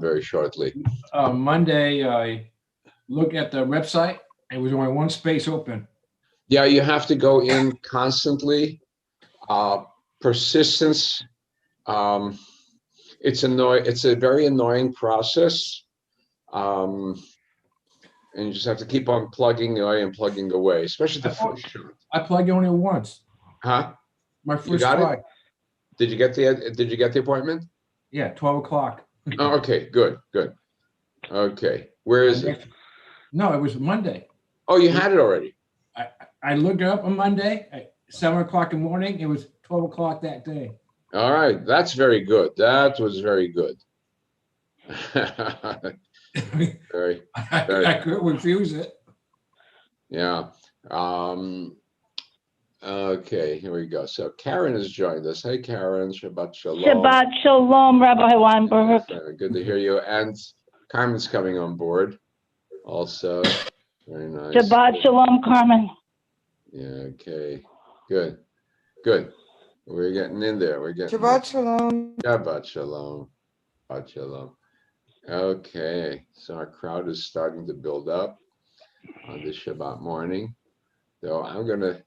very shortly. Monday, I looked at the website. It was only one space open. Yeah, you have to go in constantly. Persistence. It's a very annoying process. And you just have to keep on plugging away and plugging away, especially the first shot. I plugged only once. Huh? My You first got try. it? Did you get the appointment? Yeah, 12 o'clock. Oh, okay, good. Okay, where is it? No, it was Monday. Oh, you had it already. I looked it up on Monday at 7 o'clock in the morning. It was 12 o'clock that day. All right, that's very good. That was very good. Very. I couldn't refuse it. Yeah. Okay, here we go. So Karen has joined us. Hey, Karen. Shabbat Shalom. Shabbat Shalom, Rabbi Weinberg. Good to hear you. And Carmen's coming on board also. Very nice. Shabbat Shalom, Carmen. Yeah, okay. Good. We're getting in there. Shabbat Shalom. Shabbat Shalom. Shabbat Shalom. Okay, so our crowd is starting to build up on this Shabbat morning. So I'm going to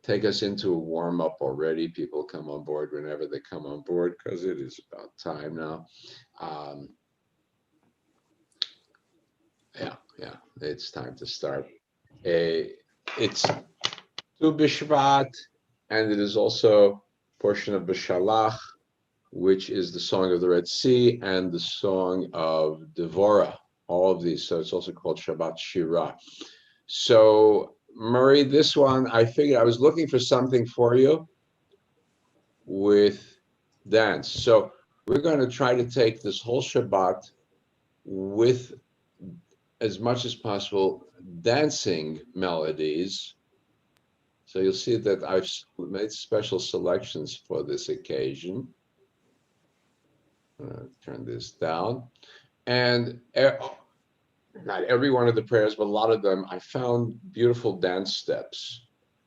take us into a warm up already. People come on board whenever they come on board because it is about time now. Yeah, it's time to start. It's Tu B Shvat, and it is also a portion of B'Shalach, which is the Song of the Red Sea and the Song of Deborah, all of these. So it's also called Shabbat Shirah. So Murray, this one, I figured I was looking for something for you with dance. So we're going to try to take this whole Shabbat with, as much as possible, dancing melodies. So you'll see that I've made special selections for this occasion. Turn this down. And not every one of the prayers, but a lot of them, I found beautiful dance steps.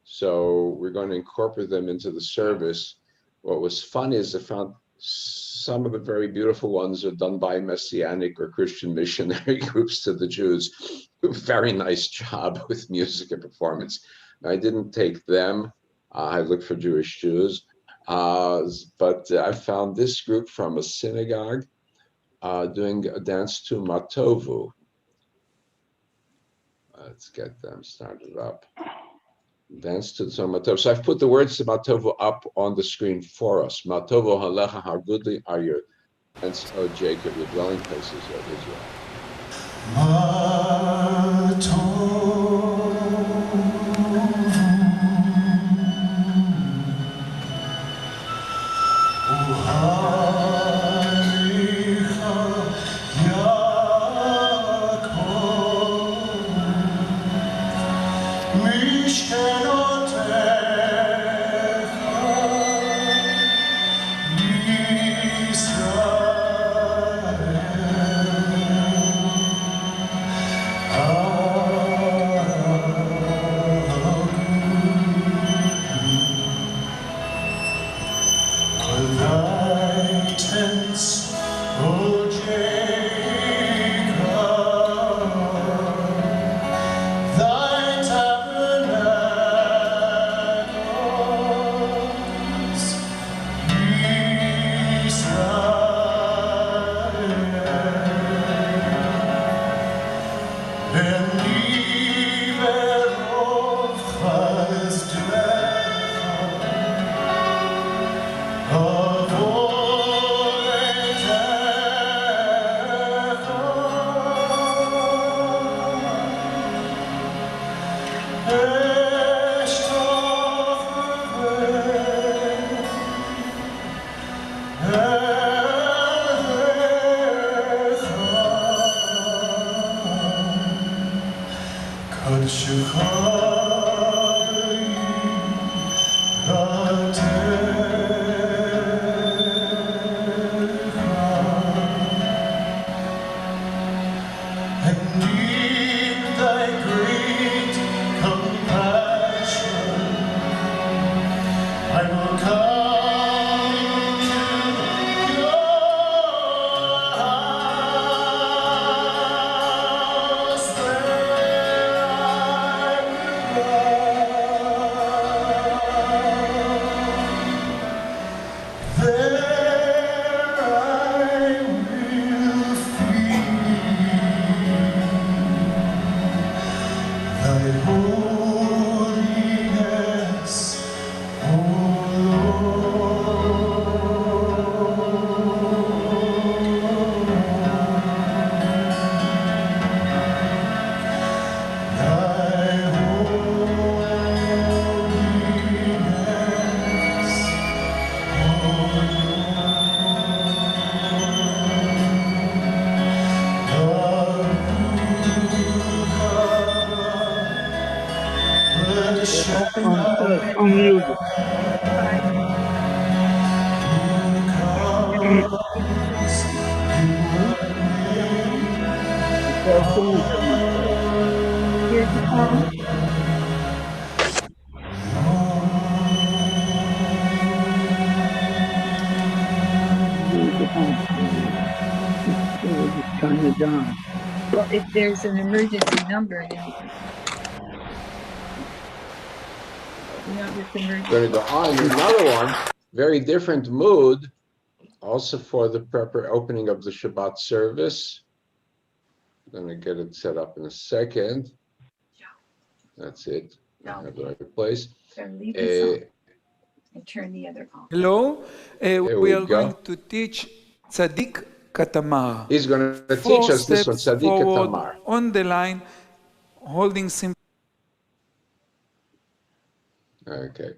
So we're going to incorporate them into the service. What was fun is I found some of the very beautiful ones are done by Messianic or Christian missionary groups to the Jews. Very nice job with music and performance. I didn't take them. I looked for Jewish Jews. But I found this group from a synagogue doing a dance to Matovu. Let's get them started up. Dance to Matovu. So I've put the words to Matovu up on the screen for us. Matovu halecha, how goodly are your tents, O Jacob, your dwelling places, O Israel. Unmuted. Cell phones are much better. Here's the phone. Here's the phone. Just turn it on. Well, if there's an emergency number, then it's emergency. Going to go on another one, very different mood, also for the proper opening of the Shabbat service. I'm going to get it set up in a second. That's it. I have the right place. Leave the song and turn the other on. Hello, we we are go. going to teach Tzadik Katamar. He's going to teach 4 us this one, steps Tzaddik forward Tamar. on the line, holding simple. Okay,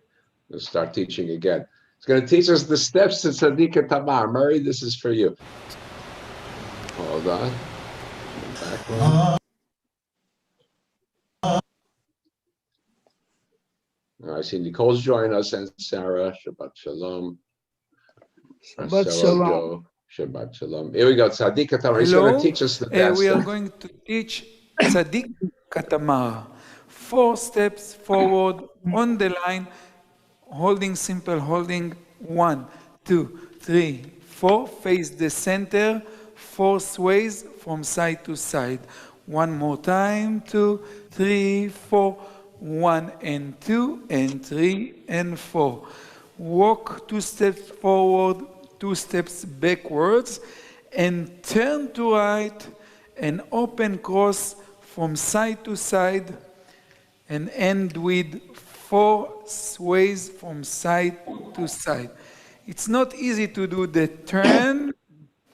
we'll start teaching again. He's going to teach us the steps to Tzaddik Tamar. Murray, this is for you. Hold on. Back one. I see Nicole's joining us and Sarah. Shabbat Shalom. Shabbat Marcelo, Shalom. Joe, Shabbat Shalom. Here we go. Tzaddik Katamar. He's going to teach us the dance. We are going to teach Tzadik Katamar. 4 steps forward on the line, holding simple, holding 1, 2, 3, 4. Face the center, 4 sways from side to side. One more time, 2, 3, 4. 1 and 2 and 3 and 4. Walk 2 steps forward, 2 steps backwards, and turn to right and open cross from side to side and end with 4 sways from side to side. It's not easy to do the turn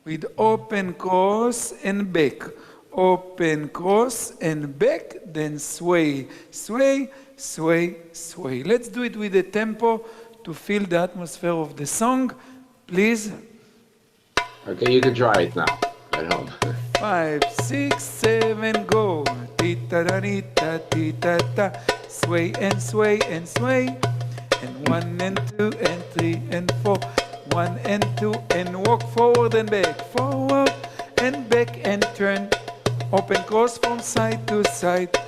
with open cross and back. Open cross and back, then sway, sway, sway, sway. Let's do it with the tempo to feel the atmosphere of the song. Please. Okay, you can try it now at home. 5, 6, 7, go. Ti-ta-da-di-ta, ti-ta-ta. Sway and sway and sway. And 1 and 2 and 3 and 4. 1 and 2 and walk forward and back. Forward and back and turn. Open cross from side to side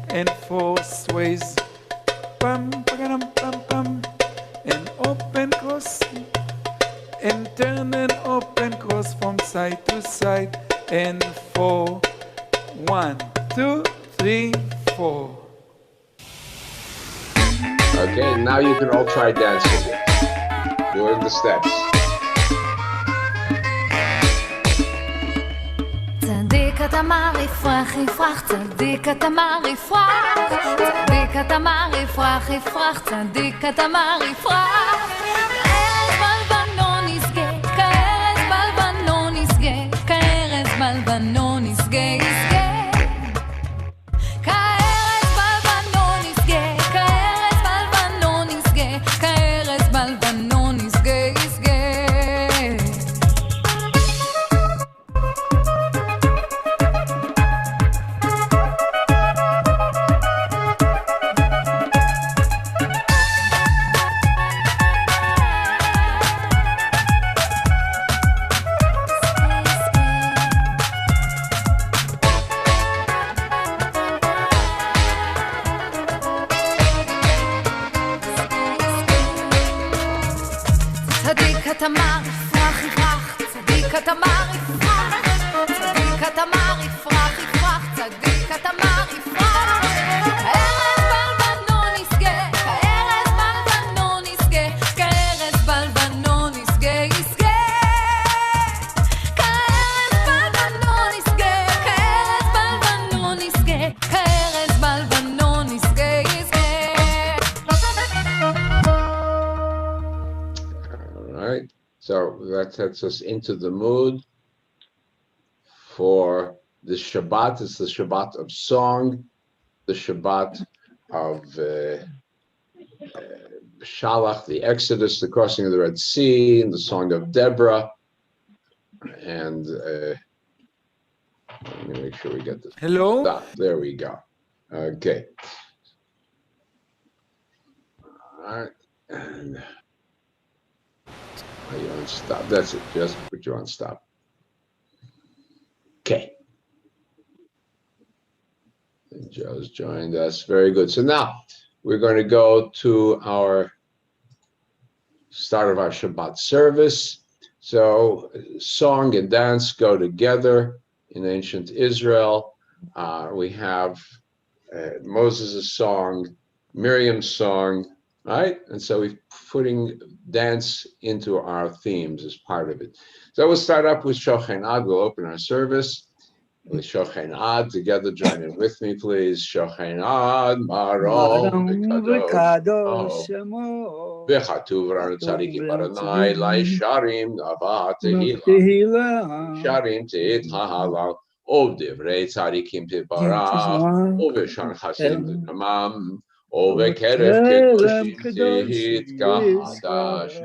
and 4 sways. Pam, pam, pam, pam. And open cross and turn and open cross from side to side and 4. 1, 2, 3, 4. Okay, now you can all try dancing. Doing the steps. צדיק התמר יפרח יפרח, צדיק התמר יפרח, צדיק התמר יפרח יפרח, צדיק התמר יפרח. כארז בלבנון ישגה, כארז בלבנון ישגה, כארז בלבנון ישגה ישגה. כארז בלבנון ישגה, כארז בלבנון ישגה, כארז בלבנון ישגה ישגה. צדיק התמר יפרח יפרח, צדיק התמר יפרח, צדיק התמר יפרח יפרח, צדיק התמר יפרח. כארז בלבנון ישגה, כארז בלבנון ישגה, כארז בלבנון ישגה ישגה. כארז בלבנון ישגה, כארז בלבנון ישגה, כארז בלבנון ישגה ישגה. All right, so that sets us into the mood for the Shabbat. It's the Shabbat of Song, the Shabbat of Shalach, the Exodus, the crossing of the Red Sea, and the Song of Deborah. And let me make sure we get this. Hello. There we go. Okay. All right. And you're on stop. That's it. Just put you on stop. Okay. And Joe's joined us. Very good. So now we're going to go to our start of our Shabbat service. So song and dance go together in ancient Israel. We have Moses' song, Miriam's song, right? And so we're putting dance into our themes as part of it. So we'll start up with Shochen Ad. We'll open our service with Shochen Ad. Together, join in with me, please. Shochen Ad, Marom, V'kadosh, V'chatuv Ranu Tzadikim Baranai, Lai Sharim, Nava Tehila, Sharim Te'et HaHalal, Ov Divrei Tzadikim Tebarach, Oveshan Chasim Tekamam, Ovekeref Kedoshim Tehit Kahadash,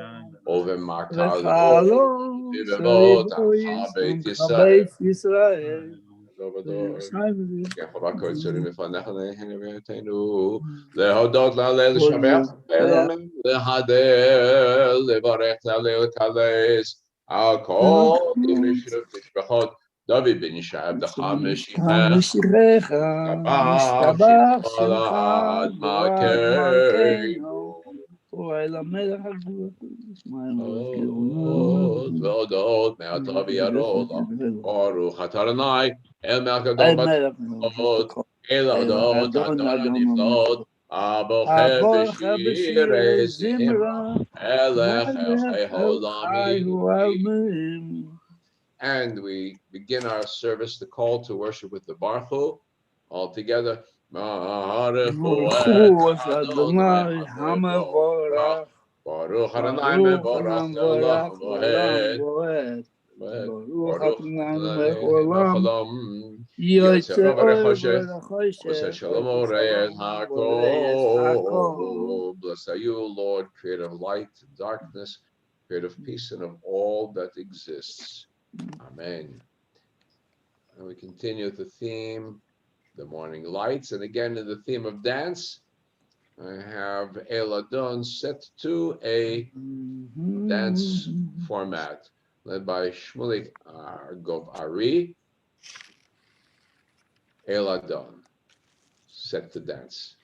Ovemakalo, Vivevot Habet Yisrael. להודות להלל לשבח, להדר, לברך, להלל, לקדש, על כל דברי משפחות דוד בן ישי עבדך משיחך, השתבח שמך עד מלכנו, פועל המלך הגדול, להודות מעתה וירוד, ברוך אתה אדוני, אל מלך גדול בתורה, אל הודות אדון הנפלאות, הבוחר בשירי זמרה, אלך אלכי העולמים. And we begin our service, the call to worship with the Baruch Hu, all together. Baruch Adonai HaMevorach, Baruch Adonai Mevorach Leolam Voed, Baruch Adonai Mevorach Yotzer Orechoshech, Shalom Orei HaKol. Bless are you, Lord, creator of light and darkness, creator of peace and of all that exists. Amen. And we continue with the theme, the morning lights, and again in the theme of dance, I have Eladon set to a dance format led by Shmulik Gov Ari. Eladon set to dance.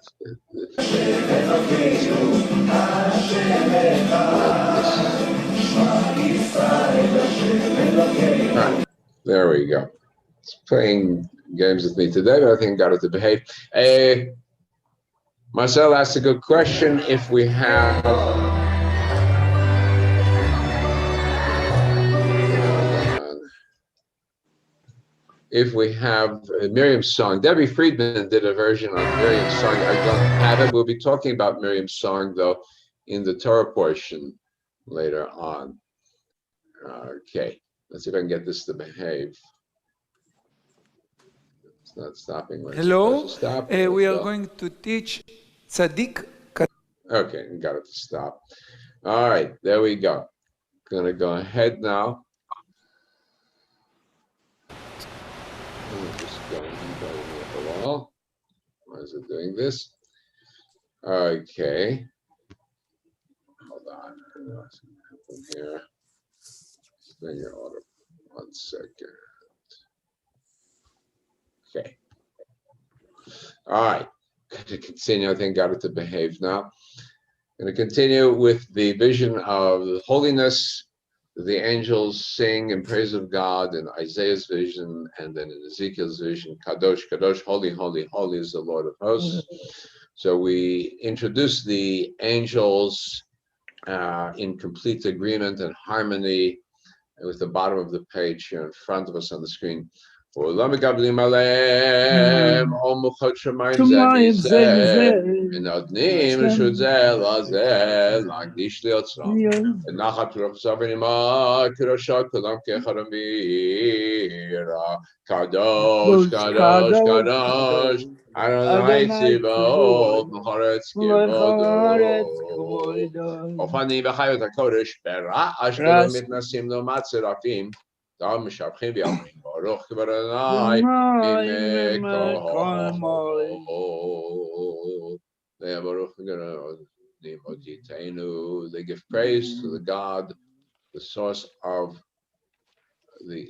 Right, there we go. It's playing games with me today, but I think I got it to behave. Marcel asked a good question. If we have Miriam's song, Debbie Friedman did a version of Miriam's song. I don't have it. We'll be talking about Miriam's song though in the Torah portion later on. Okay, let's see if I can get this to behave. It's not stopping. Hello, stop. we are going to teach Tzaddik. Okay, got it to stop. All right, there we go. Gonna go ahead now. Just going up the wall. Why is it doing this? Okay. Hold on. What's going to happen here? Spin your order. 1 second. Okay. All right. Going to continue. I think got it to behave now. Going to continue with the vision of holiness. The angels sing in praise of God in Isaiah's vision, and then in Ezekiel's vision, Kadosh, Kadosh, holy, holy, holy is the Lord of hosts. So we introduce the angels in complete agreement and harmony with the bottom of the page here in front of us on the screen. Olam מקבלים עליהם, או מוחות שמיים זה מזה, ונותנים רשות זה לזה, להקדיש ליוצרם. ונחת רוח סברנימה, קדושה כולם כחרמירה, קדוש, קדוש, קדוש, אדוני צבאות, בארץ כבודו. אופנים וחיות הקודש, ברעש גדול מתנסים לעומת שרפים, גם משבחים ויאמרים ברוך כבוד אדוני ממקום ברוך נמותיתנו. They give praise to the God, the source of the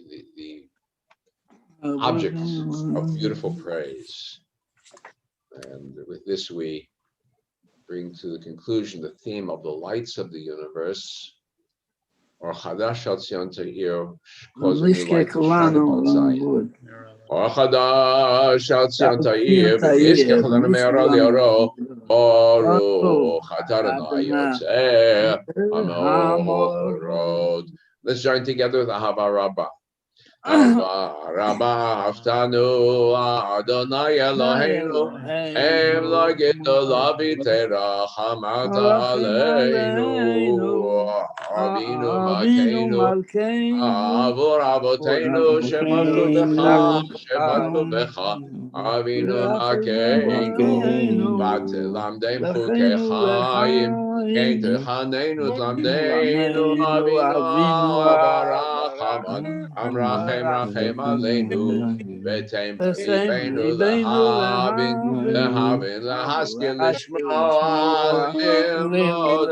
objects of beautiful praise. And with this we bring to the conclusion the theme of the lights of the universe, or Chadash Al Tzion Ta'ir, causing the light to shine upon Zion. Or Chadash Al Tzion Ta'ir, v'yizkech lanu me'oro li'oro, Baruch Atah Adonai Yotzei HaMorod. Let's join together with Ahava Rabbah. Ahava Rabbah Haftanu Adonai Eloheinu, Em Lagidol Avitera Chamata Aleinu. Avinu Malkeinu, Avur Avoteinu, Shematu Becha, Avinu Malkeinu, Vatelamdeim Chukechayim, Kein Techaneinu Tlamdeinu, Avinu Abarachamon, Amrachem Rachem Aleinu, Vetem Peibeinu Lehavin, Lehaskil Lishma, Lilmod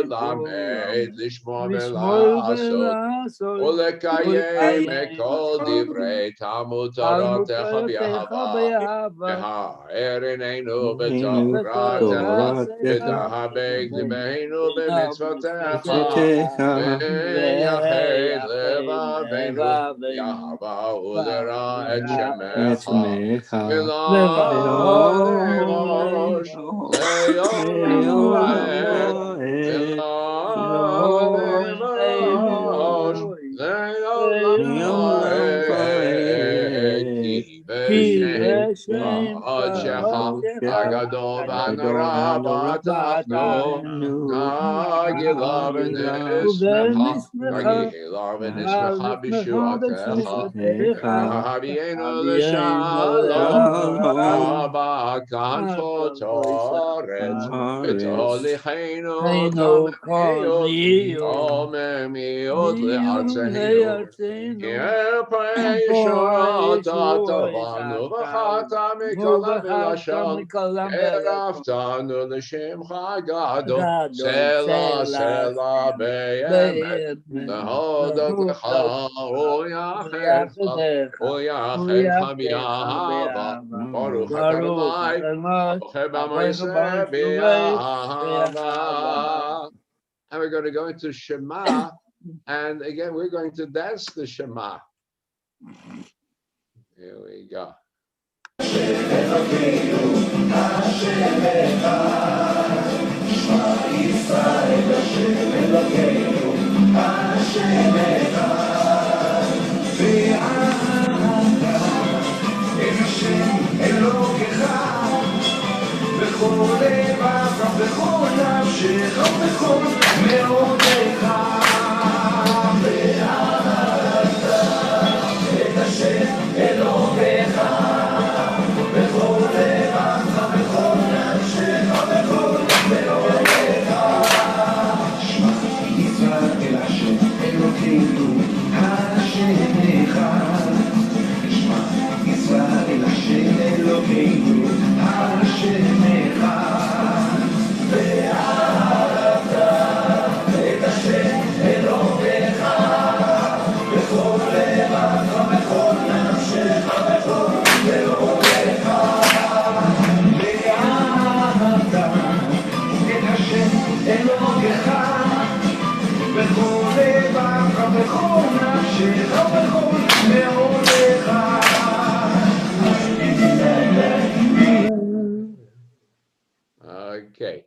Lelamed, לשמוע ולעשות ולקיים כל דברי תלמוד תורתך באהבה, והאר עינינו בתורתך, ותחבק ליבנו במצוותיך, ויחד לבבינו לאהבה ולרע את שמך, ולא נבוש ליום הגדול והנורא בתחתו, נגילה ונשמחה בישועתך, והביאנו לשלום, אבא כנפות אורץ, ותוליכנו קוממיות לארצנו, כי פני ישועות תבענו וחטא מכל ולשון, ערפתנו לשמך גדול, סלע סלע באמת, להודותך ולייחדך באהבה, Baruch atah Adonai, Abocher b'Maaseh b'Ahava. And we're going to go into Shema, and again, we're going to dance the Shema. Here we go. Okay,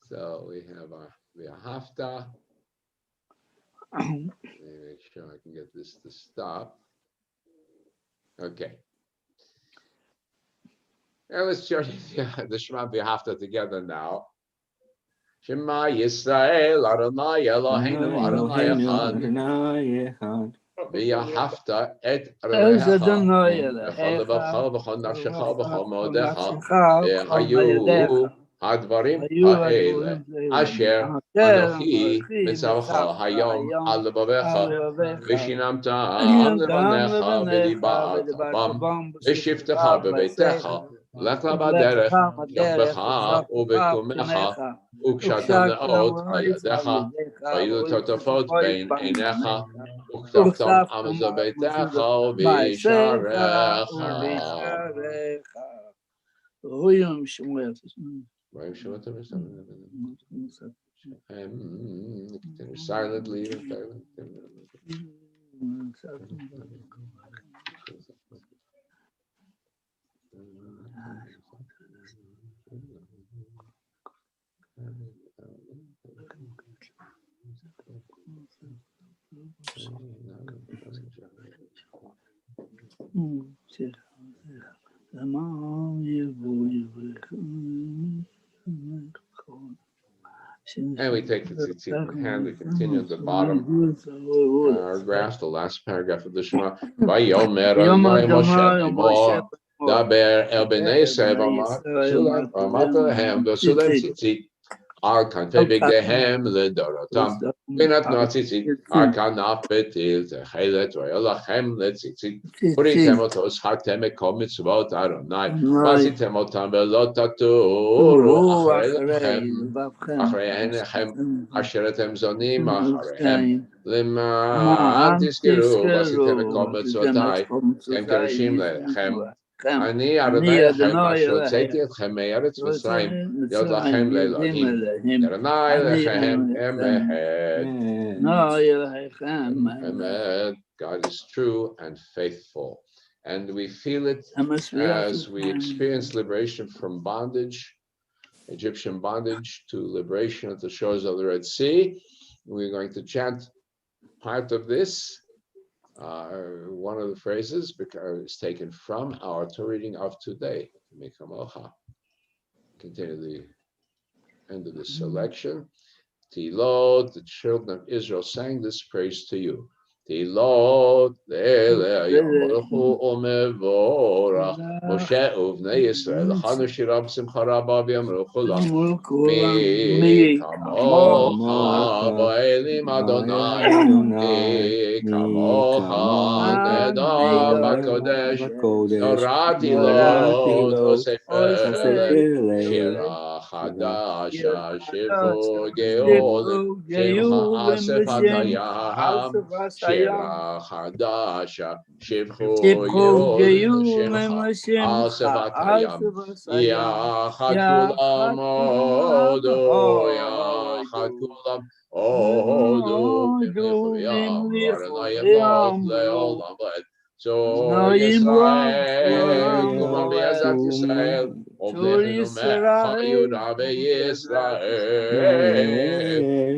so we have our V'ahavta. Let me make sure I can get this to stop. Okay. Now let's join the Shema V'ahavta together now. Shema Yisrael, Adonai Eloheinu, Adonai Echad. V'ahavta et re'echa b'chol levacha, b'chol nafshecha, b'chol modecha, v'hayu הדברים האלה אשר אנוכי מצווך היום על לבביך ושיננתם לבניך ודיברת בם בשבתך בביתך לך בדרך יחבך ובקומך וקשרתם לאות על ידיך והיו תותפות בין עיניך וכתבתם על ביתך ובשעריך. Continue silently. And we take the tzitzit in hand, we continue at the bottom paragraph, the last paragraph of the Shema. Vayomer Adonai Moshe Lemor, Daber el bnei Yisrael v'amar lahem v'asu lahem tzitzit al kanfei bigdeihem ledorotam v'natnu tzitzit al kanaf betil techelet v'yolachem letzitzit uritem otos hartem ekom mitzvot Adonai v'azitem otam ve'lo taturu אחרי עיניכם אשר אתם זונים אחריהם למען תזכרו ועשיתם את כל מצוותיי הם קדושים לכם אני אדוני לכם אשר הוצאתי אתכם מארץ מצרים להיות לכם לאלוהים אדוני לכם אמת. God is true and faithful, and we feel it as we experience liberation from bondage, Egyptian bondage, to liberation at the shores of the Red Sea. We're going to chant part of this. One of the phrases is taken from our Torah reading of today. Continue the end of the selection. Tilot, the children of Israel sang this praise to you. Tilot le'ele yomorchu umevorach Moshe uvnei Yisrael l'chanu shira b'simcha rabba v'yamruchu lam mi kamocha bo'elim Adonai mi kamocha neda b'kodesh Torah tilot u'sefer shirach חדשה, שבחו גאול, שמחה אסף הקיים, שירה חדשה, שבחו גאול, שמחה אסף הקיים, יחד כולם הודו, יחד כולם הודו, והמליכו ימלוך לעולם ועד. So Yisrael, Kuma Be'ezat Yisrael, Ovlechenu Mechayuda Be'Yisrael,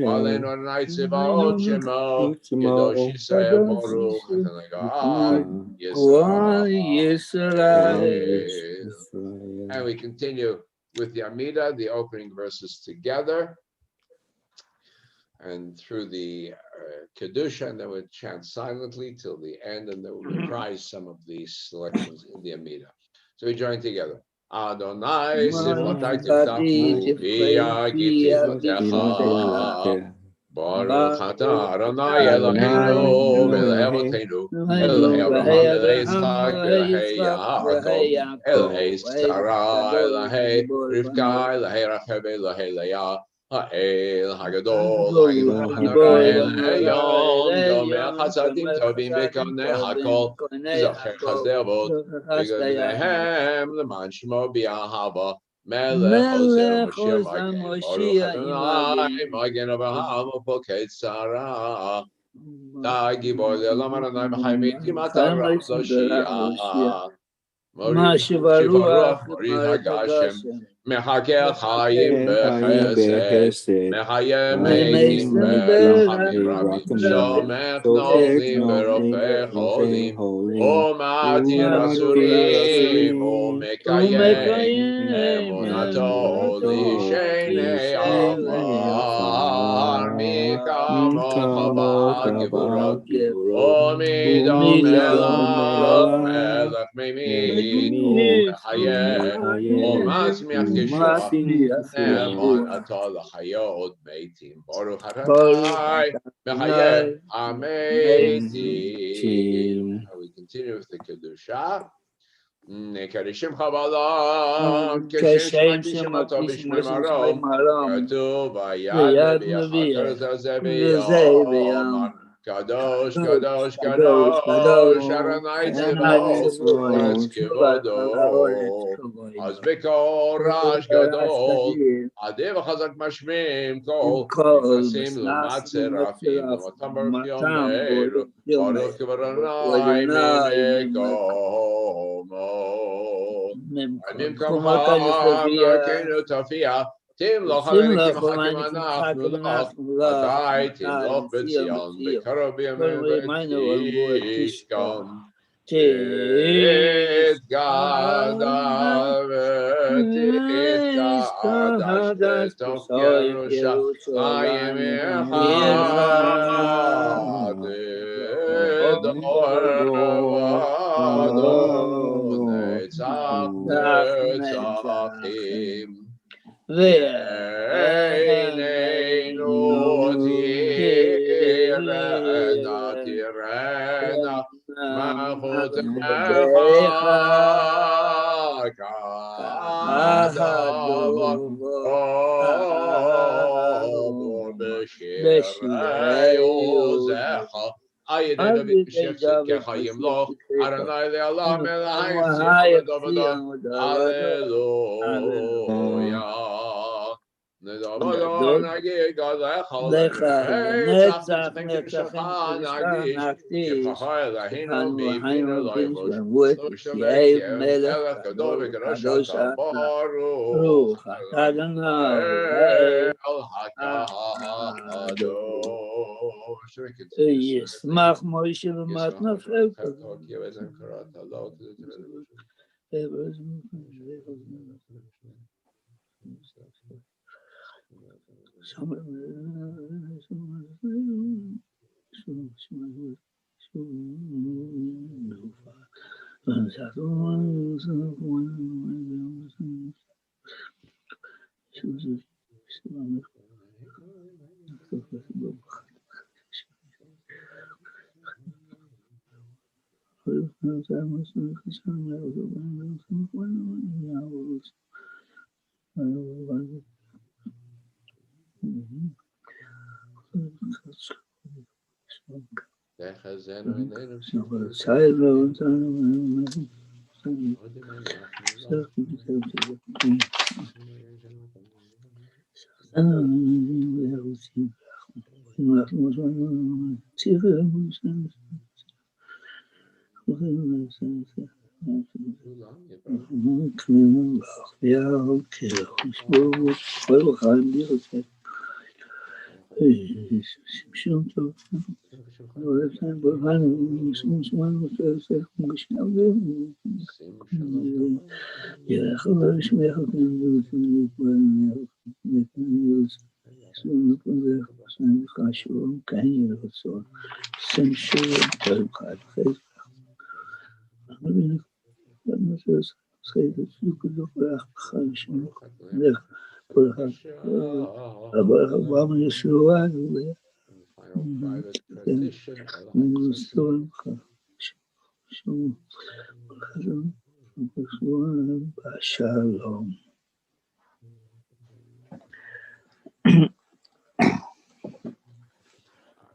Valenu Adonai Tzivaot Shemo, Kedosh Yisrael Baruch Adonai Yisrael. And we continue with the Amidah, the opening verses together, and through the Kedusha, and then we'll chant silently till the end, and then we'll reprise some of these selections in the Amidah. So we join together. Adonai Siflatai Tiftachu, V'yagiti Latecha, Baruch Atah Adonai Eloheinu, V'Elahei Avotenu, Elahei Abraham, Elahei Yitzchak, Elahei Yaakov, Elahei Sarah, Elahei Rivka, Elahei Rachel, Elahei Leah, Ha'el Hagadol, Ha'el Hayom, Gomer Chasadim Tovim V'Konei Hakol, Zocher Chazdei Avot, V'Godnehem L'man Shmo B'Ahava, Melech Ozer Moshe Magen, Baruch Adonai Magen Avraham Upokei Tzara, Ta'gibor Le'olam Adonai B'Chaim V'Yitim Atarach Lo Shi'ah, Shiva Ruach Morid HaGashem, Mechakeh Chaim B'Chesed, Mechayeh Meitim B'Rachamim Rabim, Shomech Noflim V'Rofeh Cholim, U'Matir Asurim, U'Mekayem Emunato L'Shenei Afar, Mikamocha B'Geburot, U'Midom Melech Meimid, Mechayeh, U'Matzmiach Yeshua, Nemon Atol L'Chayot Meitim, Baruch Adonai Mechayeh HaMeitim. We continue with the Kedusha. Kadishim Chabalam, Keshem Shemato Bishmemarom, Katuv Vayad Nevi'ach Zevi'omar, Kadosh, Kadosh, Kadosh, Adonai Tzivot, Kivodo, Azbekol Rash Gadol, Adev Chazak Mashmim Kol, Nifasim Lumat Serafim, Lumatam Baruch Yomer, Baruch Kivadonai Mimekomo, Mimkom Melkeinu Tafia, Tim Loch Hamekim Hakim Anachnu Loch, Atai Tim Loch B'Tzion, B'Karov B'Yamim V'Tishkom, Titgada V'Titgada Sh'Tov Yerushalayim Echad Adonai Tzachim Ve'eineinu tirena Malchutecha k'adam b'shirei uzecha Ayid David B'Shech Kechayim Lo Adonai Le'olam Elahai Tzidon Hallelujah. Nedavadon Nagid Gadecha Le'netzach Netzachim Nagish Kifachai Elohinu V'Yivinu Lo'Yivush V'Shamek Melech Gadol V'Kadosh Baruch Adonai El HaKadosh. Yismach Moshe v'matnafel. Final private petition.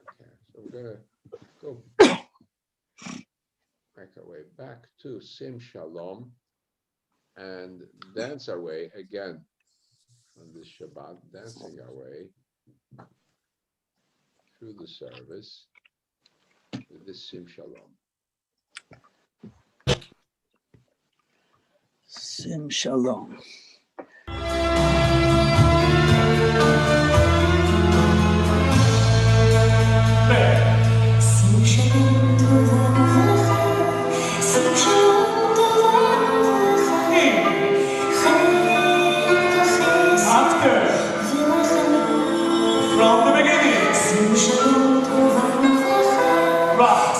Okay, so we're gonna go make our way back to Sim Shalom and dance our way again on this Shabbat, dancing our way through the service with this Sim Shalom. Sim Shalom. From the beginning. Right.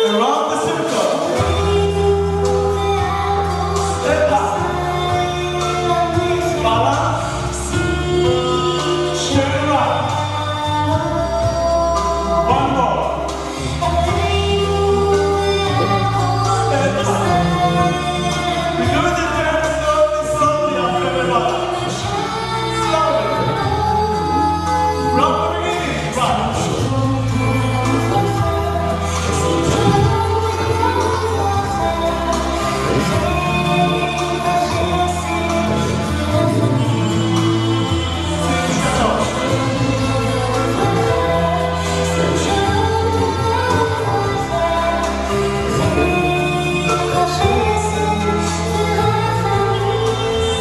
Around the circle. Step up. Balance. Turn around. One more. Step up. We do the dance slowly after everybody. Slowly. From the beginning. Right.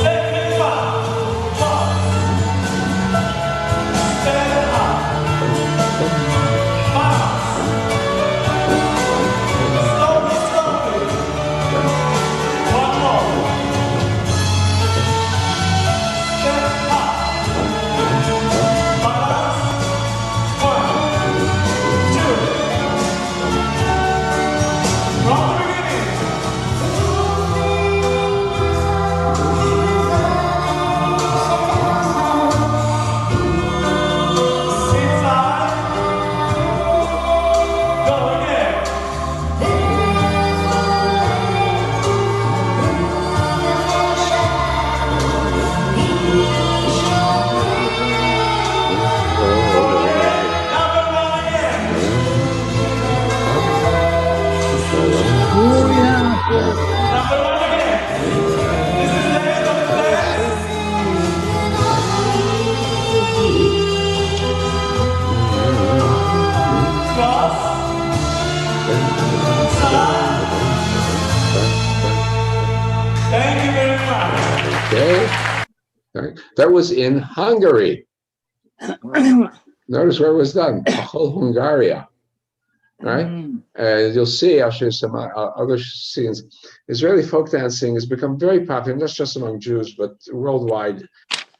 Second part. One. Step up. Balance. Slowly, slowly. One more. Step up. Balance. 1, 2. From the beginning. Inside. Go again. Number 1 again. Number 1 again. This is the end of the dance. Cross. Side. Thank you very much. Okay. All right. That was in Hungary. Notice where it was done, whole Hungaria, right? And you'll see, I'll show you some other scenes. Israeli folk dancing has become very popular, not just among Jews, but worldwide,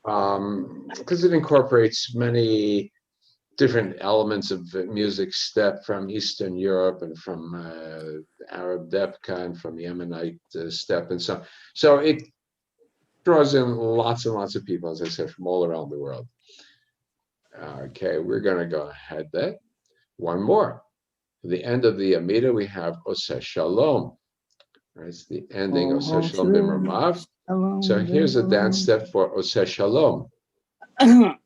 because it incorporates many different elements of music step from Eastern Europe and from Arab Debka and from Yemenite step and so on. So it draws in lots and lots of people, as I said, from all around the world. Okay, we're going to go ahead there. One more. At the end of the Amida, we have Oseh Shalom. Right, it's the ending of Oseh Shalom B'Marav. So here's a dance step for Oseh Shalom. Amen.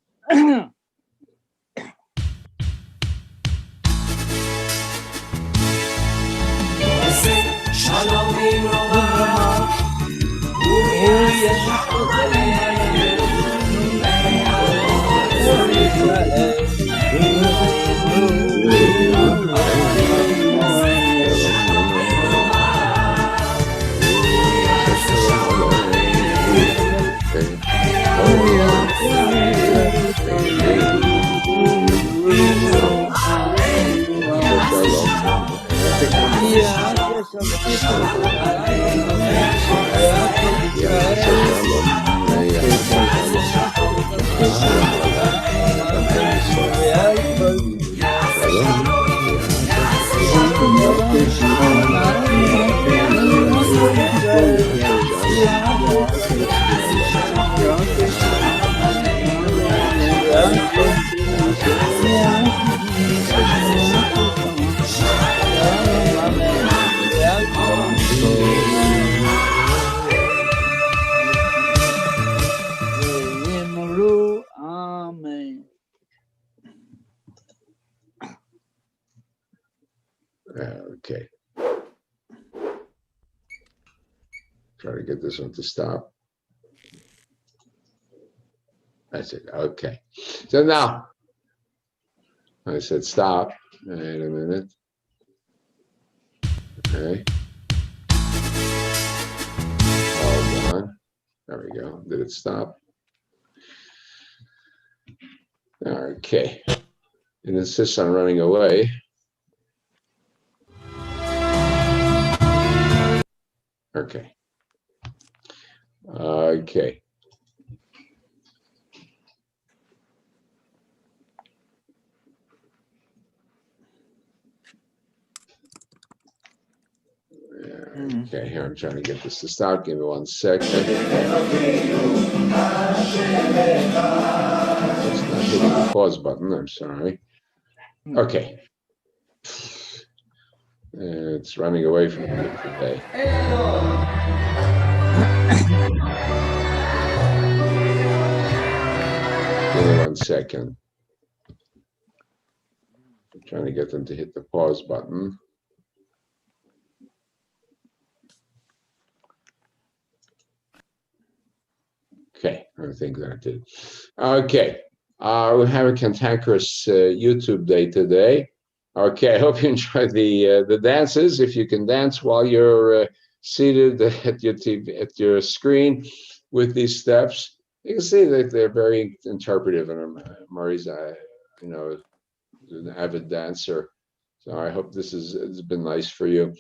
Okay. Try to get this one to stop. That's it. Okay. So now, I said stop. Wait a minute. Okay. Hold on. There we go. Did it stop? Okay. It insists on running away. Okay. Okay. Okay, here I'm trying to get this to stop. Give me 1 second. It's not hitting the pause button. I'm sorry. Okay. It's running away from me today. Give me 1 second. I'm trying to get them to hit the pause button. Okay, I think that did. Okay, we have a cantankerous YouTube day today. Okay, I hope you enjoyed the dances. If you can dance while you're seated at your TV, at your screen with these steps, you can see that they're very interpretive. And Murray's, you know, an avid dancer, so I hope this has been nice for you.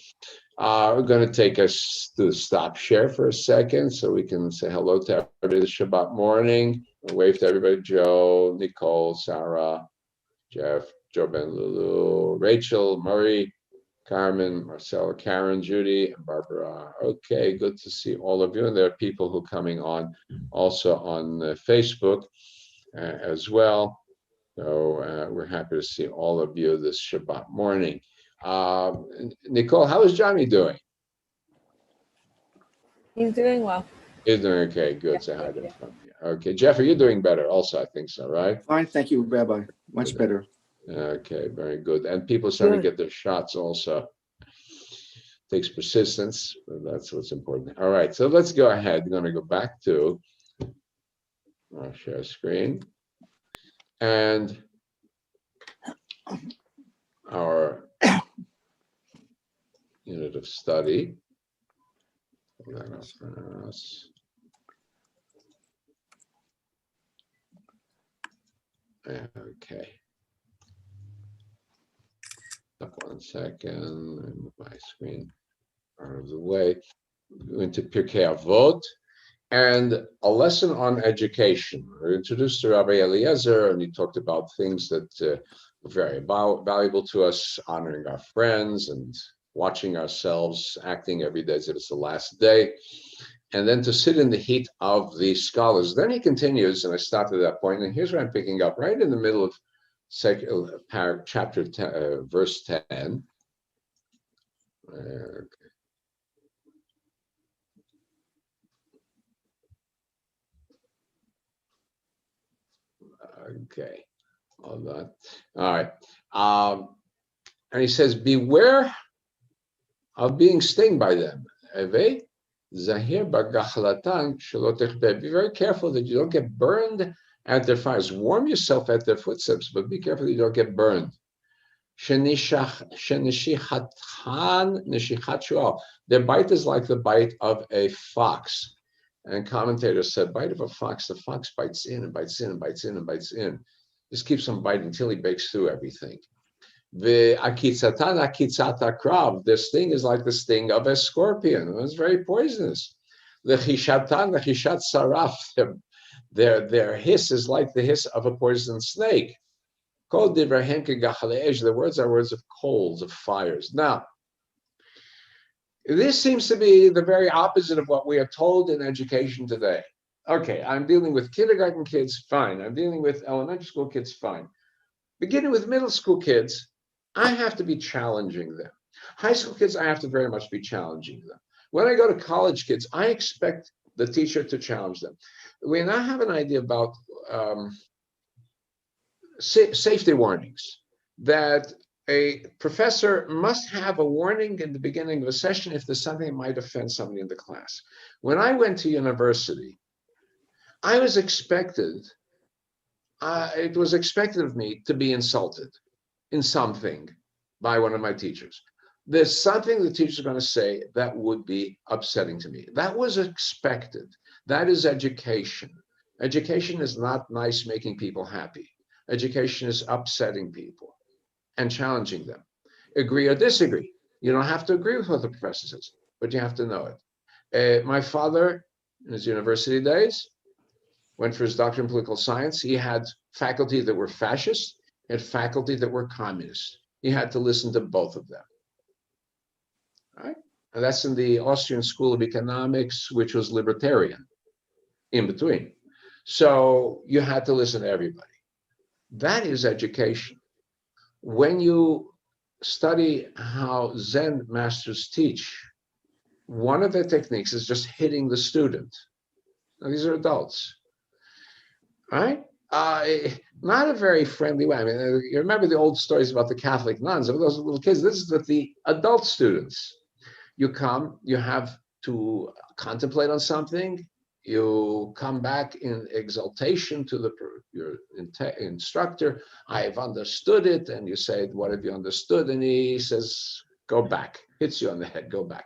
We're going to take us to the stop share for a second so we can say hello to everybody this Shabbat morning. Wave to everybody: Joe, Nicole, Sarah, Jeff, Joe Ben Lulu, Rachel, Murray, Carmen, Marcella, Karen, Judy, and Barbara. Okay, good to see all of you. And there are people who are coming on also on Facebook as well. So we're happy to see all of you this Shabbat morning. Nicole, how is Johnny doing? He's doing well. He's doing okay. Good. Say hi to him. Okay, Jeff, are you doing better? Also, I think so, right? Fine, thank you, Rabbi. Much better. Okay, very good. And people are starting to get their shots also. Takes persistence, but that's what's important. All right, so let's go ahead. We're going to go back to our share screen and our unit of study. Pull that up for us. Okay. Up 1 second, and move my screen out of the way. Go into Pirkei Avot and a lesson on education. We're introduced to Rabbi Eliezer, and he talked about things that were very valuable to us, honoring our friends and watching ourselves, acting every day as if it's the last day, and then to sit in the heat of the scholars. Then he continues, and I stopped at that point, and here's where I'm picking up, right in the middle of chapter 10, verse 10. Okay. Okay, all that. All right. And he says, beware of being stung by them. Be very careful that you don't get burned at their fires. Warm yourself at their footsteps, but be careful that you don't get burned. Their bite is like the bite of a fox. And commentators said, bite of a fox, the fox bites in and bites in and bites in and bites in. Just keeps on biting until he breaks through everything. The sting is like the sting of a scorpion. It's very poisonous. Their hiss is like the hiss of a poisonous snake. The words are words of coals, of fires. Now, this seems to be the very opposite of what we are told in education today. Okay, I'm dealing with kindergarten kids, fine. I'm dealing with elementary school kids, fine. Beginning with middle school kids, I have to be challenging them. High school kids, I have to very much be challenging them. When I go to college kids, I expect the teacher to challenge them. We now have an idea about safety warnings, that a professor must have a warning in the beginning of a session if there's something that might offend somebody in the class. When I went to university, I was expected, it was expected of me to be insulted in something by one of my teachers. There's something the teacher's going to say that would be upsetting to me. That was expected. That is education. Education is not nice making people happy. Education is upsetting people and challenging them. Agree or disagree. You don't have to agree with what the professor says, but you have to know it. My father, in his university days, went for his doctorate in political science. He had faculty that were fascist and faculty that were communist. He had to listen to both of them. All right? And that's in the Austrian School of Economics, which was libertarian, in between. So you had to listen to everybody. That is education. When you study how Zen masters teach, one of the techniques is just hitting the student. Now, these are adults, right? Not a very friendly way. I mean, you remember the old stories about the Catholic nuns, of those little kids. This is with the adult students. You come, you have to contemplate on something. You come back in exaltation to your instructor. I've understood it. And you say, what have you understood? And he says, go back, hits you on the head, go back.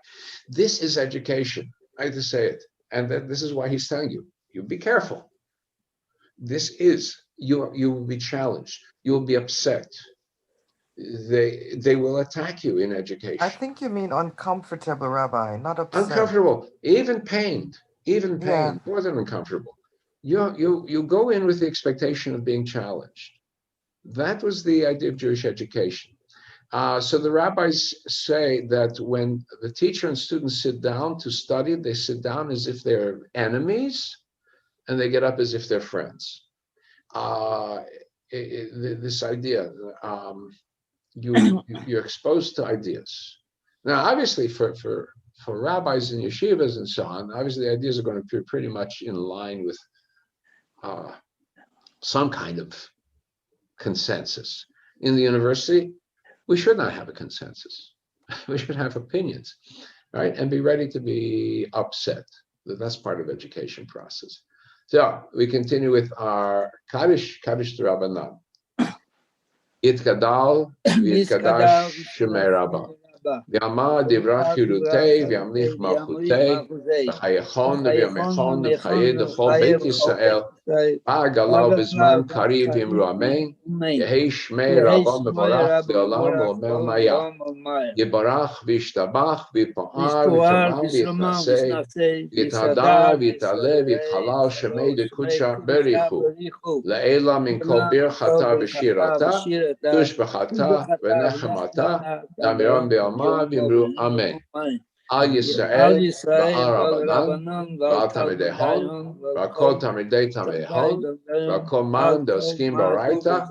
This is education. I have to say it. And this is why he's telling you, you be careful. This is, you will be challenged. You will be upset. They will attack you in education. I think you mean uncomfortable, Rabbi, not upset. Uncomfortable, even pained. Even pain, Yeah. more than uncomfortable. You go in with the expectation of being challenged. That was the idea of Jewish education. So the rabbis say that when the teacher and students sit down to study, they sit down as if they're enemies, and they get up as if they're friends. This idea, you're exposed to ideas. Now, obviously, for rabbis and yeshivas and so on, obviously the ideas are going to be pretty much in line with some kind of consensus. In the university, we should not have a consensus. We should have opinions, right? And be ready to be upset. That's part of education process. So we continue with our Kaddish Rabbanan. Itkadal, Itkadash Shemei Rabbah. V'amar divrach Yirutei, v'yamlich malchutei, v'chayechon, v'yamechon, v'chayed l'chol Beit Yisrael, v'agalau b'zman kariv yimru amen, yehei shmei Rabbah mevorach v'olam v'omer maya, yibarach v'yishtabach v'yipa'ar v'yitramah v'yitnaseh, v'yithadar v'yitalev v'yithalal shemei dekudsha berichu, le'ela min kol birchata v'shirata, tushbachata v'nechemata, damiram be'olam Amen. Al Yisrael, Ba'ar Rabbanan, Ba'al Tamidei Hon, Ba'kol Tamidei Tamidei Hon, Ba'kol Man Doskim Baraita,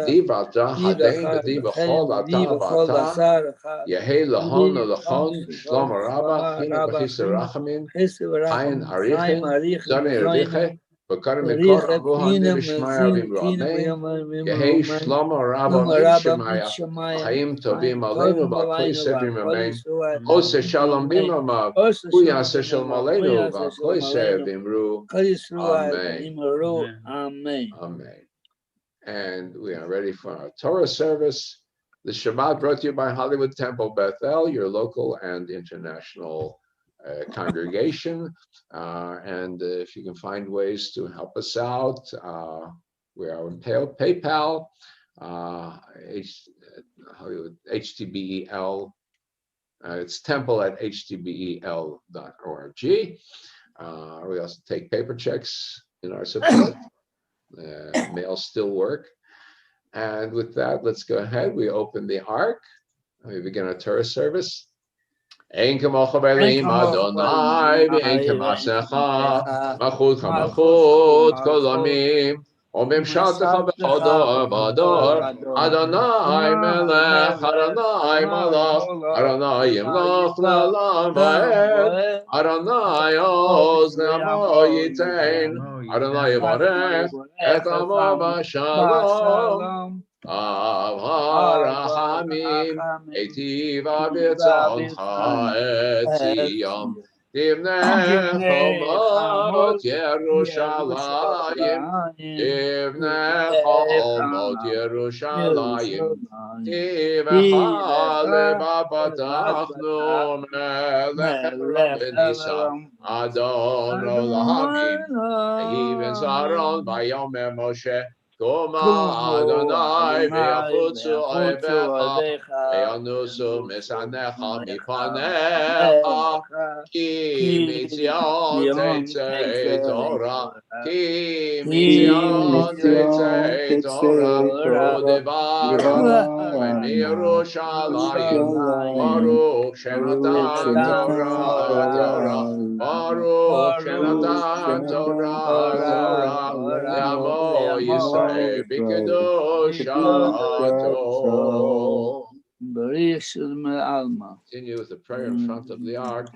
Di V'ata Hadein V'di V'chol Ata V'ata, Yehei L'hon L'chon, Shlom Rabba, China B'chisar Rachamin, Chayin Arichin, Zone Erdiche, Bakarim Rich Mikor Amuha Pina Nivishmaya Mazin Pina Vimramein, Yehi Vimramein Shlomo Rabba Rabba Mitshemayah, Mitshamayim Chaim Tovim Aleinu, Kozim Vakli Alainu Sevim Amein, Vakoli Ose Shalom Amen. Bimramav, Also Uyase Shalom Shalom Bimramav Aleinu, Kuyas Shalom Vakli Aleinu Sevimru. Kalisruai Amen. Imru Amen. Amen. And we are ready for our Torah service. The Shabbat brought to you by Hollywood Temple Bethel, your local and international congregation. And if you can find ways to help us out, we are on PayPal, Hollywood, HTBEL. It's temple@htbel.org. We also take paper checks in our support. Mail still work. And with that, let's go ahead. We open the ark. We begin our Torah service. Ein kamocha b'elohim Adonai, v'ein kamasecha, malchut malchut kol amim, umimshaltecha b'chodor v'ador, Adonai melech, Adonai malach, Adonai yimloch le'olam va'ed, Adonai oz ne'amo yitain, Adonai yivarech et amo b'shalom. Avarachamim, Etiva B'tzoncha Etziyom, Tivnei Chomot Yerushalayim, Tivnei Chomot Yerushalayim, Tivecha Levabatachnu Melech Benisa, Adon Olamim, Even Zaron Vayomer Moshe, Koma Adonai ve'achutzu oivecha ve'yanusu misanecha mipanecha ki mitzion teitzei Torah ki mitzion teitzei Torah udivara miYerushalayim Baruch shenatan Torah Baruch shenatan Torah Le'amo Yisrael b'kedushato. Continue with the prayer in front of the ark.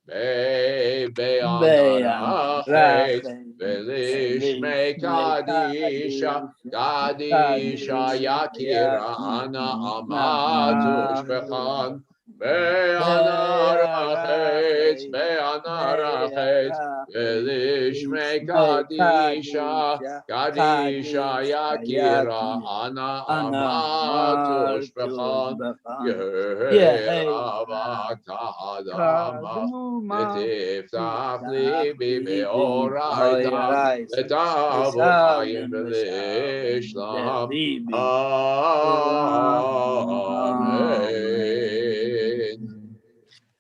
Be'anarachet ve'lishmei kadisha kadisha yakira ana amatu shpechan. Be'anarachet ve'lishmei kadisha kadisha yakira ana amatu shpechan. Yehavakadama Netiftach libi be'oraita Letavu chayim v'lishlam. Amen.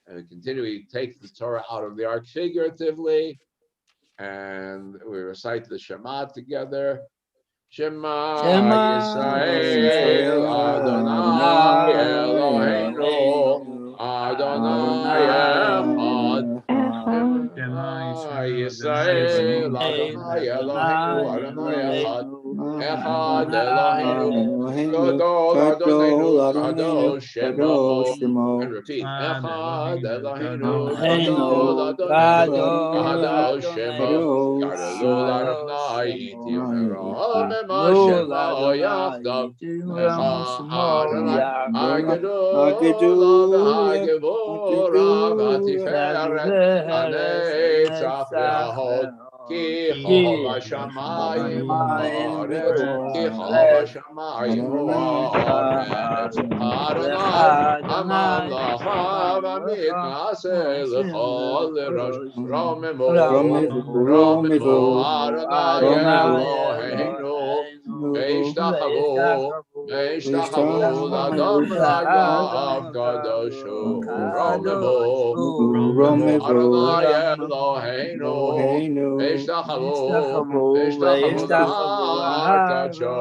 And we continue, we take the Torah out of the ark figuratively, and we recite the Shema together. Shema Yisrael Adonai Eloheinu Adonai Echad. Shema Yisrael Adonai Eloheinu Adonai Echad. Echad Eloheinu Gadol Adonenu Kadosh Shemo. And repeat. Echad Eloheinu Gadol Adonenu Kadosh Shemo. Gadol Adonai Yitimero Shemo Yachdav Echad Agedol Agevora Vatiferet Hanetzach V'Hod Ki Chol Hashamayim U'Haaretz Ki Chol Hashamayim U'Haaretz Adonai Amamlacha V'Mitnaseh L'Chol Rosh Romemu Adonai Eloheinu Ve'ishtachavu L'Adam Raglav Kadoshu Romemu Adonai Eloheinu Ve'ishtachavu L'Har Kadsho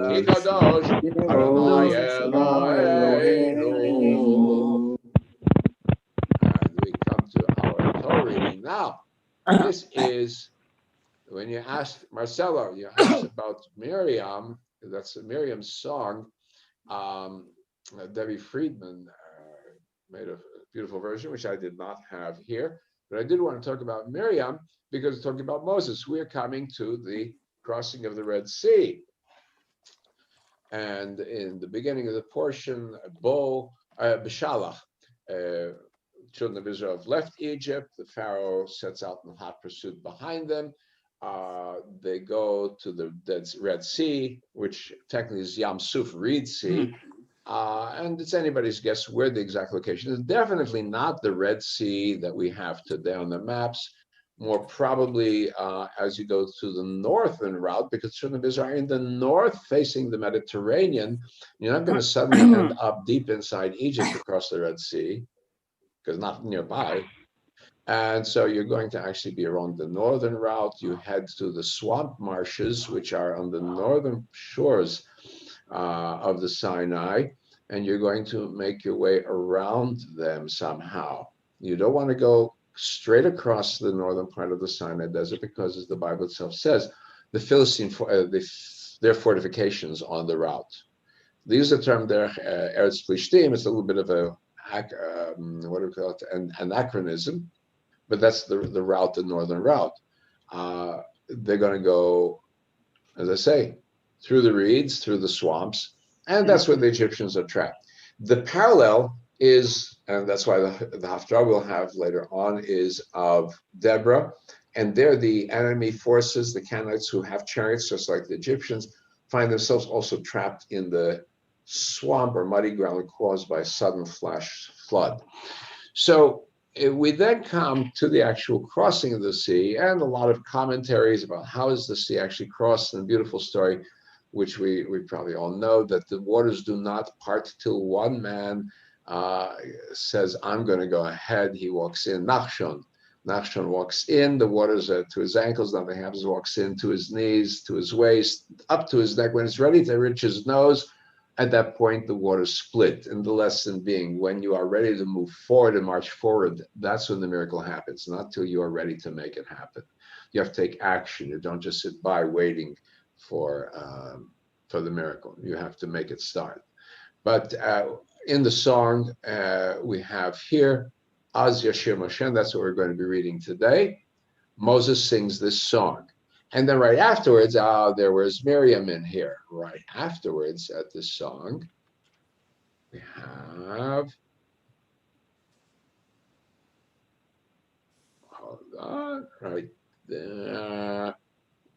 Ki Kadosh Adonai Eloheinu. And we come to our Torah reading now. This is when you asked Marcella, you asked about Miriam. That's Miriam's song. Debbie Friedman made a beautiful version, which I did not have here. But I did want to talk about Miriam because we're talking about Moses. We are coming to the crossing of the Red Sea. And in the beginning of the portion, Beshalach, children of Israel have left Egypt. The Pharaoh sets out in hot pursuit behind them. They go to the Red Sea, which technically is Yam Suf, Reed Sea. And it's anybody's guess where the exact location is. Definitely not the Red Sea that we have today on the maps. More probably as you go to the northern route, because children of Israel are in the north facing the Mediterranean. You're not going to suddenly end up deep inside Egypt across the Red Sea, because not nearby. And so you're going to actually be along the northern route. You head to the swamp marshes, which are on the northern shores of the Sinai, and you're going to make your way around them somehow. You don't want to go straight across the northern part of the Sinai Desert because, as the Bible itself says, the Philistine, their fortifications on the route. They use the term there, Eretz Plishtim. It's a little bit of a, what do we call it, an anachronism, but that's the route, the northern route. They're going to go, as I say, through the reeds, through the swamps, and that's where the Egyptians are trapped. The parallel is, and that's why the Haftarah we'll have later on, is of Deborah, and there the enemy forces, the Canaanites who have chariots, just like the Egyptians, find themselves also trapped in the swamp or muddy ground caused by a sudden flash flood. So we then come to the actual crossing of the sea, and a lot of commentaries about how is the sea actually crossed, and a beautiful story, which we probably all know, that the waters do not part till one man says, I'm going to go ahead. He walks in, Nachshon walks in, the waters are to his ankles, now the Hamptons walks in to his knees, to his waist, up to his neck. When it's ready to reach his nose, at that point, the waters split. And the lesson being, when you are ready to move forward and march forward, that's when the miracle happens, not till you are ready to make it happen. You have to take action. You don't just sit by waiting for the miracle. You have to make it start. But in the song we have here, Az Yashir Moshe, that's what we're going to be reading today. Moses sings this song. And then right afterwards, there was Miriam in here. Right afterwards at this song, we have, hold on, right there.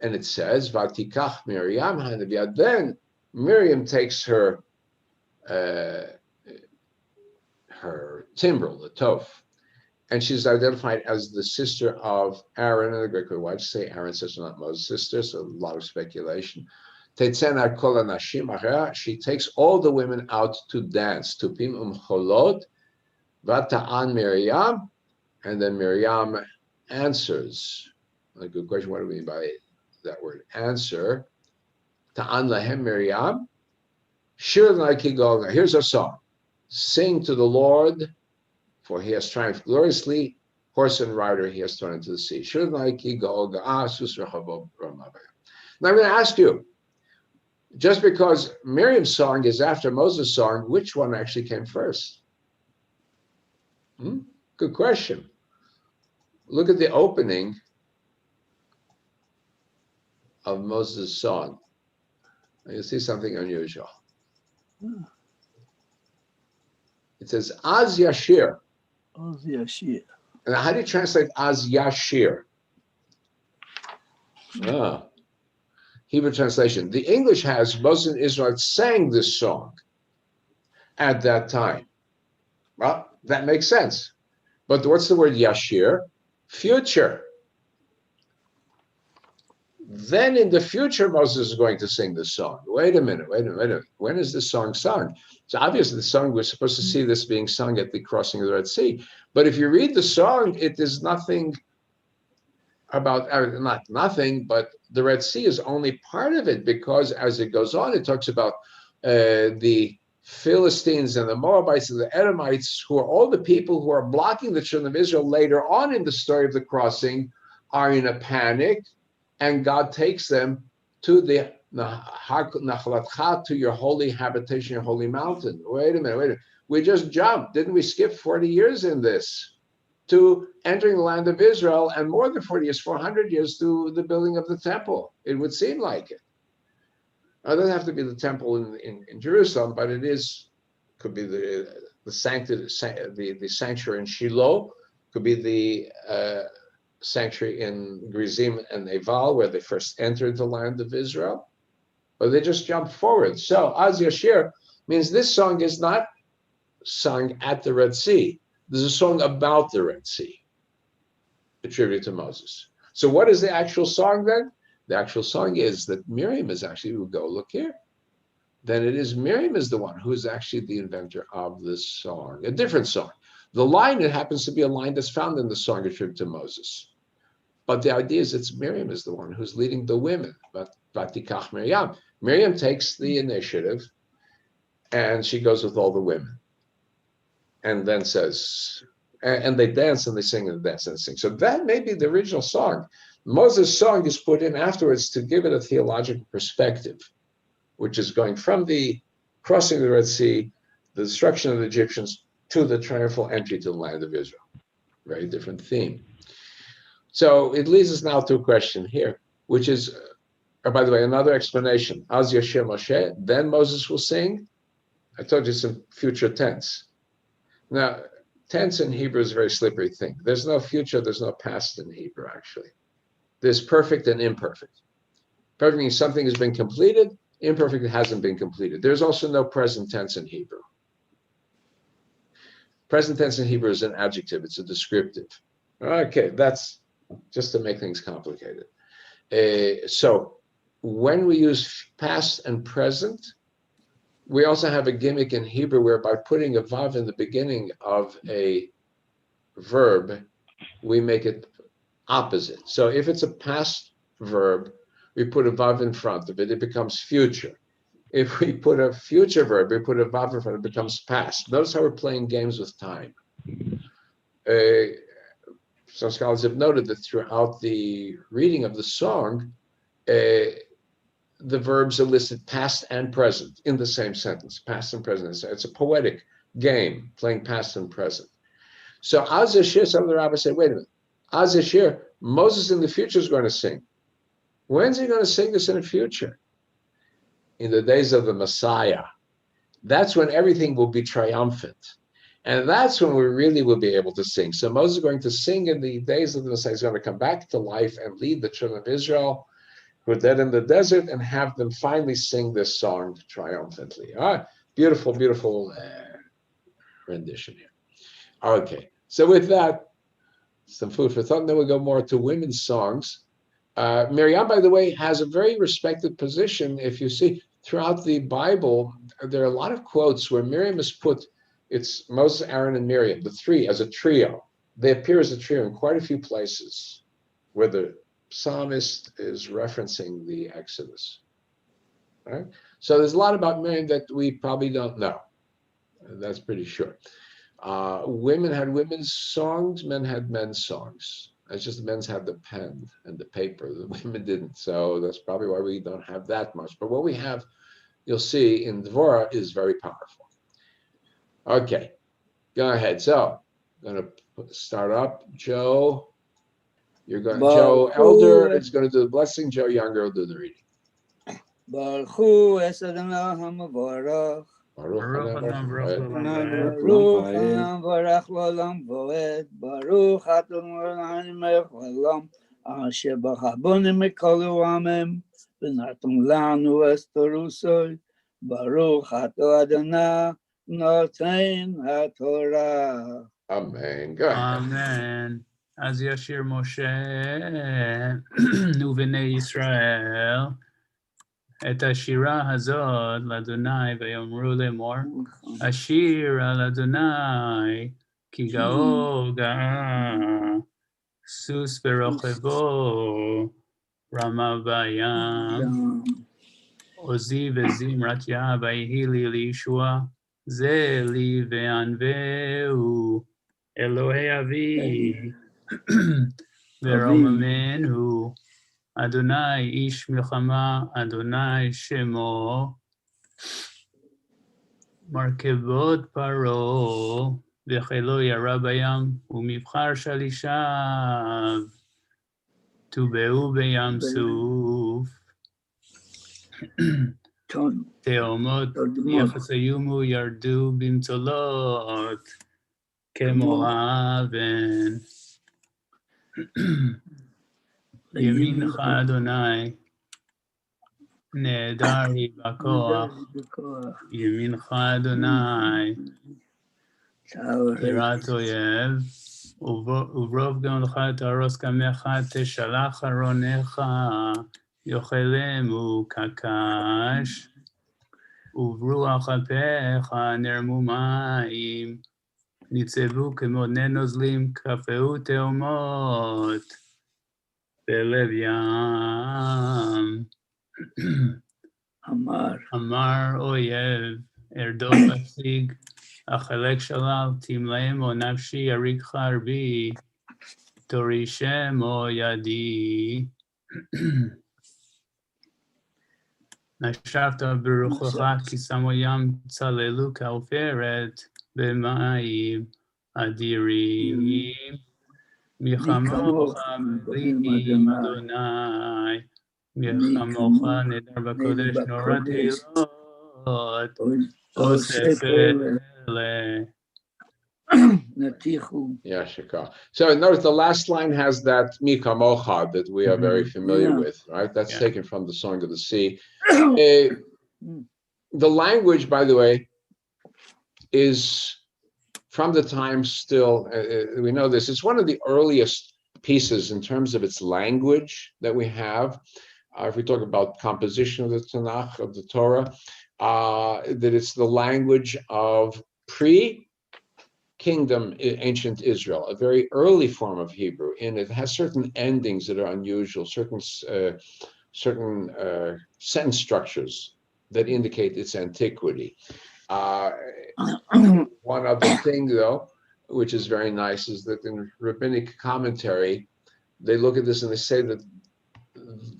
And it says, Vatikach Miriam Hanaviyah. Then Miriam takes her timbrel, the toph, and she's identified as the sister of Aaron. And the Greek word, why'd you say Aaron's sister, not Moses' sister? So a lot of speculation. She takes all the women out to dance. Tupim cholot, vata'an Miriam, and then Miriam answers. A good question. What do we mean by that word? Answer. Ta'an lahem Miriam. Shir l'Kigol. Here's our song. Sing to the Lord, for he has triumphed gloriously. Horse and rider he has thrown into the sea. Shir l'Kigol. Now I'm going to ask you, just because Miriam's song is after Moses' song, which one actually came first? Good question. Look at the opening of Moses' song. You see something unusual. It says Az Yashir. Az Yashir. And how do you translate Az Yashir? Hebrew translation. The English has Moses and Israel sang this song at that time. Well, that makes sense. But what's the word Yashir? Future. Then in the future, Moses is going to sing this song. Wait a minute. When is this song sung? So obviously the song, we're supposed to see this being sung at the crossing of the Red Sea. But if you read the song, it is nothing about, not nothing, but the Red Sea is only part of it, because as it goes on, it talks about the Philistines and the Moabites and the Edomites, who are all the people who are blocking the children of Israel later on in the story of the crossing, are in a panic, and God takes them to the Nachalatcha, to your holy habitation, your holy mountain. Wait a minute. We just jumped. Didn't we skip 40 years in this? to entering the land of Israel, and more than 40 years, 400 years to the building of the temple. It would seem like it. Now, it doesn't have to be the temple in Jerusalem, but it could be the sanctuary in Shiloh, could be the sanctuary in Gerizim and Eval, where they first entered the land of Israel, but they just jumped forward. So Az Yashir means this song is not sung at the Red Sea. There's a song about the Red Sea, attributed to Moses. So what is the actual song then? The actual song is that Miriam is actually, we'll go look here. Then it is Miriam is the one who is actually the inventor of this song, a different song. The line, it happens to be a line that's found in the song attributed to Moses. But the idea is it's Miriam is the one who's leading the women. But Vatikach Miriam. Miriam takes the initiative and she goes with all the women. And then says, and they dance and they sing and dance and sing. So that may be the original song. Moses' song is put in afterwards to give it a theological perspective, which is going from the crossing of the Red Sea, the destruction of the Egyptians, to the triumphal entry to the land of Israel. Very different theme. So it leads us now to a question here, which is, by the way, another explanation. Az Yashir Moshe, then Moses will sing. I told you some future tense. Now, tense in Hebrew is a very slippery thing. There's no future, there's no past in Hebrew, actually. There's perfect and imperfect. Perfect means something has been completed, imperfect hasn't been completed. There's also no present tense in Hebrew. Present tense in Hebrew is an adjective, it's a descriptive. Okay, that's just to make things complicated. So when we use past and present, we also have a gimmick in Hebrew whereby putting a vav in the beginning of a verb, we make it opposite. So if it's a past verb, we put a vav in front of it, it becomes future. If we put a future verb, we put a vav in front, it becomes past. Notice how we're playing games with time. Some scholars have noted that throughout the reading of the song, the verbs are listed past and present in the same sentence, past and present. It's a poetic game, playing past and present. So Az Yashir, some of the rabbis say, wait a minute, Az Yashir, Moses in the future is going to sing. When's he going to sing this in the future? In the days of the Messiah. That's when everything will be triumphant. And that's when we really will be able to sing. So Moses is going to sing in the days of the Messiah. He's going to come back to life and lead the children of Israel who are dead in the desert and have them finally sing this song triumphantly. Beautiful, beautiful rendition here. Okay, so with that, some food for thought. And then we'll go more to women's songs. Miriam, by the way, has a very respected position. If you see throughout the Bible, there are a lot of quotes where Miriam is put, it's Moses, Aaron, and Miriam, the three as a trio. They appear as a trio in quite a few places where the psalmist is referencing the Exodus. Right? So there's a lot about Miriam that we probably don't know. That's pretty sure. Women had women's songs, men had men's songs. It's just the men's had the pen and the paper, the women didn't. So that's probably why we don't have that much. But what we have, you'll see in Devorah, is very powerful. Okay, go ahead. So I'm going to start up. Joe, you're going. Joe Elder is going to do the blessing. Joe Younger will do the reading. Baruch Hu es Adonai HaMavorach. Baruch Hanam Varach L'Olam Voed. Baruch Adonai Melech L'Olam. Asher B'chabonim Mikol U'amim. V'natam Lanu es Torusoi. Baruch Ato Adonai Noten HaTorah. Amen. Go ahead. Amen. Az Yashir Moshe ובני ישראל את השירה הזאת לאדוני ויאמרו לאמור השיר על אדוני כי גאו גאה סוס ברוכבו רמה בים עוזי וזמרתיה ויהי לי לישועה זה לי וענווהו אלוהי אבי ורוממנו אדוני איש מלחמה אדוני שמו מרכבות פרעה וכלא ירה בים, ומבחר שלישיו, טובעו בים סוף. תאומות יחסיומו ירדו במצולות, כמו אבן. ימינך אדוני, נהדר היא בכוח, ימינך אדוני, יראת אויב, וברוב גאונך תהרוס קמך, תשלח ארונך, יאכלמו כקש, וברוח אפיך נרמו מים, ניצבו כמו בני נוזלים, קפאו תאומות בלב ים. אמר אויב, ארדוף אשיג, החלק שלל, תמלאמו נפשי יריק חרבי, תורישמו ידי. נשבת ברוחך, כי שמו ים צללו כעופרת, במים אדירים. מי כמוך בליעים, אדוני, מי כמוך נדר בקודש נורא תהילות, אוסף אלה. Yashika. So notice the last line has that Mika Mocha that we are very familiar with, right? That's taken from the Song of the Sea. The language, by the way, is from the time still, we know this, it's one of the earliest pieces in terms of its language that we have. If we talk about composition of the Tanakh, of the Torah, that it's the language of pre-kingdom ancient Israel, a very early form of Hebrew, and it has certain endings that are unusual, certain sentence structures that indicate its antiquity. One other thing, though, which is very nice, is that in rabbinic commentary, they look at this and they say that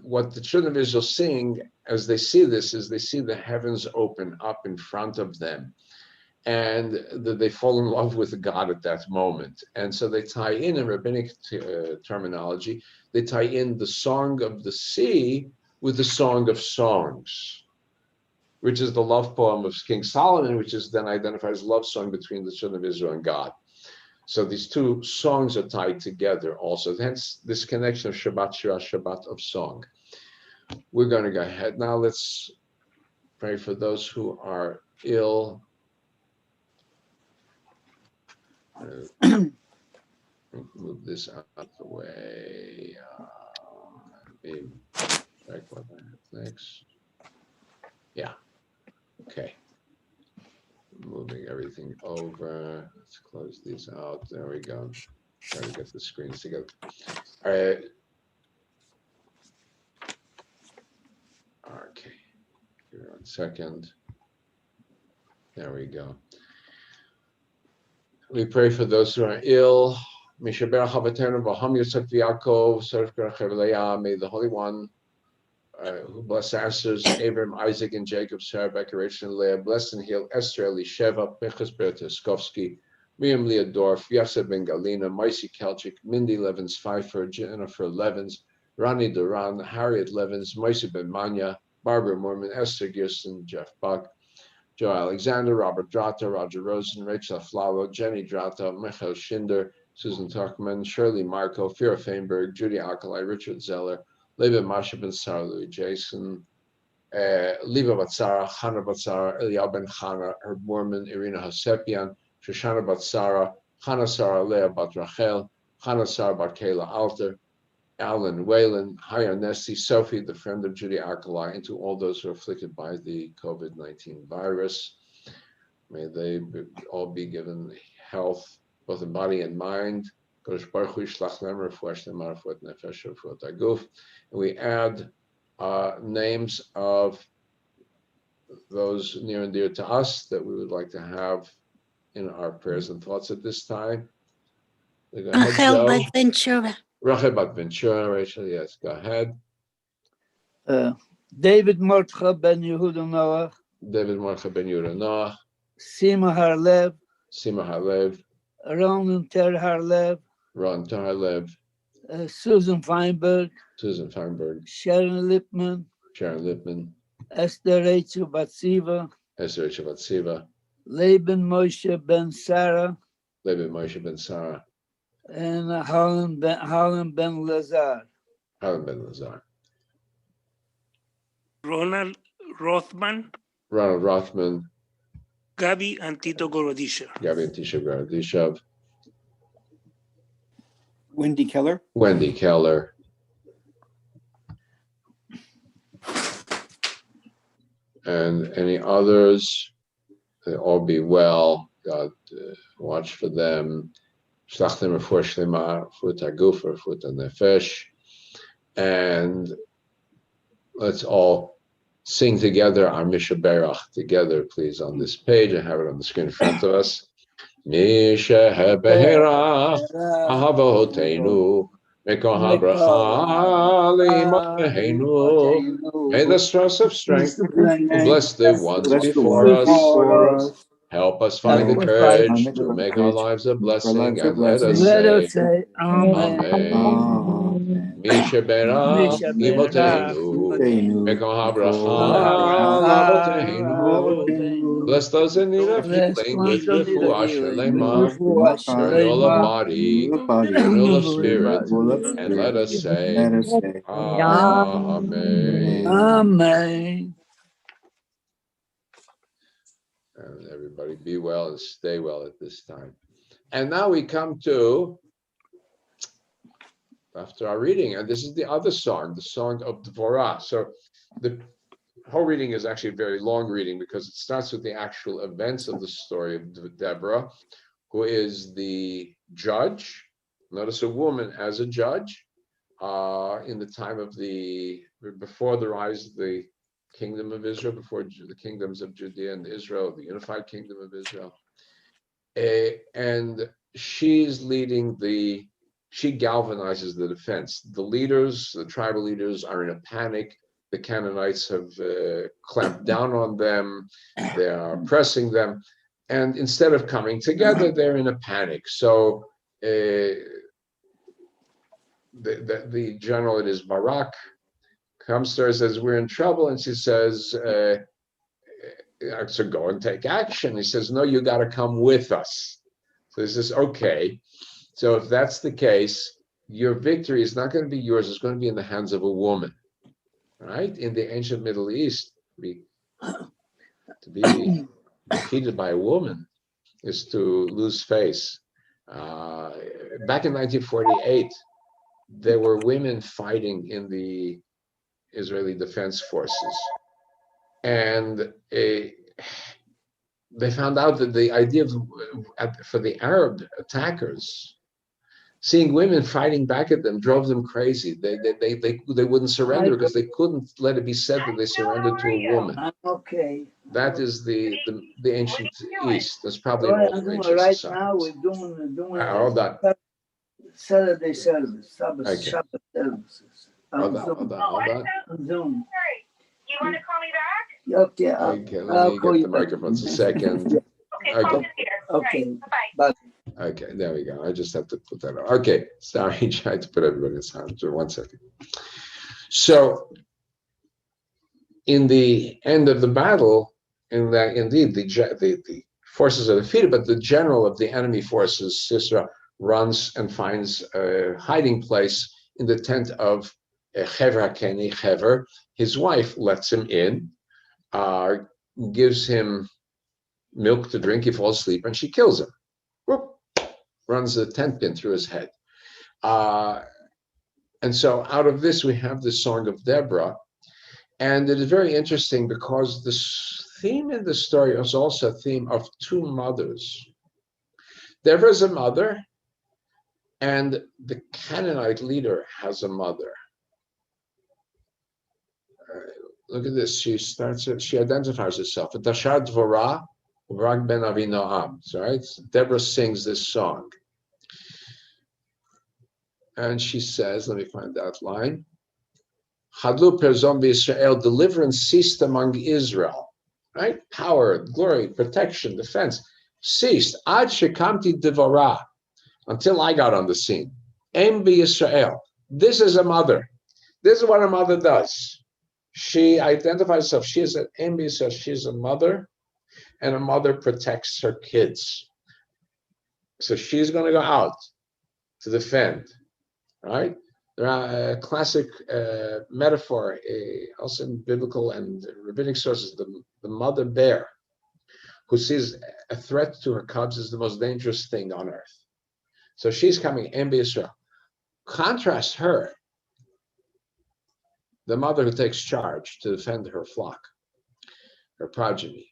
what the children of Israel sing as they see this is they see the heavens open up in front of them, and that they fall in love with God at that moment. And so they tie in rabbinic terminology, they tie in the Song of the Sea with the Song of Songs, which is the love poem of King Solomon, which is then identified as a love song between the children of Israel and God. So these two songs are tied together also. Hence this connection of Shabbat Shirah, Shabbat of Song. We're going to go ahead now. Let's pray for those who are ill. Move this out of the way. Check what I have next. Yeah. Okay. Moving everything over. Let's close these out. There we go. Try to get the screens together. All right. Okay. Give me 1 second. There we go. We pray for those who are ill. May the Holy One who bless our ancestors, Abraham, Isaac, and Jacob, Sarah, Becca, Rachel, and Leah, bless and heal Esther, Elisheva, Pinchas Bertaskovsky, Miriam Leodorf, Yosef Ben Galina, Maisie Kelchik, Mindy Levins Pfeiffer, Jennifer Levins, Ronnie Duran, Harriet Levins, Maisie Ben Manya, Barbara Mormon, Esther Gerson, Jeff Buck, Joe Alexander, Robert Drata, Roger Rosen, Rachel Flalo, Jenny Drata, Michael Schinder, Susan Tuckman, Shirley Marco, Vera Feinberg, Judy Alkali, Richard Zeller, Leva Masha Ben Sarah, Louis Jason, Leva Batsara, Chana Batsara, Eliyahu Ben Chana, Herb Mormon, Irina Hosepian, Shoshana Batsara, Chana Sarah, Leah Bat Rachel, Chana Sarah Bat Kayla Alter, Alan Whalen, Haya Nessie, Sophie, the friend of Judy Alkali, and to all those who are afflicted by the COVID-19 virus. May they all be given health, both in body and mind. And we add names of those near and dear to us that we would like to have in our prayers and thoughts at this time. Rachel Bat Ventura. Rachel Bat Ventura, Rachel, yes, go ahead. David Mordcha Ben Yehuda Noach. David Mordcha Ben Yehuda Noach. Sima Harlev. Sima Harlev. Ronan Ter Harlev, Ron Tarlev, Susan Feinberg, Susan Feinberg, Sharon Lipman, Sharon Lipman, Esther Rachel Batsiva, Esther Shavatsiva, Laban Moshe Ben Sarah, Levi Moshe Ben Sarah, and Harlan Ben Lazar. Harlan Ben Lazar, Ronald Rothman, Ronald Rothman, Gabi and Tito Gorodisha. Gabi and Tisha Garadishov, Wendy Keller. Wendy Keller, and any others. They all be well. God watch for them. Shlach them refuah shlema, refuah haguf, refuah nefesh, and let's all sing together our Misha Berach together, please, on this page. I have it on the screen in front of us. Misha Berach Ahavoteinu Mekol habracha L'Imaheinu. May the source of strength who bless the ones before us. Help us find the courage to make our lives a blessing, and let us say, Amen. Misha Berach Imotenu Mekol habracha L'Avoteinu. Bless those in need of healing with refuah shlema, renewal of body, renewal of spirit, and let us say, Amen. Amen. And everybody be well and stay well at this time. And now we come to, after our reading, and this is the other song, the Song of Deborah. So the whole reading is actually a very long reading because it starts with the actual events of the story of Deborah, who is the judge. Notice a woman as a judge in the time of before the rise of the kingdom of Israel, before the kingdoms of Judea and Israel, the unified kingdom of Israel. And she's leading she galvanizes the defense. The leaders, the tribal leaders, are in a panic. The Canaanites have clamped down on them. They are pressing them. And instead of coming together, they're in a panic. So the general, it is Barak, comes to her and says, we're in trouble. And she says, so go and take action. He says, no, you got to come with us. So he says, okay. So if that's the case, your victory is not going to be yours. It's going to be in the hands of a woman. Right? In the ancient Middle East, to be defeated by a woman is to lose face. Back in 1948, there were women fighting in the Israeli Defense Forces. And they found out that the idea for the Arab attackers, seeing women fighting back at them drove them crazy. They wouldn't surrender because they couldn't let it be said that they surrendered to a woman. Okay. That is the ancient East. That's probably all the ancient right societies. now we're doing Hold on. Saturday service, Shabbat Okay. services. Hold on. On Zoom. You want to call me back? Okay. Okay, let I'll me call get you the back. microphone a second. Okay, call Okay. me here. Okay. Right, bye-bye. Okay, there we go. I just have to put that on. Okay, sorry, I tried to put everybody in silence for 1 second. So, in the end of the battle, indeed the forces are defeated, but the general of the enemy forces, Sisera, runs and finds a hiding place in the tent of Hever HaKeni, Hever. His wife lets him in, gives him milk to drink, he falls asleep, and she kills him. Whoop, runs a tent pin through his head. And so out of this, we have the Song of Deborah. And it is very interesting because the theme in the story is also a theme of two mothers. Deborah is a mother, and the Canaanite leader has a mother. Look at this. She identifies herself. Tashar Dvorah, Barak ben Avinoam. Right? Deborah sings this song. And she says, let me find that line. Chadlu perzon b'Yisrael, deliverance ceased among Israel. Right? Power, glory, protection, defense. ceased. Ad shekamti devora, until I got on the scene. Em Yisrael. This is a mother. This is what a mother does. She identifies herself. She is an Em Yisrael. She is a mother, and a mother protects her kids. So she's going to go out to defend, right? There are a classic metaphor, also in biblical and rabbinic sources, the mother bear who sees a threat to her cubs is the most dangerous thing on earth. So she's coming, Em Yisrael. Contrast her, the mother who takes charge to defend her flock, her progeny.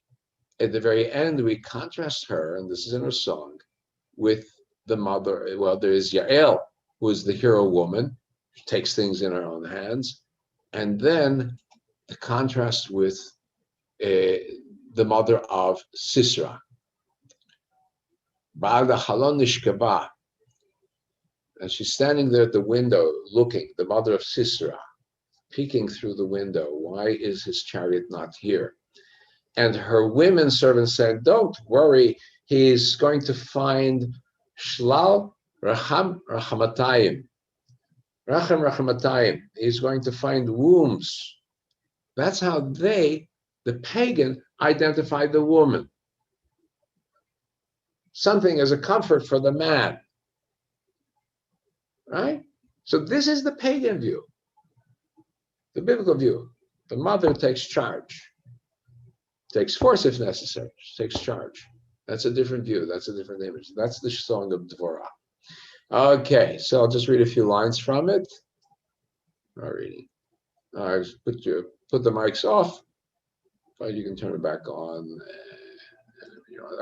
At the very end, we contrast her, and this is in her song, with the mother. Well, there is Yael, who is the hero woman, who takes things in her own hands, and then the contrast with the mother of Sisera. Ba'ada halon nishkaba, and she's standing there at the window looking, the mother of Sisera, peeking through the window. Why is his chariot not here? And her women servants said, don't worry, he's going to find Shlal Rachamatayim. Rachem Rachamatayim. He's going to find wombs. That's how they, the pagan, identified the woman. Something as a comfort for the man. Right? So this is the pagan view. The biblical view. The mother takes charge. Takes force if necessary. Takes charge. That's a different view. That's a different image. That's the Song of Deborah. Okay, so I'll just read a few lines from it. Not reading. Put the mics off. But you can turn it back on.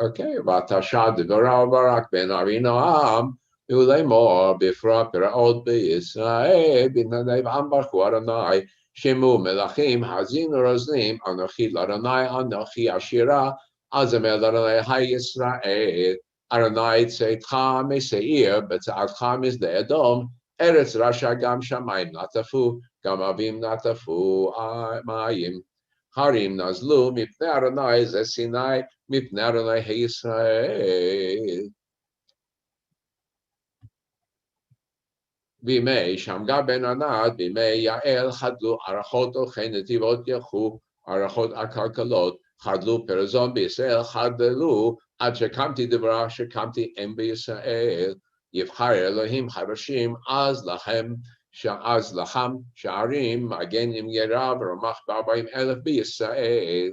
Okay. Vatasha Deborah Barak ben Arinoam. Ulemor bifra peraot beYisrael b'nadei ambar chuaranai. Shemu melachim hazin roznim anochi laranai anochi ashira azamel laranai hayisrael aranai tzeitcha meseir betzatcha misdei Edom eretz rasha gam shamayim natafu gam avim natafu mayim harim nazlu mipnei aranai ze Sinai mipnei aranai hayisrael. Bimei Shamga ben Anad, Bimei Yael, Hadlu, Arachot, Ochen, Netivot, Yahu, Arachot, Akarkalot, Hadlu, Perazon, Bisrael, Hadlu, Ad Shekamti Deborah, Shekamti Em B'Yisrael, Yivchar Elohim, Harashim, Az Lachem, Az Lacham, Sha'arim, Magen Im Yerav, Ramach Barbaim Elef B'Yisrael,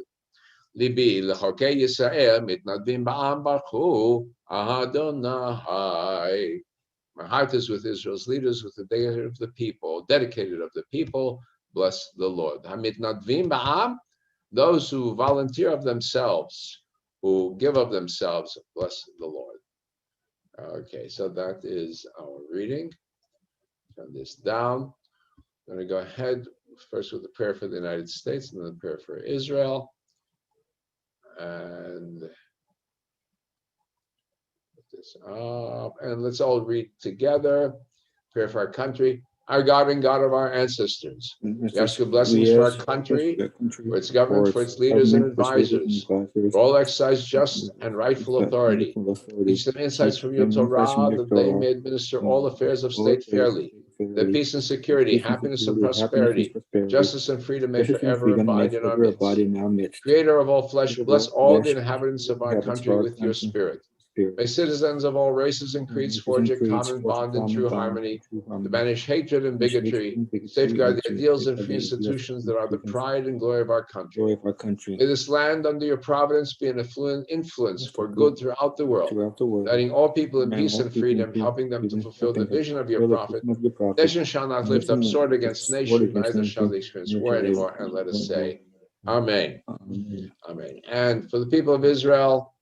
Libi, Lechokei Yisrael, Mitnadvim Ba'am Baruch, Adonai. My heart is with Israel's leaders, with the deity of the people, dedicated of the people. Bless the Lord. Hamitnadvim ba'am, those who volunteer of themselves, who give of themselves, bless the Lord. Okay, so that is our reading. Turn this down. I'm going to go ahead first with the prayer for the United States and then the prayer for Israel. And this up, and let's all read together. Prayer for our country. Our God and God of our ancestors, we ask your blessings for our country, for its government, for its leaders and advisors, for all exercise just and rightful authority. Teach them insights from your Torah that they may administer all affairs of state fairly, that peace and security, happiness and prosperity, justice and freedom may forever abide in our midst. Creator of all flesh, bless all the inhabitants of our country with your spirit. May citizens of all races and creeds forge a common bond in true harmony, to banish hatred and bigotry, safeguard the ideals and free institutions that are the pride and glory of our country. May this land under your providence be an influence for good throughout the world, guiding all people in peace and freedom, helping them to fulfill the vision of your prophet. Nation shall not lift up sword against nation, neither shall they experience war anymore. And let us say, Amen. Amen. And for the people of Israel,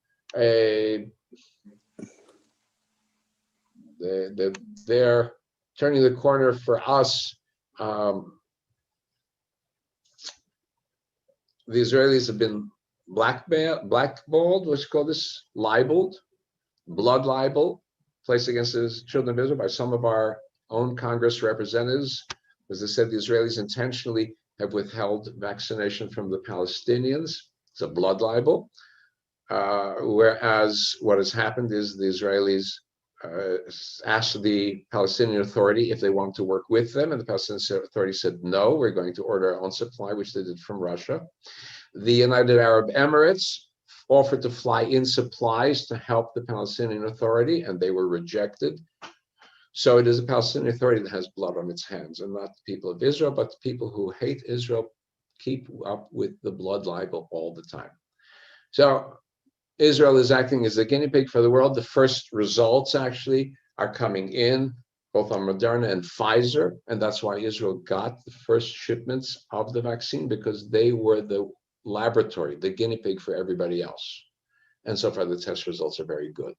they're turning the corner for us. The Israelis have been blackballed, what's called this, libeled, blood libel, placed against the children of Israel by some of our own Congress representatives. As I said, the Israelis intentionally have withheld vaccination from the Palestinians. It's a blood libel. whereas what has happened is the Israelis asked the Palestinian Authority if they want to work with them, and the Palestinian Authority said, no, we're going to order our own supply, which they did from Russia. The United Arab Emirates offered to fly in supplies to help the Palestinian Authority, and they were rejected. So it is the Palestinian Authority that has blood on its hands, and not the people of Israel, but the people who hate Israel keep up with the blood libel all the time. So Israel is acting as a guinea pig for the world. The first results actually are coming in, both on Moderna and Pfizer, and that's why Israel got the first shipments of the vaccine, because they were the laboratory, the guinea pig for everybody else. And so far, the test results are very good.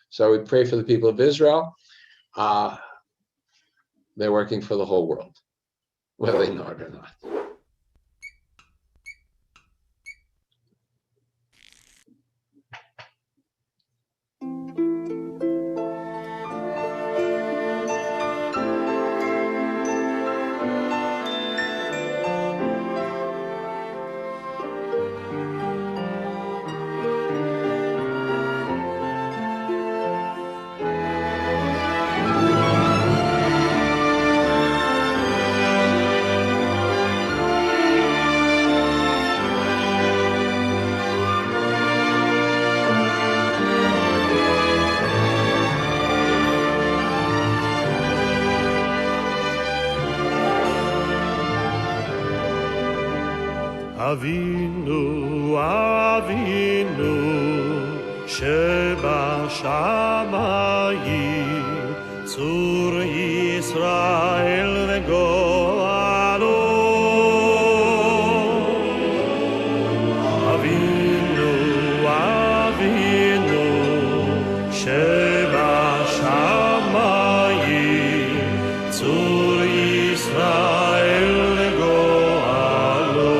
So we pray for the people of Israel. They're working for the whole world, whether they know it or not. אבינו, אבינו, שבשמיים, צור ישראל וגואלו. אבינו, אבינו, שבשמיים, צור ישראל וגואלו.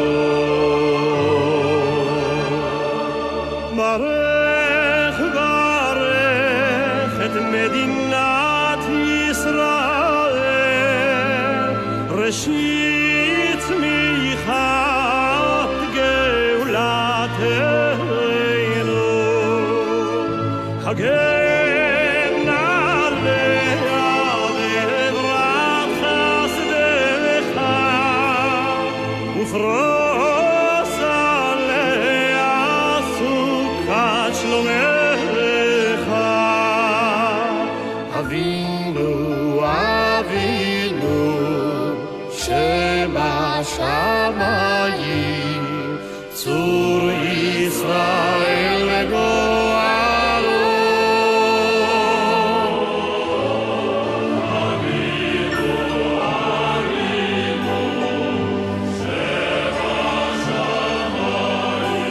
ברך ברך את מדינת ישראל, ראשית צמיחת גאולתנו, הגן עליה בברכת חסדך ופרוס עליה סוכת שלומך. אבינו, אבינו, שבשמיים, צור ישראל וגואלו. אבינו, אבינו,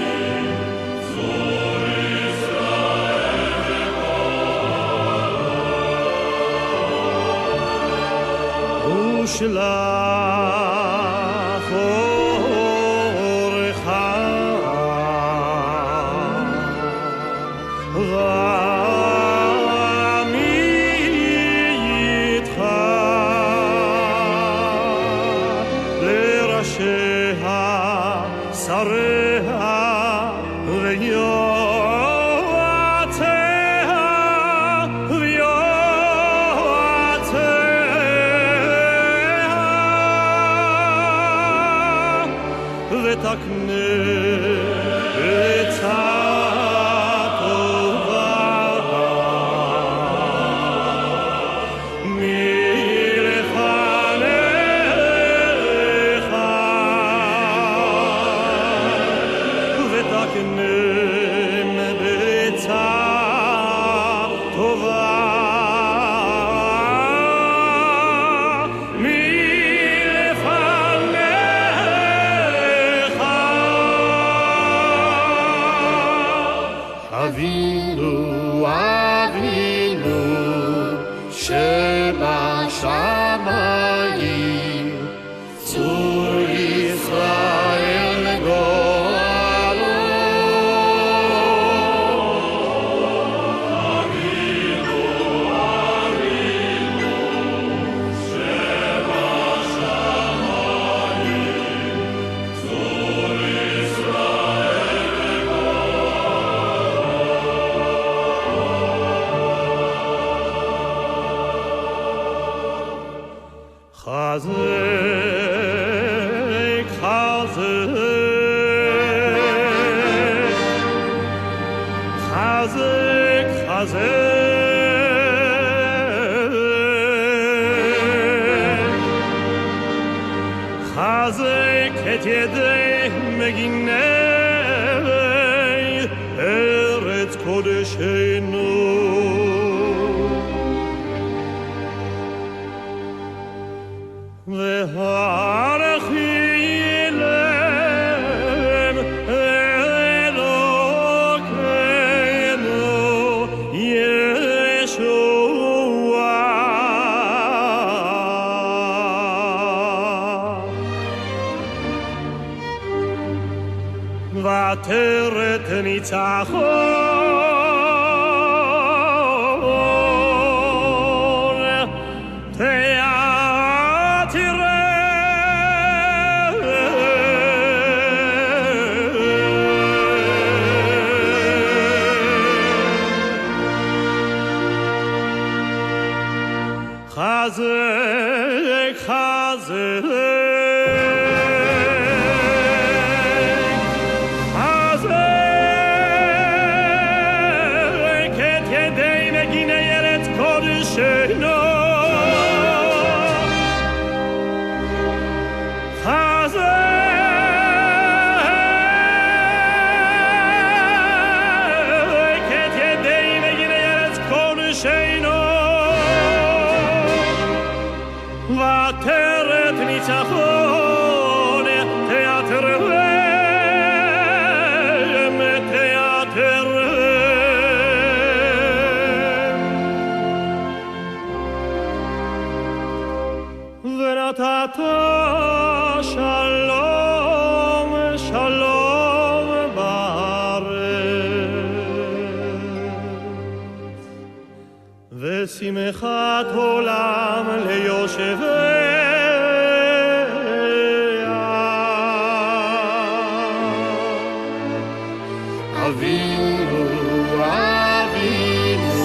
שבשמיים, צור ישראל וגואלו. ושלח אורך ועמי איתך לראשיה, שריה ויועציה ותקנה עצה טובה מלפניך, ותקנם בעצה טובה אבינו, אבינו, שבשמיים, צור ישראל גואלו. אבינו, אבינו, שבשמיים, צור ישראל גואלו. חזק את ידי מגיני ארץ קודשנו. והערכי להם אלוקינו ישועה. ועטרת ניצחון חזק חזק חזק את ידי מגיני ארץ קודשנו. חזק את ידי מגיני ארץ קודשנו. ועטרת ניצחון תעטרם תעטרם. ונתת שלום שלום בארץ ושמחת עולם ליושביה. אבינו אבינו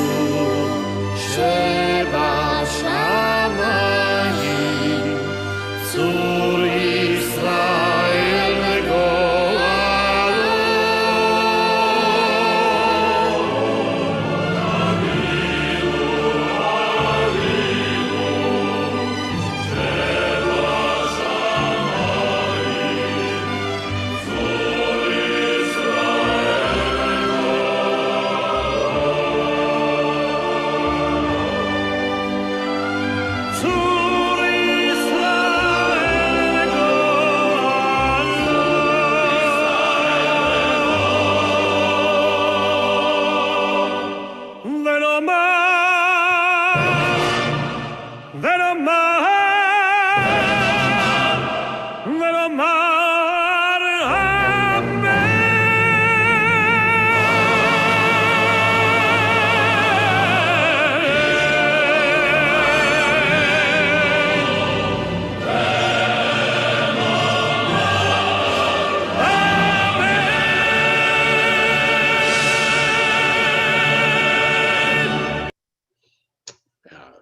שבשמיים צור ישראל גואלו. אבינו אבינו שבשמיים צור ישראל גואלו. צור ישראל גואלו. ונאמר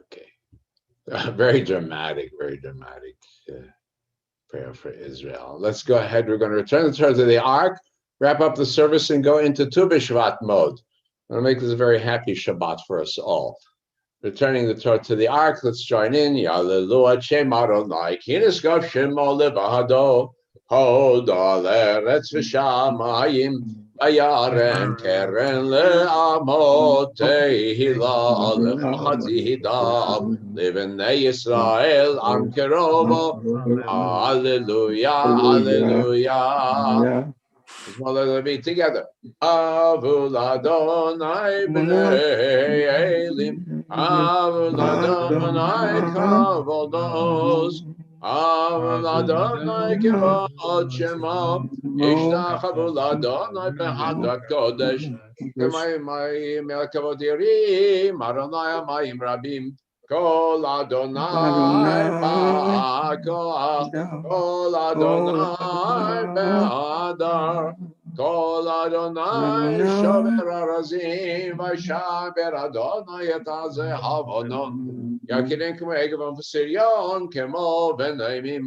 Okay. Very dramatic prayer for Israel. Let's go ahead. We're going to return the Torah to the Ark, wrap up the service, and go into Tu B Shvat mode. I'm going to make this a very happy Shabbat for us all. Returning the Torah to the Ark, let's join in. Yalelu Hashem Adonai, ki niskav shemo levado, hod al eretz v'shamayim, vayarem keren le'amot tehila lechazidav, levenei Yisrael am kerovo. Hallelujah, hallelujah. Let's be together. Avul Adonai b'nei Elim, Avul Adonai kavodos, Avul Adonai kavod shemo, Ishtachavul Adonai b'hadat kodesh, K'mayim el kavod yirim, Adonai amayim rabim, Kol Adonai ba'koach, Kol Adonai be'adar, Kol Adonai shover arazim, V'shaber Adonai et hazehavonon, Yakirin k'mo egav v'siryon, k'mo v'naimim,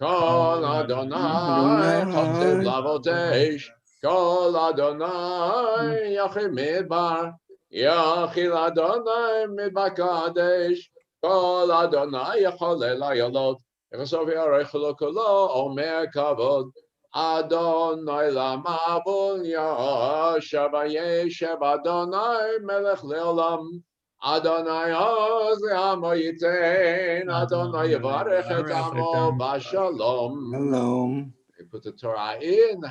Kol Adonai chotev lavotesh, Kol Adonai Yachid Midbar, Yachid Adonai Midbar Kadesh, Kol Adonai Yacholel Ayalot, Yechosov Yarech Lo Kolo Omer Kavod, Adonai Lamavul Yashav Yeshev Adonai Melech Leolam, Adonai Oz Le'amo Yitain, Adonai Yivarech Et Amo Bashalom. Shalom. We put the Torah in,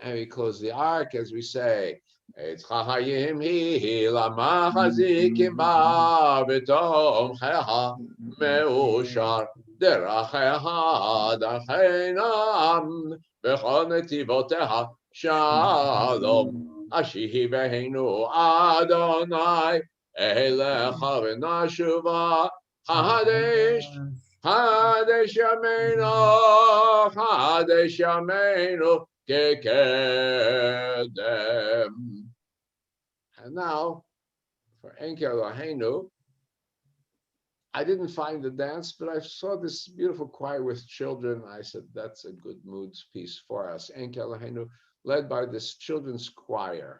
and we close the ark as we say, Eitz Chachayim Hi Lamachazikim Ba B'Tom Checha Meushar Derachecha Dachenam B'chol Netivoteha Shalom Ashihi Beheinu Adonai Elecha V'Nashuva Chadesh Chadesh Yameinu Chadesh Yameinu Kekedem. And now, for Enke Eloheinu, I didn't find the dance, but I saw this beautiful choir with children. I said, that's a good mood piece for us. Enke Eloheinu, led by this children's choir.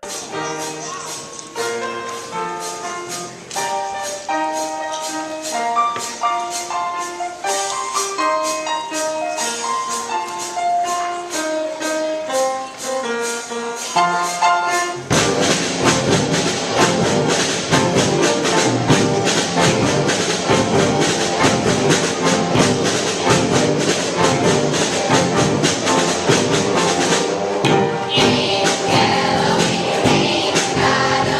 God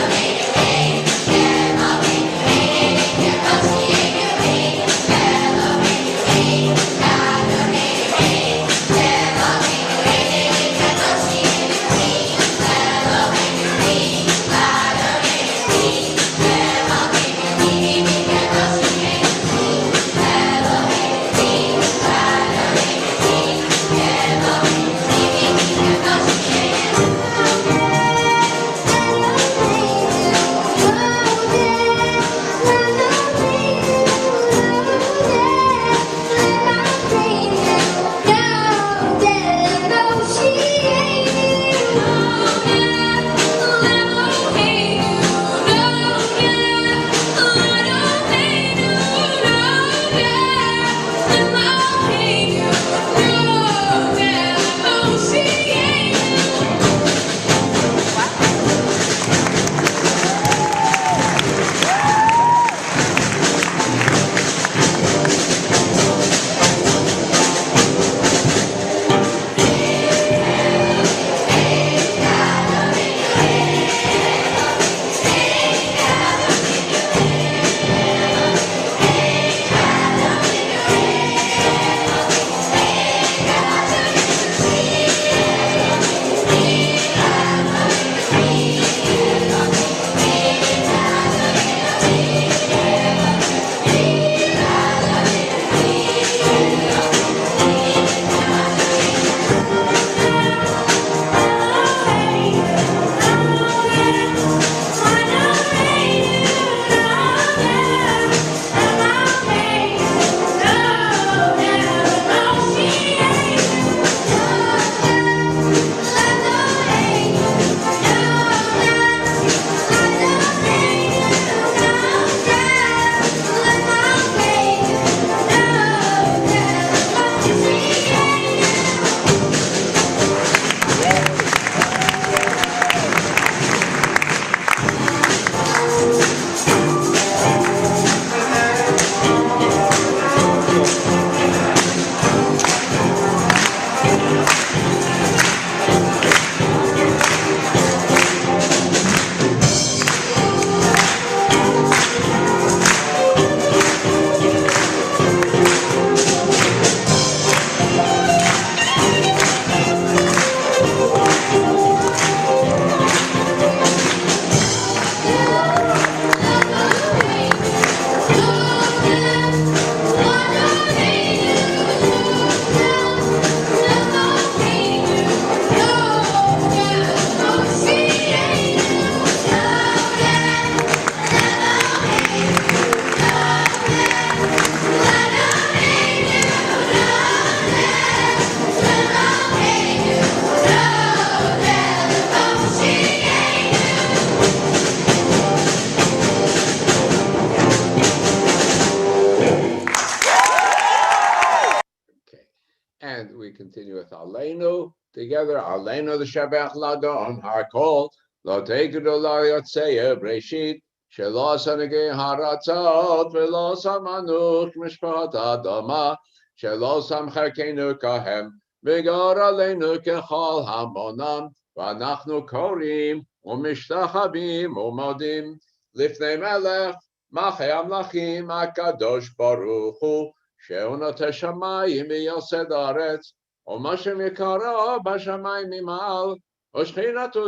we continue with Aleinu together. Aleinu the Shabbat Ladon Harkol Lo Teikudo Lo Yotzei Breshit Shelo Sanegei Haratzot Velo Samanuch Mishpat Adama Shelo Sam Charkeinu Kahem Vigor Aleinu Kechol Hamonam V'anachnu Korim Umishtachavim Umodim Lifnei Melech Machei Amlachim HaKadosh Baruch Hu She'unot HaShamayim V'yosed Haaretz U'mashem Yekara B'Shamayim Mimal U'Shchinatu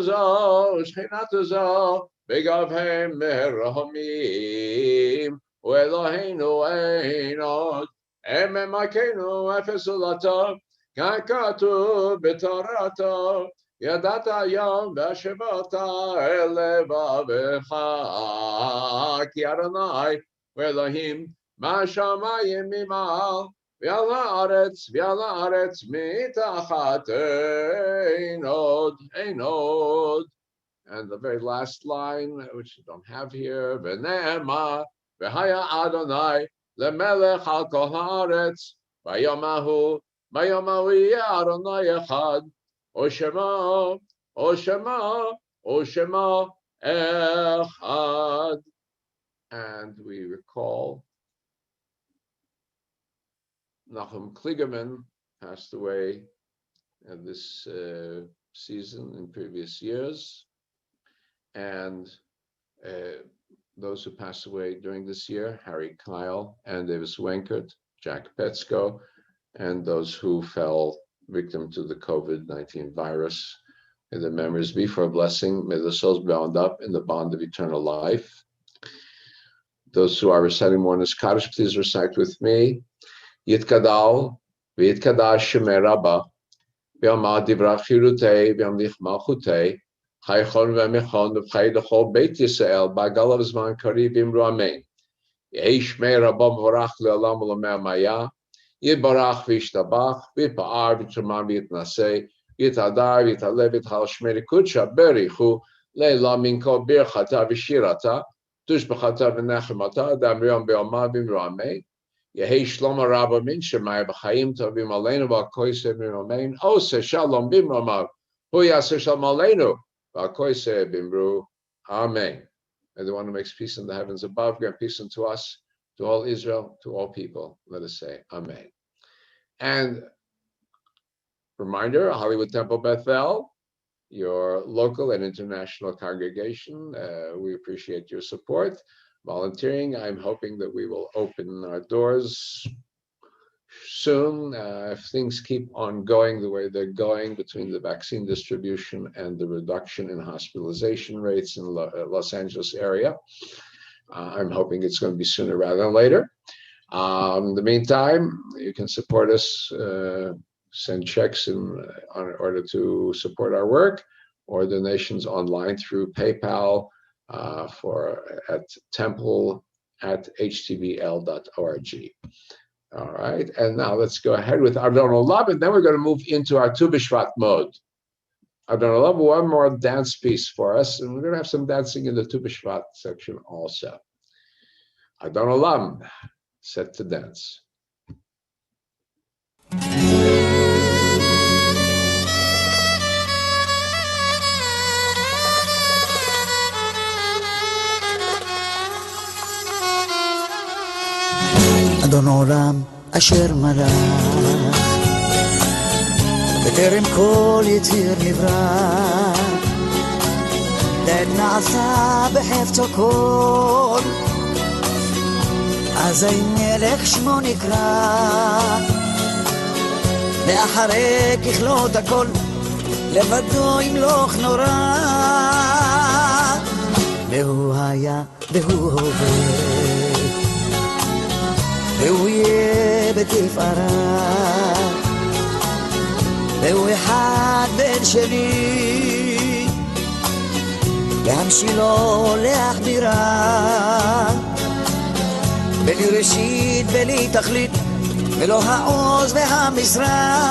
Zo V'Gavhem Merahomim U'Eloheinu Ein Od Emem Makenu Efes Ulatov K'Katuv B'Torato Yadata Yom V'Shevata Elevavecha Ki Adonai Elohim Ma'ashamayim Mimal V'al ha'aretz mitachat ein od. And the very last line, which you don't have here, V'ne'ema v'haya Adonai lemelech al kol ha'aretz v'yomahu yeh Adonai echad Oshema echad. And we recall Nachum Kligerman passed away this season in previous years, and those who passed away during this year, Harry Kyle and Davis Wenkert, Jack Petsko, and those who fell victim to the COVID-19 virus. May their memories be for a blessing. May their souls be bound up in the bond of eternal life. Those who are reciting Mourner's Kaddish, please recite with me. Yitkadal, v'yitkadash shemei Rabba, v'yamad divrach chirutei, v'yamlich malchutei, chaychon v'emichon, v'chay d'chol Beit Yisrael, b'agalav zman kariv imru amen. Yehi shmei Rabba m'vorach le'olam u'lamei maya, yitbarach v'yishtabach, v'yipa'ar v'yitruman v'yitnasei, v'yitadar v'yitalev v'yithal shmei kudsha berichu, le'la minko birchata v'shirata, tushbachata v'nechemata, damriam be'omad v'imru amen. Yehi Shlomo Rabba min Shemai b'chaim tovim aleinu v'alkoiseh b'imru amen. Oseh shalom b'imru amav. Hu yaseh shalom aleinu v'alkoiseh b'imru amen. May the one who makes peace in the heavens above grant peace unto us, to all Israel, to all people. Let us say amen. And reminder, Hollywood Temple Bethel, your local and international congregation, we appreciate your support. Volunteering, I'm hoping that we will open our doors soon. If things keep on going the way they're going between the vaccine distribution and the reduction in hospitalization rates in Los Angeles area, I'm hoping it's going to be sooner rather than later. In the meantime, you can support us, send checks in order to support our work, or donations online through PayPal, at temple@htbl.org. All right, and now let's go ahead with Adon Olam, and then we're going to move into our Tu B Shvat mode. Adon Olam, one more dance piece for us, and we're going to have some dancing in the Tu B Shvat section also. Adon Olam, set to dance. אדון עולם אשר מלך, בטרם כל יציר נברא, עת נעשה בחפצו כל, אזי מלך שמו נקרא, ואחרי ככלות הכל, לבדו ימלוך נורא, והוא היה והוא הווה, והוא יהיה בתפארה, והוא אחד בן שני, להמשילו להחדירה, בלי ראשית בלי תכלית, ולא העוז והמשרה,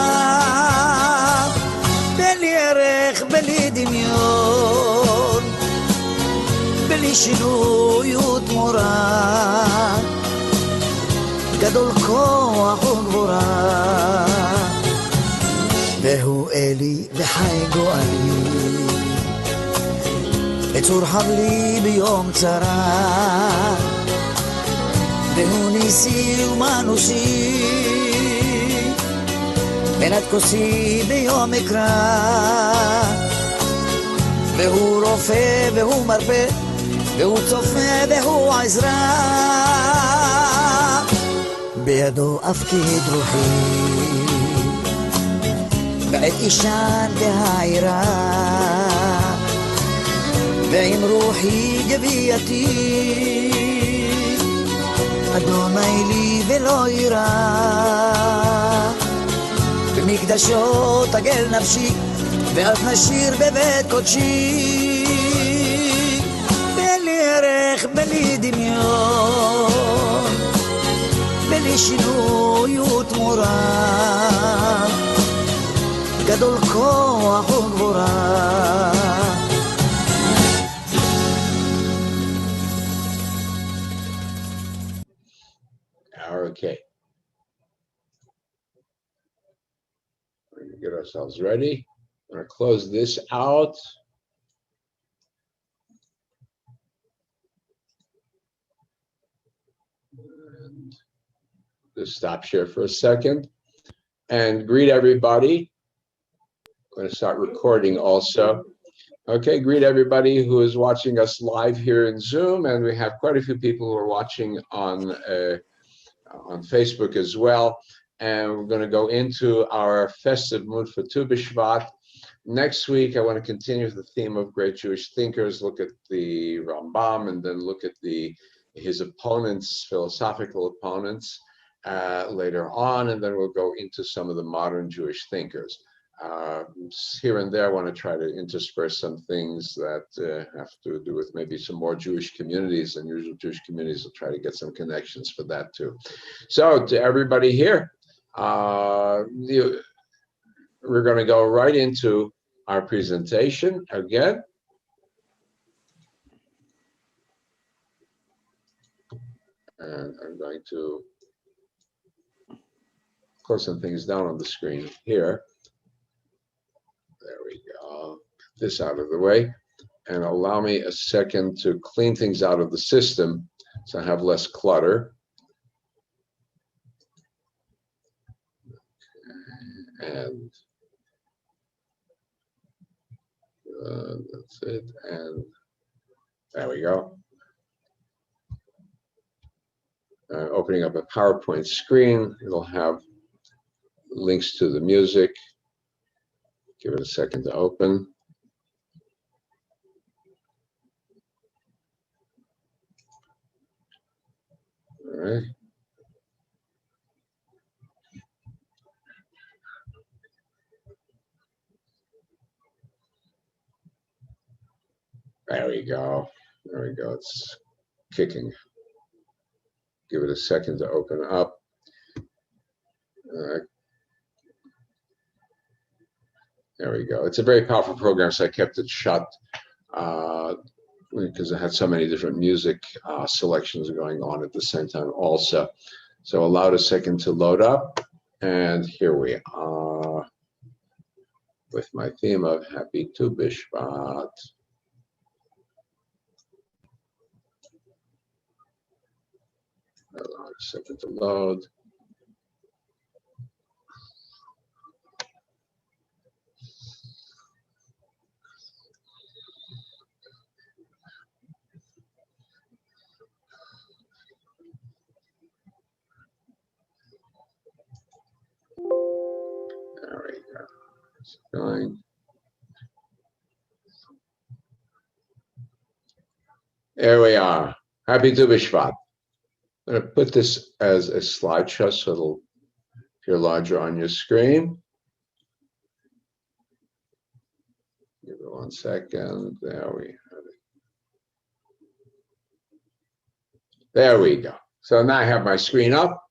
בלי ערך בלי דמיון, בלי שינוי ותמורה, גדול כוח וגבורה, והוא אלי וחי גואלי. בצור חבלי ביום צרה, והוא ניסי ומנוסי, מנת כוסי ביום מקרא. והוא רופא והוא מרפא, והוא צופה והוא עזרה, בידו אפקיד רוחי, בעת אישן והעירה, ועם רוחי גבייתי, אדוני לי ולא יירא. במקדשו תגל נפשי, ואז נשיר בבית קודשי, בלי ערך, בלי דמיון, בלי שינוי ותמורה, גדול כוח וגבורה. Okay. We're going to get ourselves ready. I'm going to close this out. And just stop share for a second and greet everybody. I'm going to start recording also. Okay, greet everybody who is watching us live here in Zoom, and we have quite a few people who are watching on Facebook as well. And we're going to go into our festive mood for Tu B Shvat. Next week, I want to continue with the theme of great Jewish thinkers, look at the Rambam, and then look at his opponents, philosophical opponents, later on, and then we'll go into some of the modern Jewish thinkers. Here and there, I want to try to intersperse some things that have to do with maybe some more Jewish communities, and usual Jewish communities will try to get some connections for that too. So to everybody here, we're going to go right into our presentation again. And I'm going to close some things down on the screen here. There we go. Get this out of the way. And allow me a second to clean things out of the system so I have less clutter. And that's it. And there we go. Opening up a PowerPoint screen, it'll have links to the music. Give it a second to open. All right. There we go. There we go. It's kicking. Give it a second to open up. There we go. It's a very powerful program, so I kept it shut because it had so many different music selections going on at the same time also. So allow it a second to load up. And here we are with my theme of Happy Tu B Shvat. Allow it a second to load. There we go. It's going. There we are. Happy Tu B Shvat. I'm going to put this as a slideshow so it'll appear larger on your screen. Give it 1 second. There we have it. There we go. So now I have my screen up,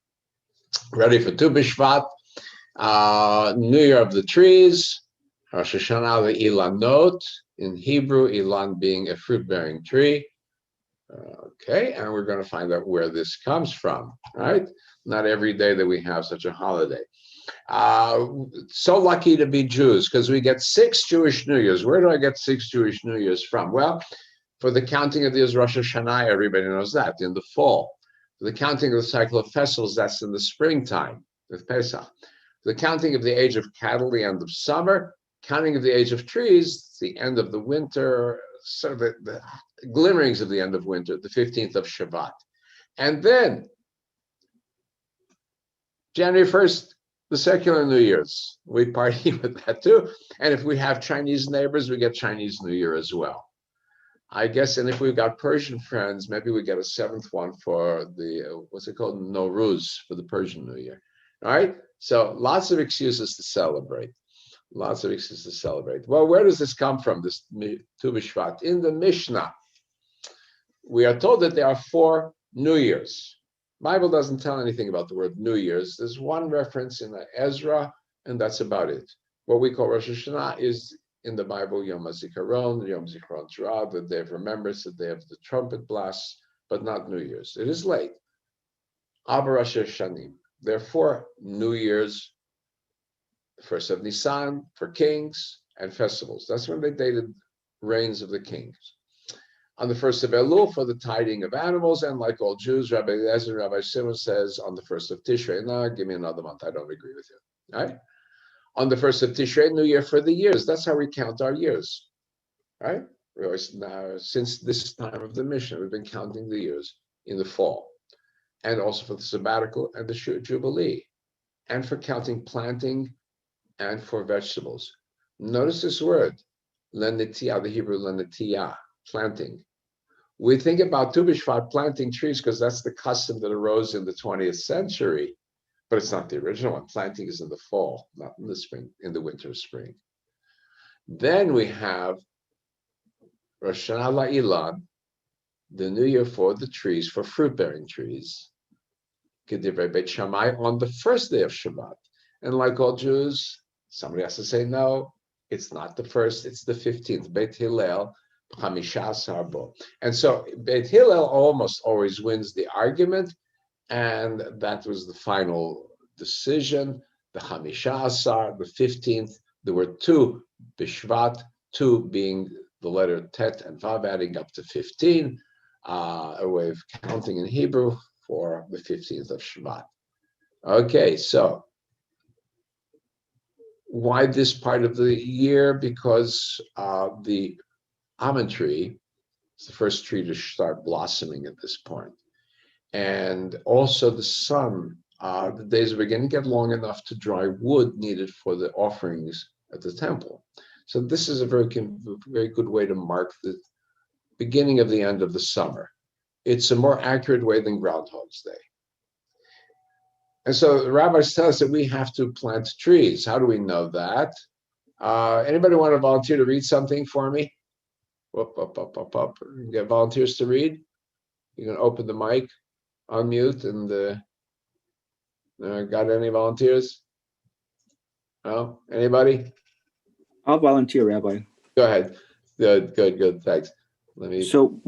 ready for Tu B Shvat. New Year of the Trees, Rosh Hashanah the Ilanot, in Hebrew, Ilan being a fruit-bearing tree. Okay, and we're going to find out where this comes from, right? Not every day that we have such a holiday. So lucky to be Jews because we get 6 Jewish New Years. Where do I get 6 Jewish New Years from? Well, for the counting of the years, Rosh Hashanah, everybody knows that, in the fall. For the counting of the cycle of festivals, that's in the springtime with Pesach. For the counting of the age of cattle, the end of summer. Counting of the age of trees, the end of the winter, sort of the glimmerings of the end of winter, the 15th of Shabbat. And then January 1st, the secular New Year's. We party with that too. And if we have Chinese neighbors, we get Chinese New Year as well. I guess, and if we've got Persian friends, maybe we get a 7th one for the, what's it called? Nowruz, for the Persian New Year. All right? So lots of excuses to celebrate. Lots of excuses to celebrate. Well, where does this come from, this Tu B Shvat? In the Mishnah, we are told that there are 4 New Years. Bible doesn't tell anything about the word New Year's. There's one reference in Ezra, and that's about it. What we call Rosh Hashanah is in the Bible Yom HaZikaron, Yom Zichron Torah, the day of remembrance, the day of the trumpet blasts, but not New Year's. It is late. Abba Rosh Hashanim. There are 4 New Years. The first of Nisan for kings and festivals. That's when they dated reigns of the kings. On the first of Elul for the tiding of animals, and like all Jews, Rabbi Eliezer and Rabbi Shimon says on the first of Tishrei, no, give me another month, I don't agree with you. All right? On the first of Tishrei, New Year for the years. That's how we count our years. Right? We always, now, since this time of the mission, we've been counting the years in the fall, and also for the sabbatical and the Jubilee, and for counting planting and for vegetables. Notice this word, lenitiyah, the Hebrew lenitiyah, planting. We think about Tu B Shvat, planting trees, because that's the custom that arose in the 20th century, but it's not the original one. Planting is in the fall, not in the spring, in the winter, spring. Then we have Rosh Hashanah La'ilan, the New Year for the trees, for fruit-bearing trees, Kedivrei Beit Shammai, on the first day of Shabbat. And like all Jews, somebody has to say, no, it's not the first, it's the 15th, Beit Hillel, Chamisha Sarbo. And so Beit Hillel almost always wins the argument, and that was the final decision, the Chamisha Asar, the 15th. There were 2 Bishvat, 2 being the letter Tet and Vav, adding up to 15, a way of counting in Hebrew for the 15th of Shvat. Okay, so why this part of the year? Because the almond tree is the first tree to start blossoming at this point. And also the sun, the days are beginning to get long enough to dry wood needed for the offerings at the temple. So this is a very good way to mark the beginning of the end of the summer. It's a more accurate way than Groundhog's Day. And so the rabbis tell us that we have to plant trees. How do we know that? Anybody want to volunteer to read something for me? Up. Get volunteers to read. You can open the mic, unmute, and got any volunteers? No? Anybody? I'll volunteer, Rabbi. Go ahead. Good. Thanks. Let me. So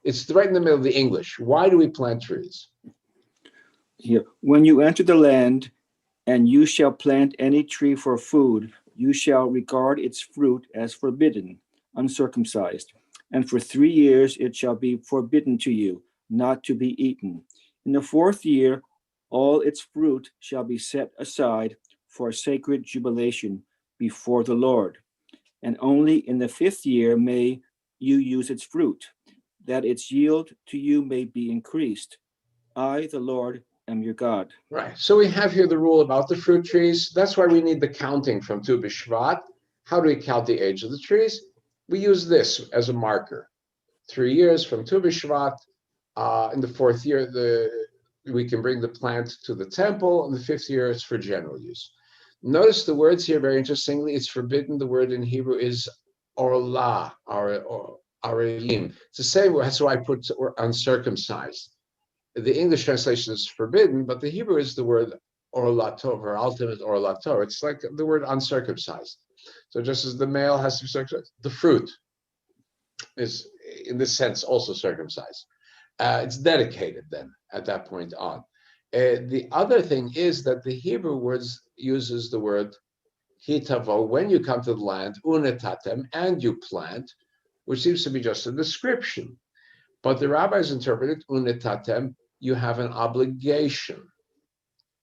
it's right in the middle of the English. Why do we plant trees? Here, when you enter the land, and you shall plant any tree for food, you shall regard its fruit as forbidden, uncircumcised, and for 3 years it shall be forbidden to you, not to be eaten. In the 4th year, all its fruit shall be set aside for sacred jubilation before the Lord. And only in the 5th year may you use its fruit, that its yield to you may be increased. I, the Lord, am your God. Right. So we have here the rule about the fruit trees. That's why we need the counting from Tu B Shvat. How do we count the age of the trees? We use this as a marker. 3 years from Tu B Shvat. In the 4th year, we can bring the plant to the temple. In the 5th year, it's for general use. Notice the words here, very interestingly, it's forbidden. The word in Hebrew is orla, arelim. It's the same word. That's why I put uncircumcised. The English translation is forbidden, but the Hebrew is the word orlatov, or ultimate orlatov. It's like the word uncircumcised. So just as the male has to be circumcised, the fruit is, in this sense, also circumcised. It's dedicated then at that point on. The other thing is that the Hebrew words uses the word hitavo, when you come to the land, unetatem, and you plant, which seems to be just a description. But the rabbis interpreted unetatem, you have an obligation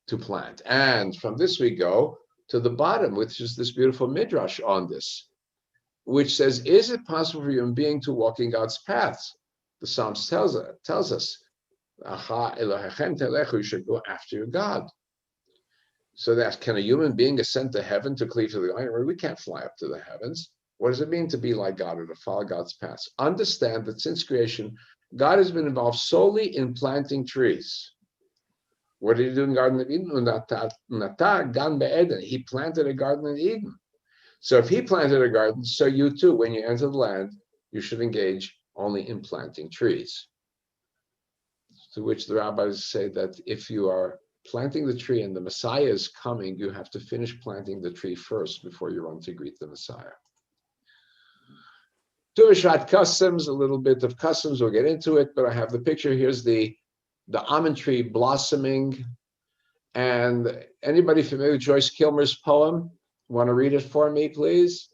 to plant. And from this we go to the bottom, which is this beautiful midrash on this, which says, is it possible for a human being to walk in God's paths? The Psalms tells us, Aha Elohechem telechu, you should go after your God. So that can a human being ascend to heaven to cleave to the iron? We can't fly up to the heavens. What does it mean to be like God or to follow God's paths? Understand that since creation, God has been involved solely in planting trees. What did he do in the Garden of Eden? He planted a Garden of Eden. So if he planted a garden, so you too, when you enter the land, you should engage only in planting trees. To which the rabbis say that if you are planting the tree and the Messiah is coming, you have to finish planting the tree first before you run to greet the Messiah. Tu B Shvat customs, a little bit of customs, we'll get into it, but I have the picture. Here's the almond tree blossoming. And anybody familiar with Joyce Kilmer's poem? Want to read it for me, please?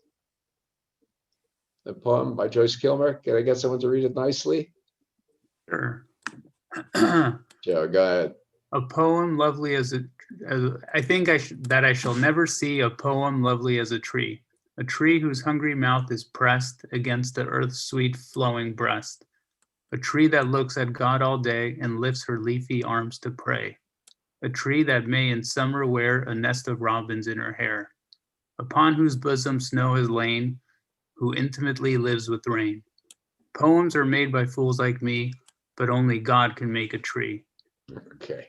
The poem by Joyce Kilmer. Can I get someone to read it nicely? Sure. Joe, go ahead. A poem lovely as I think that I shall never see a poem lovely as a tree whose hungry mouth is pressed against the earth's sweet flowing breast, a tree that looks at God all day and lifts her leafy arms to pray, a tree that may in summer wear a nest of robins in her hair, upon whose bosom snow has lain, who intimately lives with rain. Poems are made by fools like me, but only God can make a tree. Okay.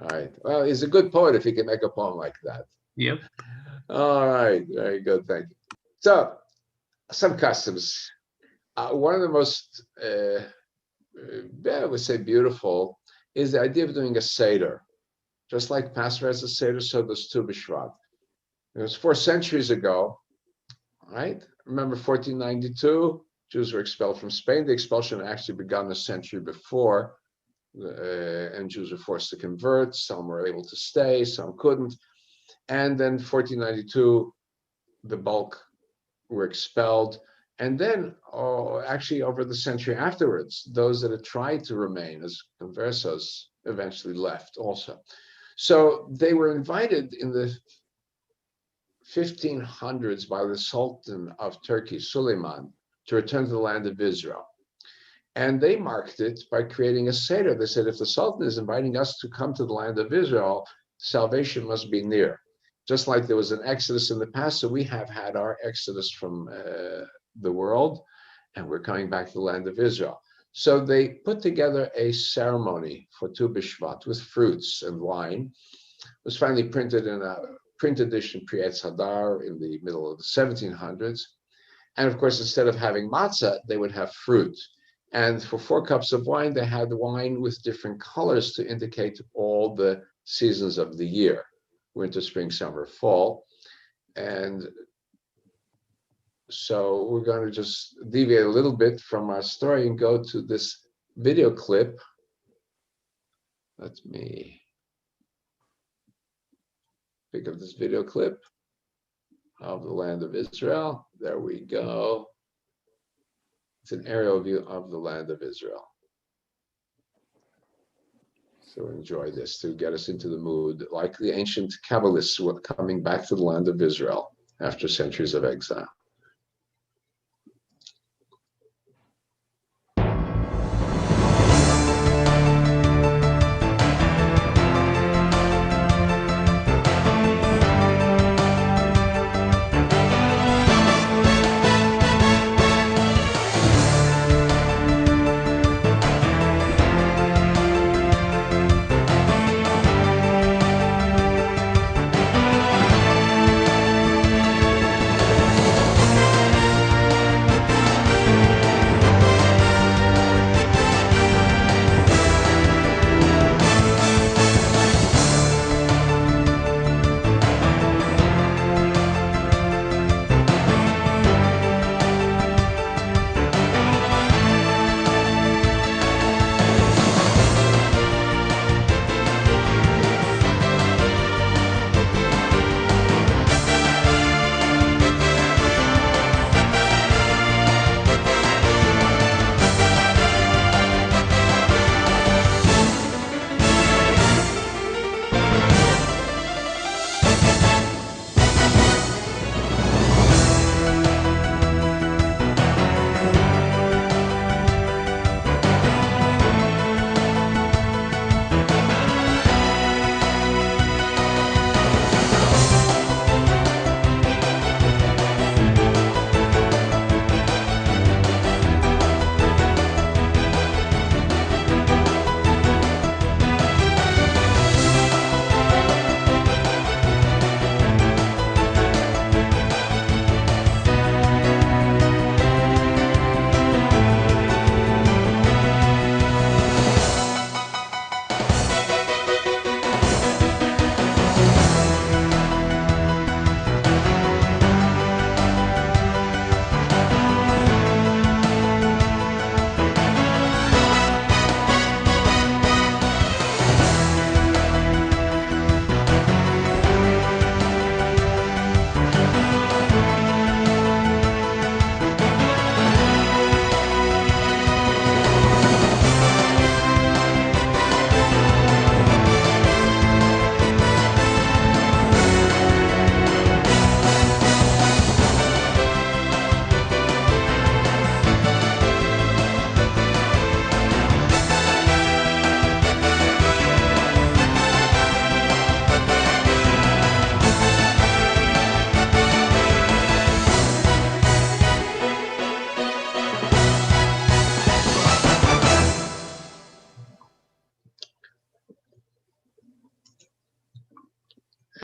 All right. Well, he's a good poet if he can make a poem like that. Yep. All right. Very good. Thank you. So, some customs. One of the most, I would say, beautiful is the idea of doing a Seder. Just like Passover has a Seder, so does Tu B Shvat. It was 4 centuries ago, right? Remember 1492, Jews were expelled from Spain. The expulsion had actually begun a century before, and Jews were forced to convert. Some were able to stay, some couldn't. And then 1492, the bulk were expelled. And then, actually over the century afterwards, those that had tried to remain as conversos eventually left also. So they were invited in the 1500s by the Sultan of Turkey, Suleiman, to return to the land of Israel. And they marked it by creating a Seder. They said, if the Sultan is inviting us to come to the land of Israel, salvation must be near. Just like there was an exodus in the past, so we have had our exodus from the world, and we're coming back to the land of Israel. So they put together a ceremony for Tu B Shvat with fruits and wine. It was finally printed in a print edition pre-Etz Hadar in the middle of the 1700s. And of course, instead of having matzah, they would have fruit. And for 4 cups of wine, they had wine with different colors to indicate all the seasons of the year: winter, spring, summer, fall. And so we're going to just deviate a little bit from our story and go to this video clip. Let me pick up this video clip of the land of Israel. There we go. It's an aerial view of the land of Israel. So enjoy this to get us into the mood, like the ancient Kabbalists were coming back to the land of Israel after centuries of exile.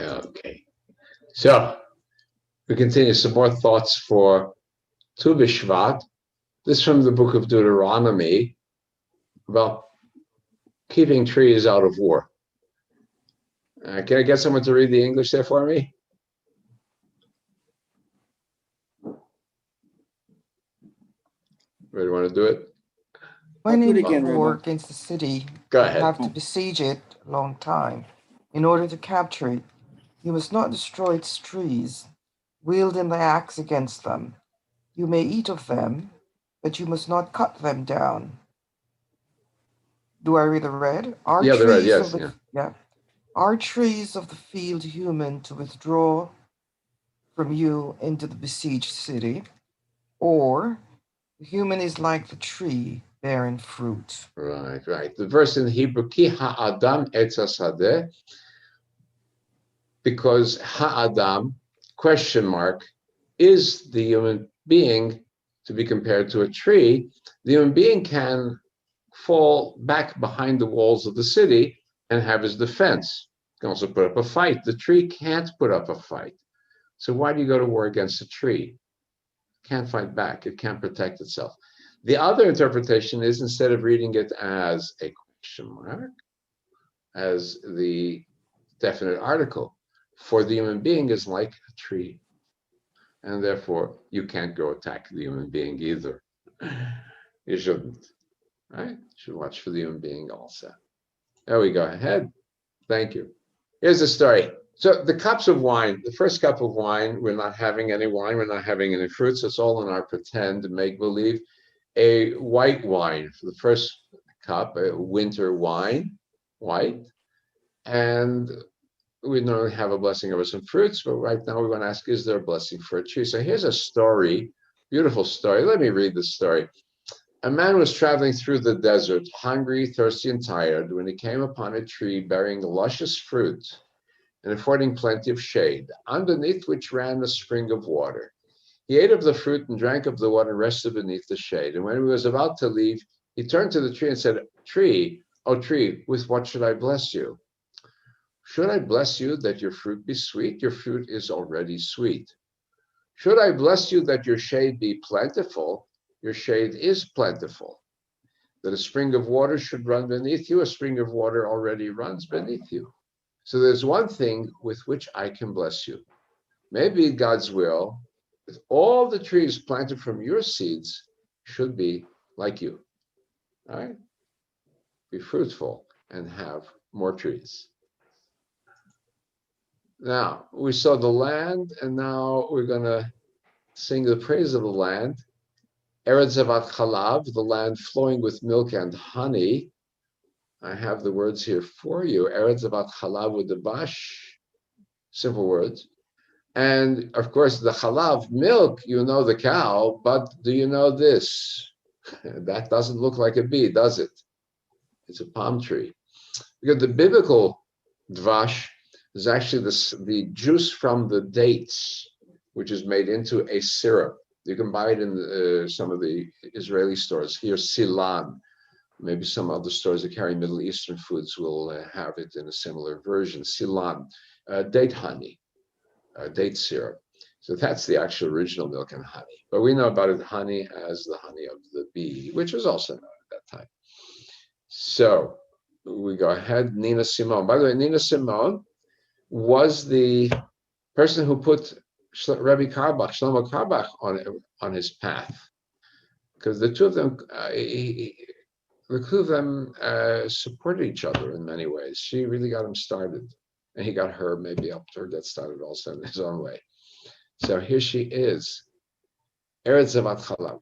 Okay. So we continue some more thoughts for Tu B Shvat. This from the book of Deuteronomy about keeping trees out of war. Can I get someone to read the English there for me? Anybody want to do it? When do it in again, war Rama. against the city, Go you ahead. have to besiege it a long time. In order to capture it, you must not destroy its trees, wielding the axe against them. You may eat of them, but you must not cut them down. Do I read the red? Are Yeah, the red, trees yes, of the yeah. yeah. Are trees of the field human to withdraw from you into the besieged city? Or the human is like the tree bearing fruit. Right, right. The verse in Hebrew, Ki ha'adam etz hasadeh, because ha'adam, question mark, is the human being to be compared to a tree. The human being can fall back behind the walls of the city and have his defense. He can also put up a fight. The tree can't put up a fight. So why do you go to war against a tree? It can't fight back. It can't protect itself. The other interpretation is, instead of reading it as a question mark, as the definite article, for the human being is like a tree. And therefore, you can't go attack the human being either. You shouldn't, right? You should watch for the human being also. There we go. Ahead. Thank you. Here's the story. So the cups of wine, the first cup of wine, we're not having any wine, we're not having any fruits. It's all in our pretend, make-believe. A white wine for the first cup, a winter wine, white. And we normally have a blessing over some fruits, but right now we want to ask, is there a blessing for a tree? So here's a story, beautiful story. Let me read the story. A man was traveling through the desert, hungry, thirsty, and tired, when he came upon a tree bearing luscious fruit and affording plenty of shade, underneath which ran a spring of water. He ate of the fruit and drank of the water and rested beneath the shade. And when he was about to leave, he turned to the tree and said, "Tree, oh tree, with what should I bless you? Should I bless you that your fruit be sweet? Your fruit is already sweet. Should I bless you that your shade be plentiful? Your shade is plentiful. That a spring of water should run beneath you? A spring of water already runs beneath you. So there's one thing with which I can bless you. Maybe God's will, that all the trees planted from your seeds should be like you. All right? Be fruitful and have more trees." Now, we saw the land, and now we're going to sing the praise of the land. Eretz Zavat Chalav, the land flowing with milk and honey. I have the words here for you. Eretz Zavat Chalav with the bash, simple words. And of course, the chalav, milk, you know the cow, but do you know this? That doesn't look like a bee, does it? It's a palm tree. Because the biblical dvash is actually the juice from the dates, which is made into a syrup. You can buy it in some of the Israeli stores. Here, Silan. Maybe some other stores that carry Middle Eastern foods will have it in a similar version. Silan, date honey. Date syrup. So that's the actual original milk and honey. But we know about it, honey, as the honey of the bee, which was also known at that time. So we go ahead. Nina Simone. By the way, Nina Simone was the person who put Rebbe Karbach, Shlomo Karbach, on his path, because the two of them supported each other in many ways. She really got him started. And he got her, maybe helped her get started also in his own way. So here she is, Eretz Zavat Chalav.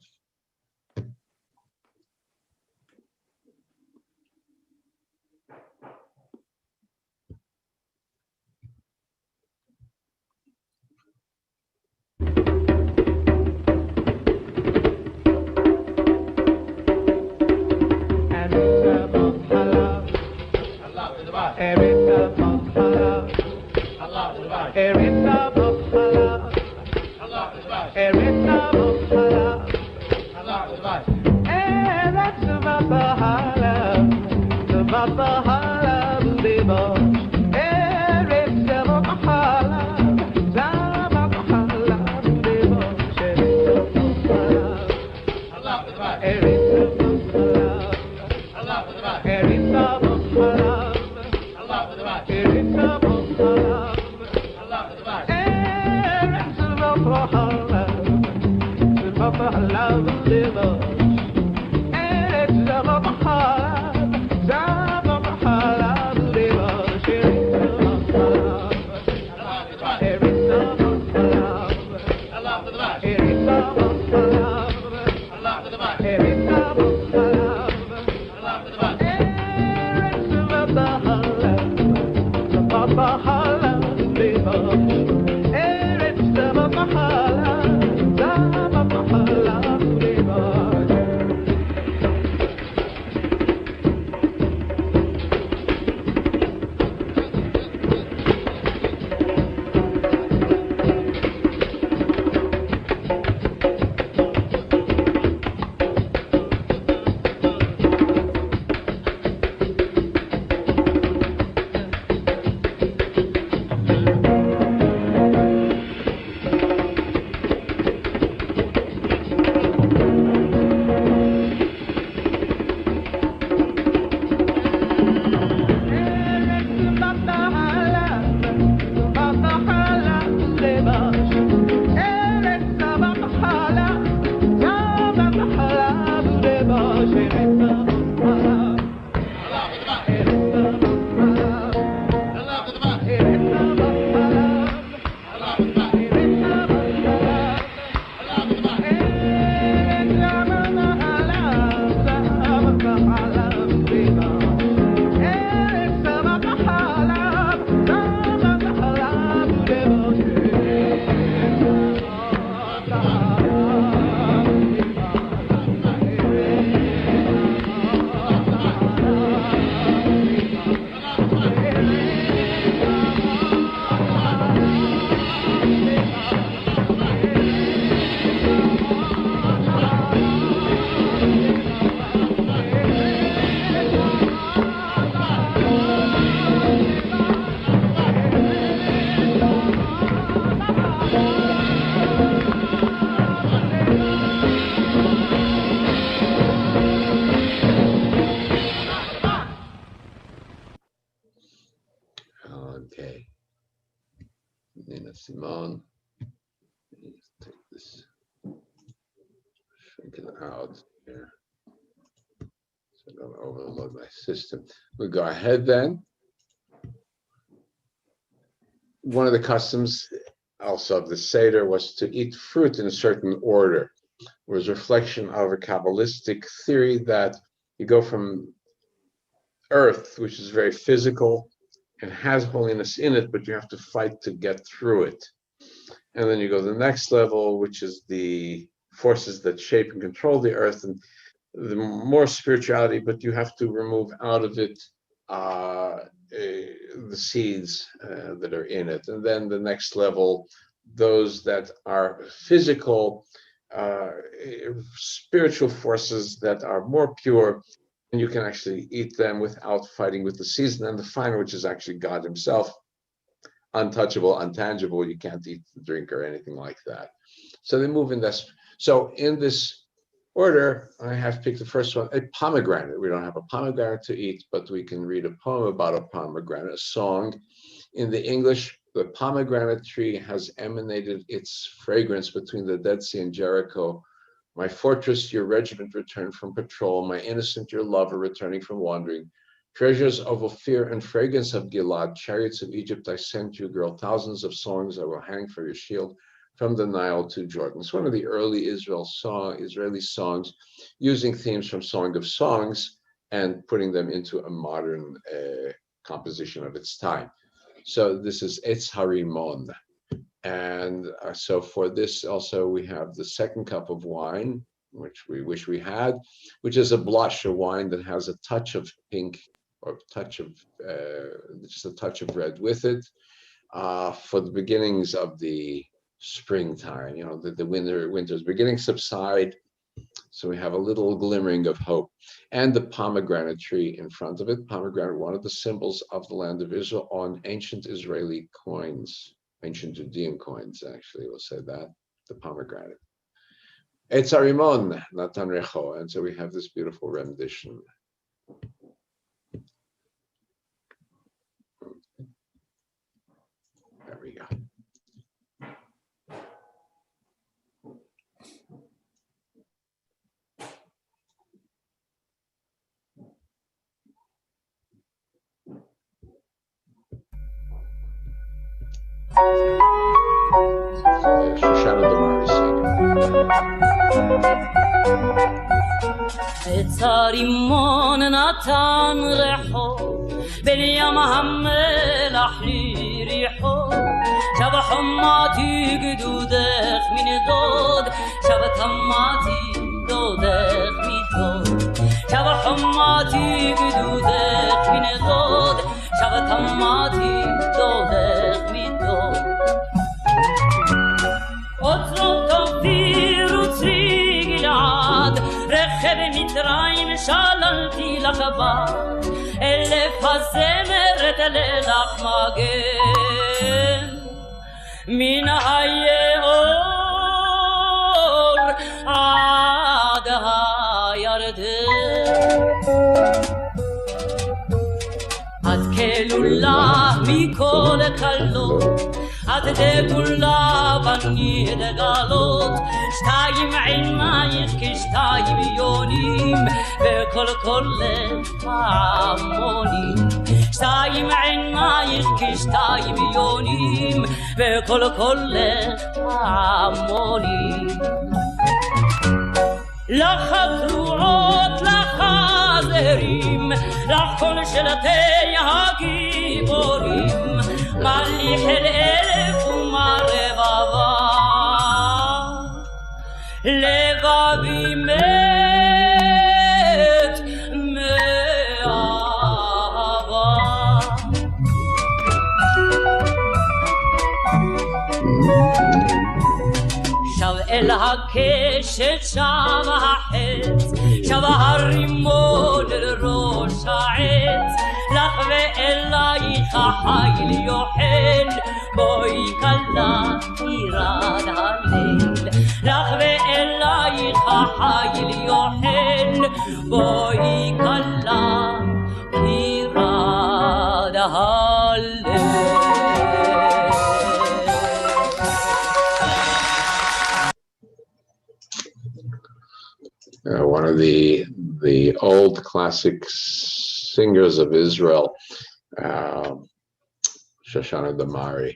Shabbat Okay. Nina Simone. Let's take this, shrink it out here, so I don't overload my system. We go ahead then. One of the customs also of the Seder was to eat fruit in a certain order. It was a reflection of a Kabbalistic theory that you go from earth, which is very physical and has holiness in it, but you have to fight to get through it. And then you go to the next level, which is the forces that shape and control the earth, and the more spirituality, but you have to remove out of it the seeds that are in it. And then the next level, those that are physical, spiritual forces that are more pure, and you can actually eat them without fighting with the season. And the final, which is actually God himself, untouchable, untangible, you can't eat the drink or anything like that. So they move in this. So in this order, I have picked the first one, a pomegranate. We don't have a pomegranate to eat, but we can read a poem about a pomegranate, a song. In the English, the pomegranate tree has emanated its fragrance between the Dead Sea and Jericho. My fortress, your regiment returned from patrol. My innocent, your lover returning from wandering. Treasures of Ophir and fragrance of Gilad, chariots of Egypt, I sent you, girl. Thousands of songs I will hang for your shield from the Nile to Jordan. It's one of the early Israeli songs, using themes from Song of Songs and putting them into a modern composition of its time. So this is Etz Harimon. And so for this also we have the second cup of wine, which we wish we had, which is a blush, a wine that has a touch of pink or touch of just a touch of red with it, for the beginnings of the springtime. You know, the winter's beginning subside, so we have a little glimmering of hope. And the pomegranate tree in front of it. Pomegranate, one of the symbols of the land of Israel on ancient Israeli coins, ancient Judean coins, actually, we'll say that, the pomegranate. Etz Harimon, Natan Recho. And so we have this beautiful rendition. Shoshana Damari singing. בצרימון נתן ריחו, בין ים המלח ליריחו. שב חומתי גדודך מנדוד, שב תמתי דודך מדוד. שב חומתי גדודך מנדוד, שב תמתי דודך מדוד. אוצרות תופירו צרי גלעד, רכב מצרים שללתי לך בה, אלף הזמרת לילך מגן. מן היאור עד הירדן. את כלולה מכל כלות, את דגולה בני דגלות. שתיים עינייך כשתיים יונים, וכל קולך פעמונים. שתיים עינייך כשתיים יונים, וכל קולך פעמונים. לך התרועות, לך הזרים, לך כל שלטי הגיבורים. מליך אל אלף ומרבבה, לבבי מת מאהבה. שב אל הקשת, שב החץ, שב הרימון אל ראש העץ. לך ואלייך החיל יוחל, בואי כלה ירד הליל. לך ואלייך החיל יוחל, בואי כלה ירד הליל. One of the old classic singers of Israel, Shoshana Damari.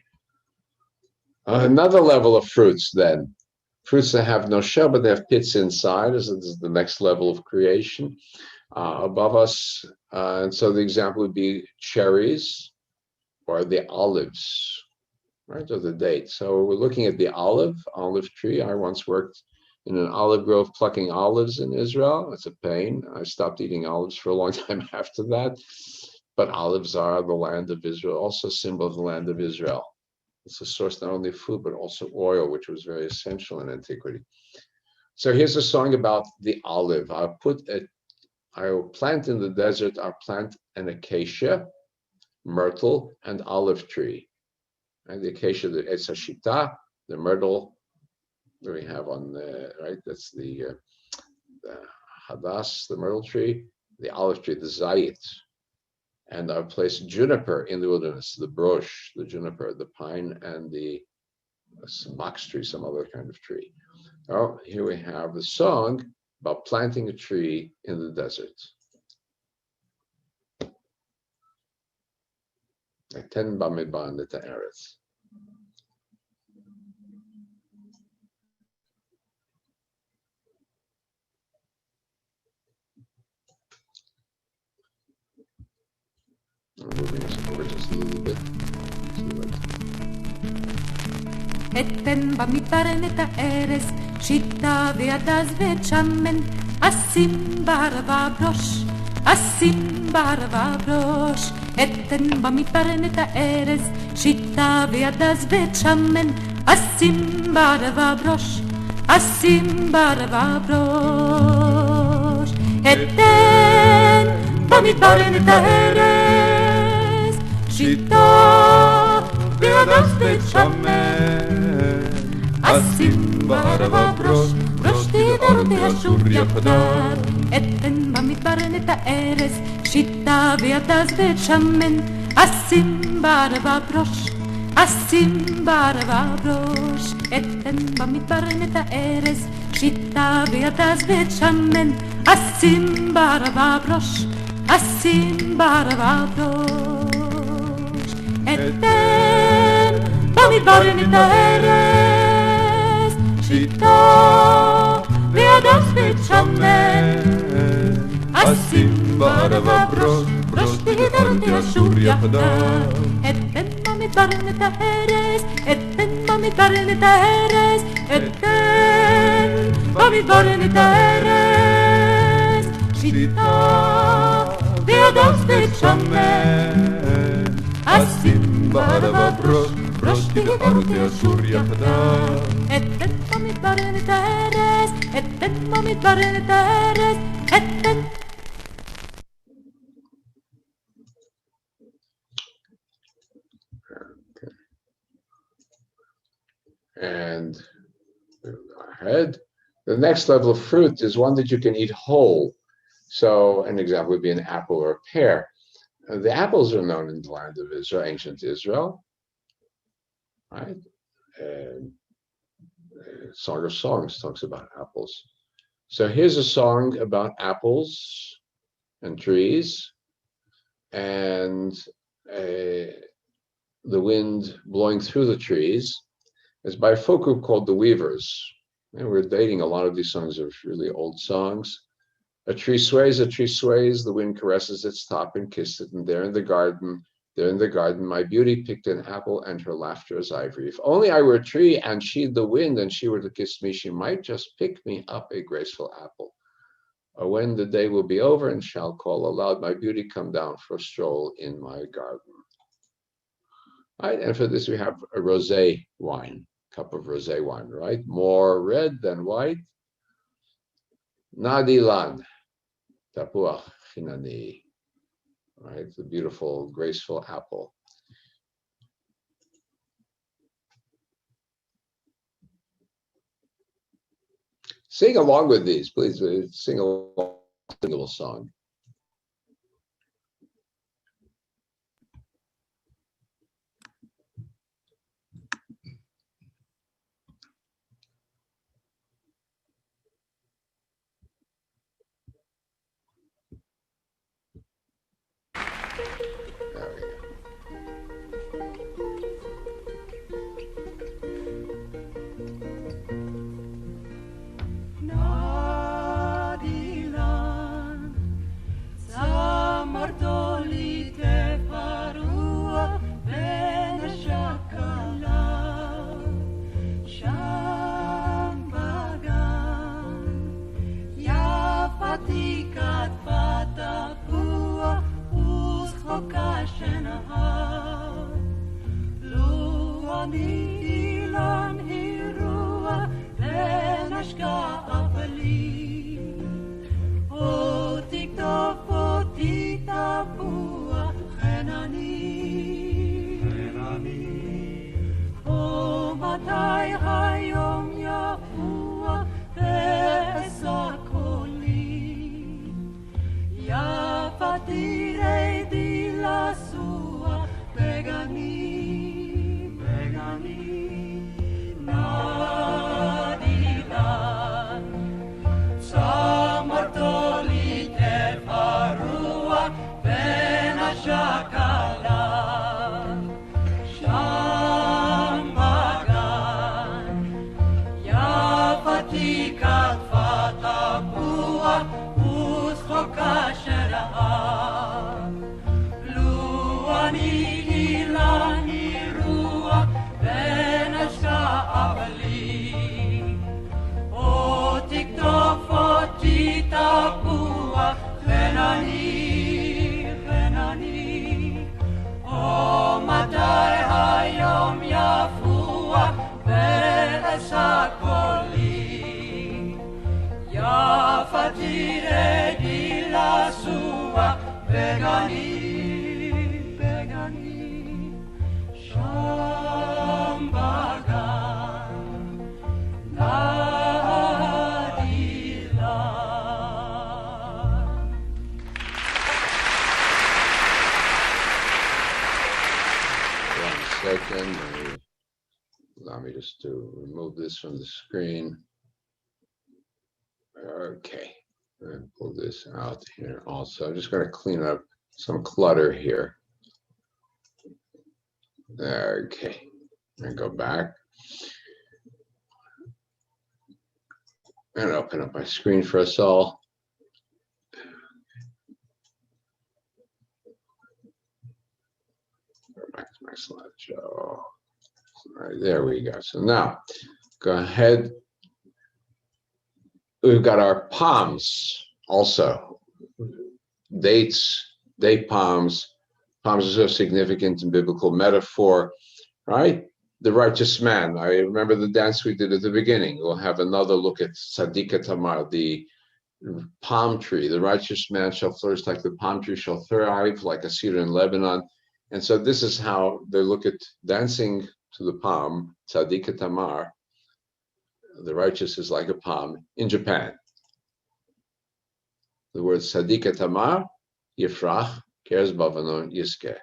Another level of fruits then. Fruits that have no shell, but they have pits inside. This is the next level of creation above us. And so the example would be cherries or the olives, right, or the dates. So we're looking at the olive tree. I once worked in an olive grove plucking olives in Israel. It's a pain. I stopped eating olives for a long time after that. But olives are the land of Israel, also a symbol of the land of Israel. It's a source not only of food, but also oil, which was very essential in antiquity. So here's a song about the olive. I will plant in the desert, I'll plant an acacia, myrtle, and olive tree. And the acacia, the Etz HaShita, the myrtle, that we have on the right, that's the Hadass, the myrtle tree, the olive tree, the Zayit. And I'll place juniper in the wilderness, the brosh, the juniper, the pine, and the box tree, some other kind of tree. Oh, here we have the song about planting a tree in the desert. Ten bamidban et haaretz. Moving us over just a little bit. אתן במדבר את הארץ, שיטה וידז ושמן, אשים בערבה בראש, אשים בערבה בראש. אתן במדבר את הארץ, שיטה וידז ושמן, אשים בערבה בראש, אשים בערבה בראש. אתן במדבר את הארץ, שיטה וידז ושמן, אשים בערבה בראש, בראש תידר תשוב יחדיו. אתן במדבר את הארץ, שיטה וידז ושמן, אשים בערבה בראש, אשים בערבה בראש. אתן במדבר את הארץ, שיטה וידז ושמן, אשים בערבה בראש, אשים בערבה בראש. אתן במדבר את הארז, שיטה והדס בית שמן. אשים בערבה ברוש, ברוש תהדרתי אשור יחדיו. אתן במדבר את הארז, אתן במדבר את הארז, אתן במדבר את הארז, שיטה והדס בית שמן. אשים בערבה ברוש, ברוש תהדרתי אשור יחדיו. אתן במדבר את הארז, אתן במדבר את הארז, אתן. And ahead. The next level of fruit is one that you can eat whole. So an example would be an apple or a pear. The apples are known in the land of Israel, ancient Israel, right? Song of Songs talks about apples. So here's a song about apples and trees and the wind blowing through the trees. It's by a folk group called the Weavers. And we're dating a lot of these songs are really old songs. A tree sways, the wind caresses its top and kissed it, and there in the garden, my beauty picked an apple, and her laughter is ivory. If only I were a tree, and she the wind, and she were to kiss me, she might just pick me up a graceful apple. Or when the day will be over, and shall call aloud, my beauty, come down for a stroll in my garden. Right, and for this we have a rosé wine, cup of rosé wine, right? More red than white. Nadilan, tapuach chinani, right? The beautiful, graceful apple. Sing along with these, please. Sing along, sing a little song. There we go. Nadilan, Samartoli tefarua ben shakala, Shambagan, Yafatikat patapua, Uskokashenaha, Luanilan hirua, ben ashkaapali. Otita bua chenani, O matai hayom yafua ve'esakoli, Yafatire di la sua begani, Nadilan, Samartoli tefarua ben ashakala, Shambagan, Yafatikat fatapua, Uskokasheraha, Luani ilani rua ben ashkaapali, Otita bua chenani, O matai hayom yafua ve'esakoli, Yafatire di la sua begani, Shambagan, Second, allow me just to remove this from the screen. Okay, and pull this out here also. I'm just going to clean up some clutter here. Okay, And go back. And open up my screen for us all. Go back to my slideshow. All right, there we go. So now, go ahead. We've got our palms also. Dates, date palms. Palms are so significant in biblical metaphor, right? The righteous man. I remember the dance we did at the beginning. We'll have another look at Tzadika Tamar, the palm tree. The righteous man shall flourish like the palm tree, shall thrive like a cedar in Lebanon. And so this is how they look at dancing to the palm, Tzadika Tamar. The righteous is like a palm in Japan. The word Tzadika Tamar, Yifrach, Keres Bavanon, Yiskeh.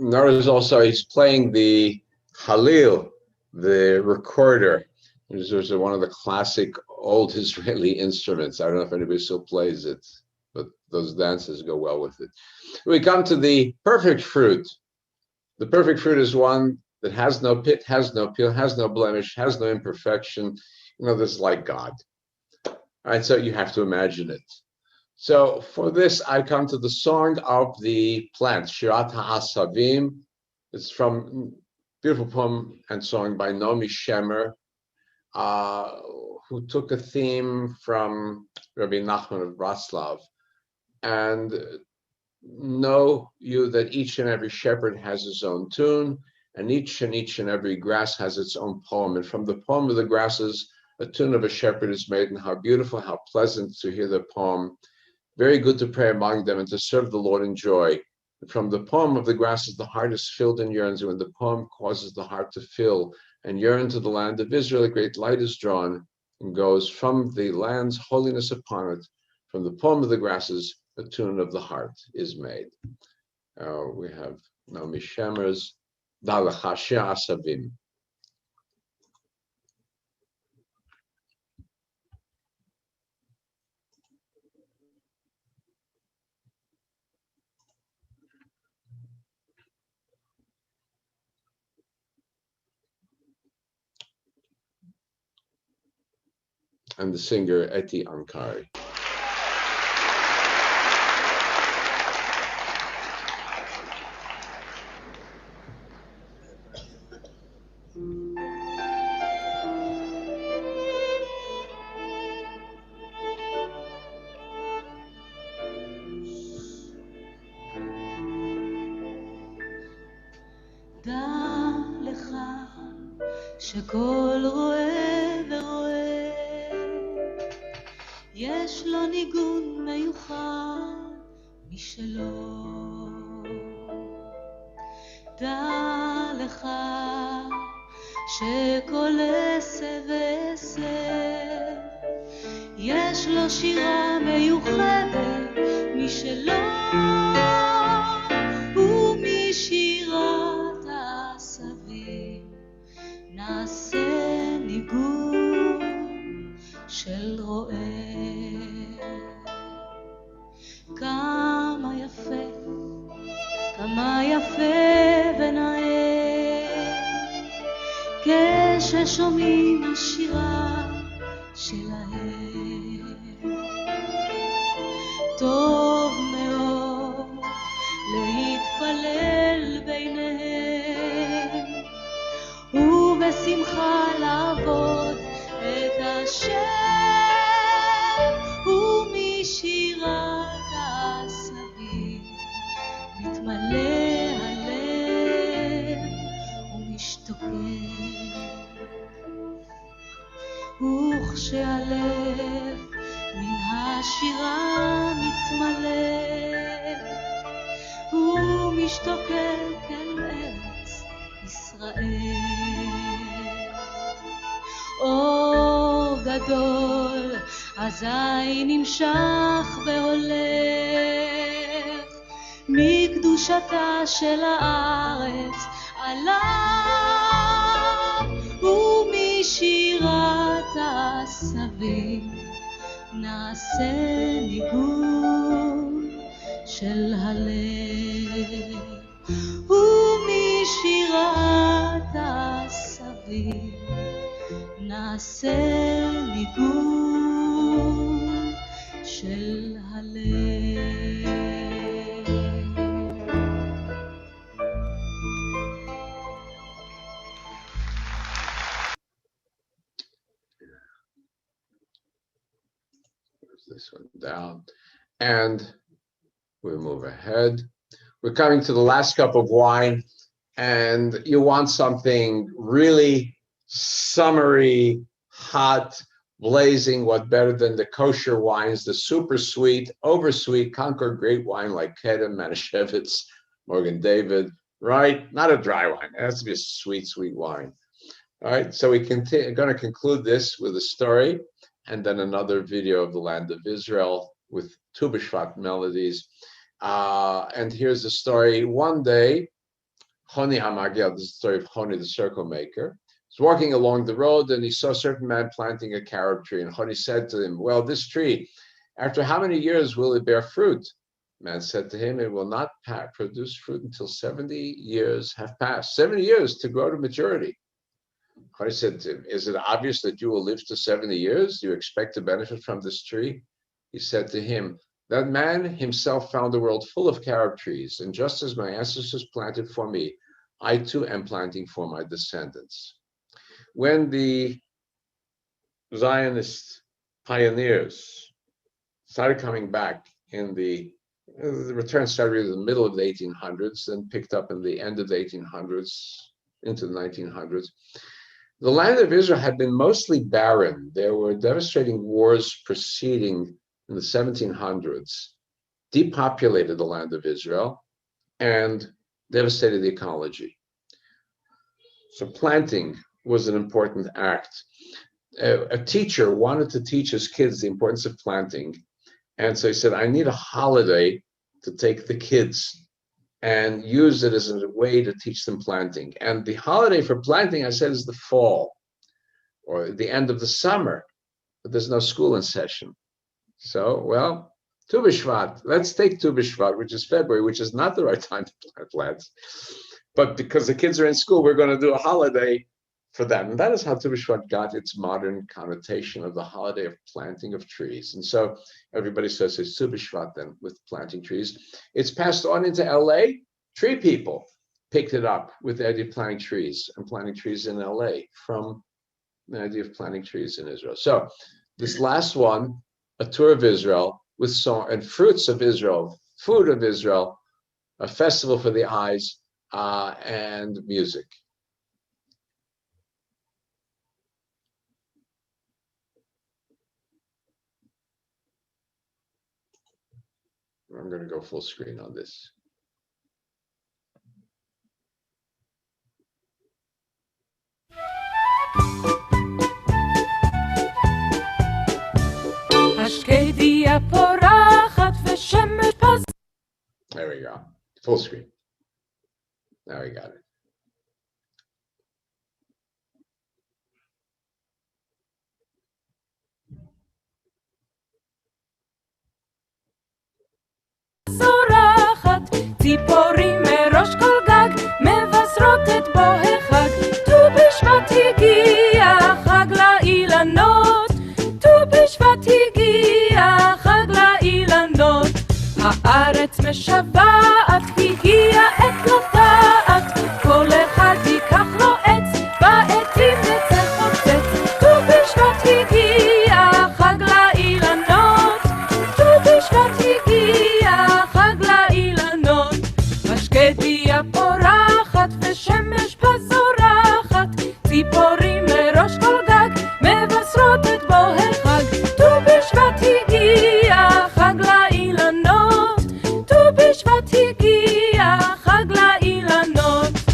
Notice also he's playing the Halil, the recorder. There's one of the classic old Israeli instruments. I don't know if anybody still plays it, but those dances go well with it. We come to the perfect fruit. The perfect fruit is one that has no pit, has no peel, has no blemish, has no imperfection. You know, this is like God. All right, so you have to imagine it. So for this, I come to the Song of the Plants, Shirat HaAsavim. It's from beautiful poem and song by Naomi Shemer, who took a theme from Rabbi Nachman of Bratslav. And know you that each and every shepherd has his own tune, and each and every grass has its own poem. And from the poem of the grasses, a tune of a shepherd is made, and how beautiful, how pleasant to hear the poem. Very good to pray among them and to serve the Lord in joy. From the poem of the grasses, the heart is filled and yearns. When the poem causes the heart to fill and yearn to the land of Israel, a great light is drawn and goes from the land's holiness upon it. From the poem of the grasses, a tune of the heart is made. We have Naomi Shemer's Dalacha Asavim. and the singer Eti Ankari. דע לך שכל רואה ורואה יש לו ניגון מיוחד משלו. דע לך שכל עשב ועשב יש לו שירה מיוחדת משלו, ומשירת העשבים נעשה ניגון של רועה. כמה יפה ונאה כששומעים השירה שלהם. טוב מאוד להתפלל ביניהם ובשמחה לעבוד את השם, ומשירת העשבים מתמלא הלב ומשתוקק. וכשהלב מן השירה מתמלא ומשתוקק אל ארץ ישראל. אור גדול אזי נמשך והולך מקדושתה של הארץ עליו, ומשירת העשבים נעשה ניגון של הלב, ומשירת העשבים נעשה ניגון של הלב. This one down, and we move ahead. We're coming to the last cup of wine, and you want something really summery, hot, blazing. What better than the kosher wines, the super sweet, oversweet Concord grape wine like Kedem, Manischewitz, Morgan David, right? Not a dry wine. It has to be a sweet, sweet wine. All right, so we're going to conclude this with a story, and then another video of the land of Israel with Tu B Shvat melodies. And here's the story. One day, Honi HaMagel, this is the story of Honi, the circle maker, was walking along the road, and he saw a certain man planting a carob tree. And Honi said to him, well, this tree, after how many years will it bear fruit? The man said to him, it will not produce fruit until 70 years have passed. 70 years to grow to maturity. Honi said, is it obvious that you will live to 70 years? Do you expect to benefit from this tree? He said to him, that man himself found the world full of carob trees, and just as my ancestors planted for me, I too am planting for my descendants. When the Zionist pioneers started coming back in the return started really in the middle of the 1800s, then picked up in the end of the 1800s into the 1900s. The land of Israel had been mostly barren. There were devastating wars proceeding in the 1700s, depopulated the land of Israel and devastated the ecology. So planting was an important act. A teacher wanted to teach his kids the importance of planting. And so he said, I need a holiday to take the kids and use it as a way to teach them planting. And the holiday for planting, I said, is the fall or the end of the summer, but there's no school in session. So, well, Tu B Shvat, let's take Tu B Shvat, which is February, which is not the right time to plant plants. But because the kids are in school, we're going to do a holiday for them. And that is how Tu B Shvat got its modern connotation of the holiday of planting of trees. And so everybody says it's Tu B Shvat then with planting trees. It's passed on into LA. Tree people picked it up with the idea of planting trees and planting trees in LA from the idea of planting trees in Israel. So this last one, a tour of Israel with song and fruits of Israel, food of Israel, a festival for the eyes, and music. I'm going to go full screen on this. There we go. Full screen. Now we got it. ציפורים מראש כל גג מבשרות את בוא החג. ט"ו בשבט הגיע חג לאילנות, ט"ו בשבט הגיע חג לאילנות. הארץ משוועת, הגיע עת לטעת, כל אחד ייקח לו עץ, בעטים נצא חוצץ. ט"ו בשבט הגיע חג לאילנות, ט"ו בשבט הגיע חג לאילנות. השקדיה פורחת ושמש בזורחת, ציפורים מראש כל גג מבשרות את בוא החג. ט"ו בשבט הגיע חג לאילנות, ט"ו בשבט הגיע חג לאילנות.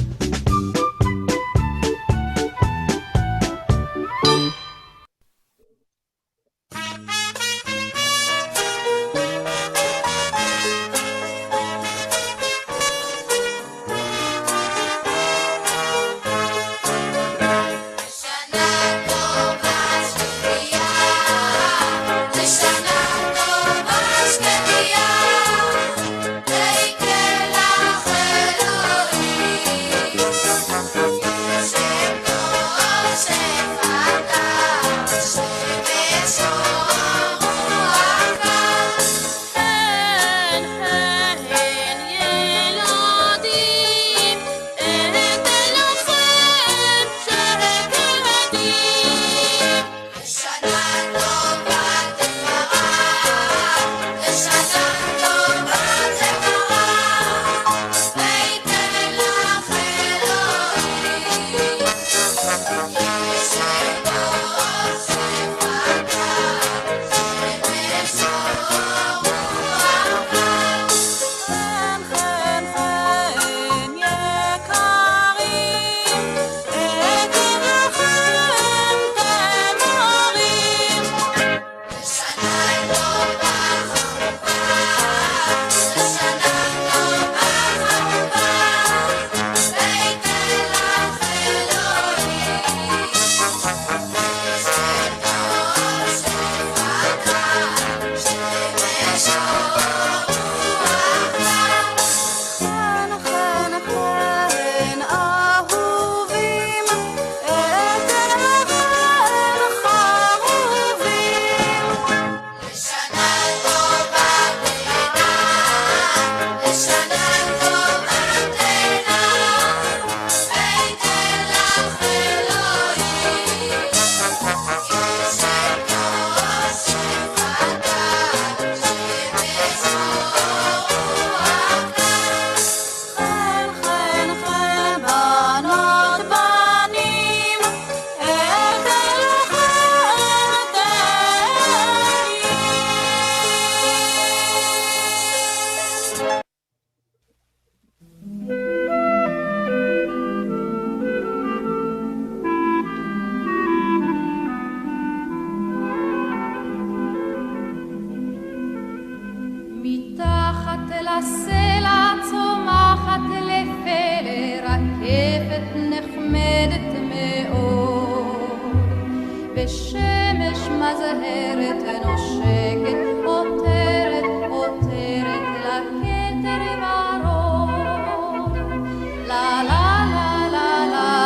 la la la la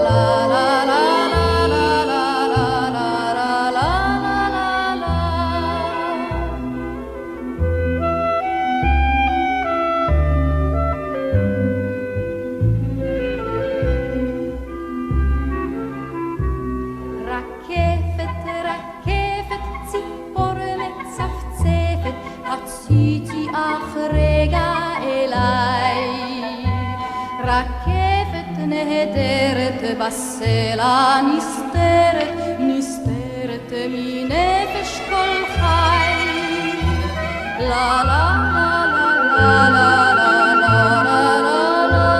la נהדרת בסלע נסתרת, נסתרת מנפש כל חי. לה לה לה לה לה לה לה לה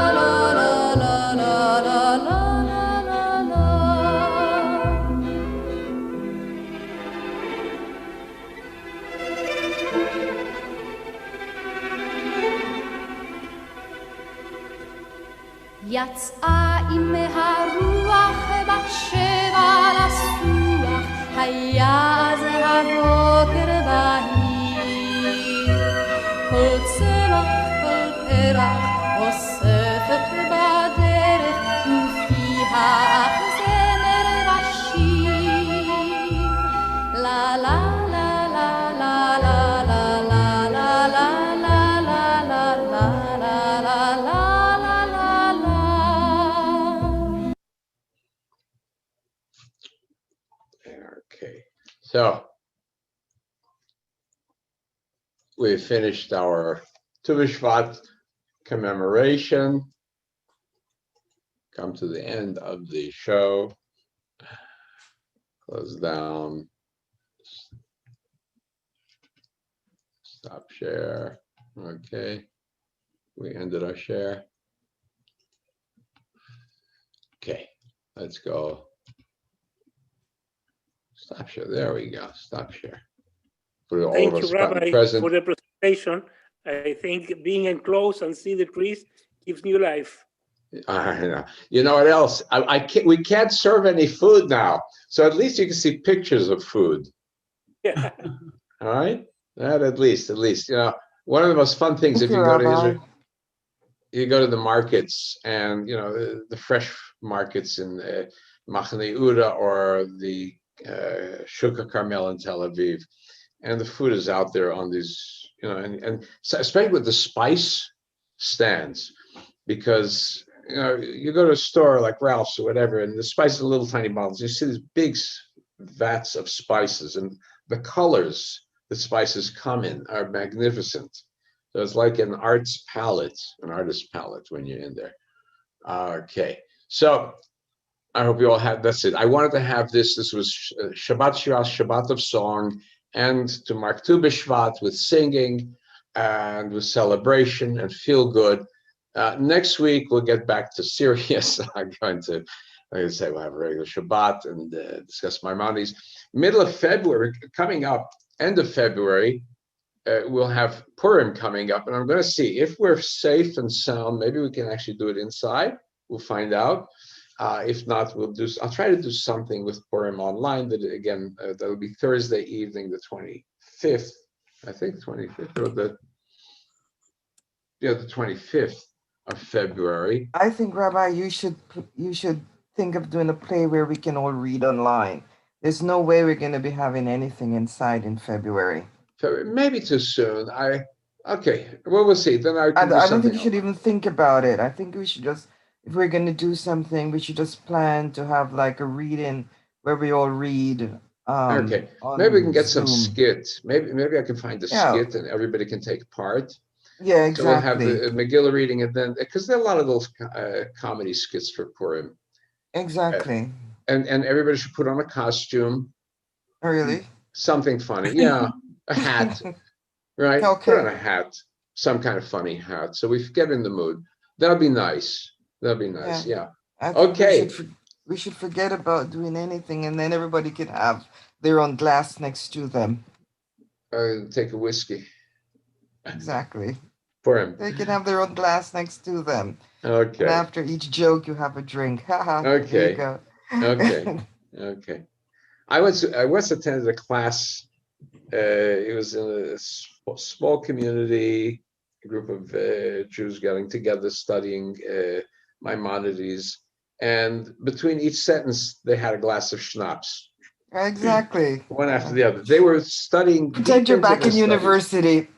יצאה עם הרוח ב7 לסוח, היה אז הבוקר בהיר. כל צמח, כל פרח, אוספת בדרך, ופיה אך זמר ושיר. לה לה לה לה לה לה לה לה לה לה לה לה לה לה. Okay, so we finished our Tu B Shvat commemoration. Come to the end of the show. Close down. Stop share. Okay, we ended our share. Okay, let's go. Stop share. There we go. Stop share. Put all Thank of you, us Rabbi, present. for the presentation. I think being enclosed and see the trees gives new life. You know what else? We can't serve any food now, so at least you can see pictures of food. Yeah. All right, that at least, you know, one of the most fun things Thank if you, you go to Rabbi. Israel, you go to the markets and you know the fresh markets in Machane Yehuda or the Shuk Carmel in Tel Aviv, and the food is out there on these, you know, and so especially with the spice stands, because you know you go to a store like Ralph's or whatever, and the spices are little tiny bottles. You see these big vats of spices, and the colors the spices come in are magnificent. So it's like an artist's palette when you're in there. Okay, so I hope you all have, that's it. I wanted to have this. This was Shabbat Shirah, Shabbat of Song, and to mark Tu B Shvat with singing and with celebration and feel good. Next week, we'll get back to serious. I'm going to, like I say, we'll have a regular Shabbat and discuss Maimonides. Middle of February, coming up, end of February, we'll have Purim coming up. And I'm going to see if we're safe and sound. Maybe we can actually do it inside. We'll find out. If not, I'll try to do something with Purim online. That again, that'll be Thursday evening, the 25th. I think 25th or the 25th of February. I think, Rabbi, you should think of doing a play where we can all read online. There's no way we're going to be having anything inside in February. Maybe too soon. Okay. Well, we'll see. Then I don't think you should even think about it. I think we should just, if we're going to do something, we should just plan to have like a reading where we all read. Okay. Maybe we can get some Zoom. skits. Maybe I can find a skit and everybody can take part. Yeah, exactly. So we'll have the Megillah reading, and then because there are a lot of those comedy skits for Purim. Exactly. And everybody should put on a costume. Oh, really? Something funny. Yeah, a hat. Right? Okay. Put on a hat, some kind of funny hat. So we get in the mood. That'll be nice. That'll be nice. Yeah. I think Okay. We should forget about doing anything, and then everybody can have their own glass next to them. Take a whiskey. Exactly. For him. They can have their own glass next to them. Okay. And after each joke, you have a drink. Haha. Okay. There you go. Okay. Okay. I once attended a class. It was in a small community, a group of Jews getting together, studying Maimonides, and between each sentence, they had a glass of schnapps. Exactly. One after the other. They were studying. Pretend you're back in university.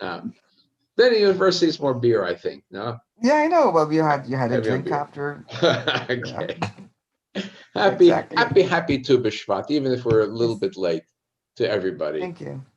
Then university is more beer, I think. No. Yeah, I know. Well, you had a drink after. Okay. Yeah. Happy Tu B Shvat, even if we're a little bit late to everybody. Thank you.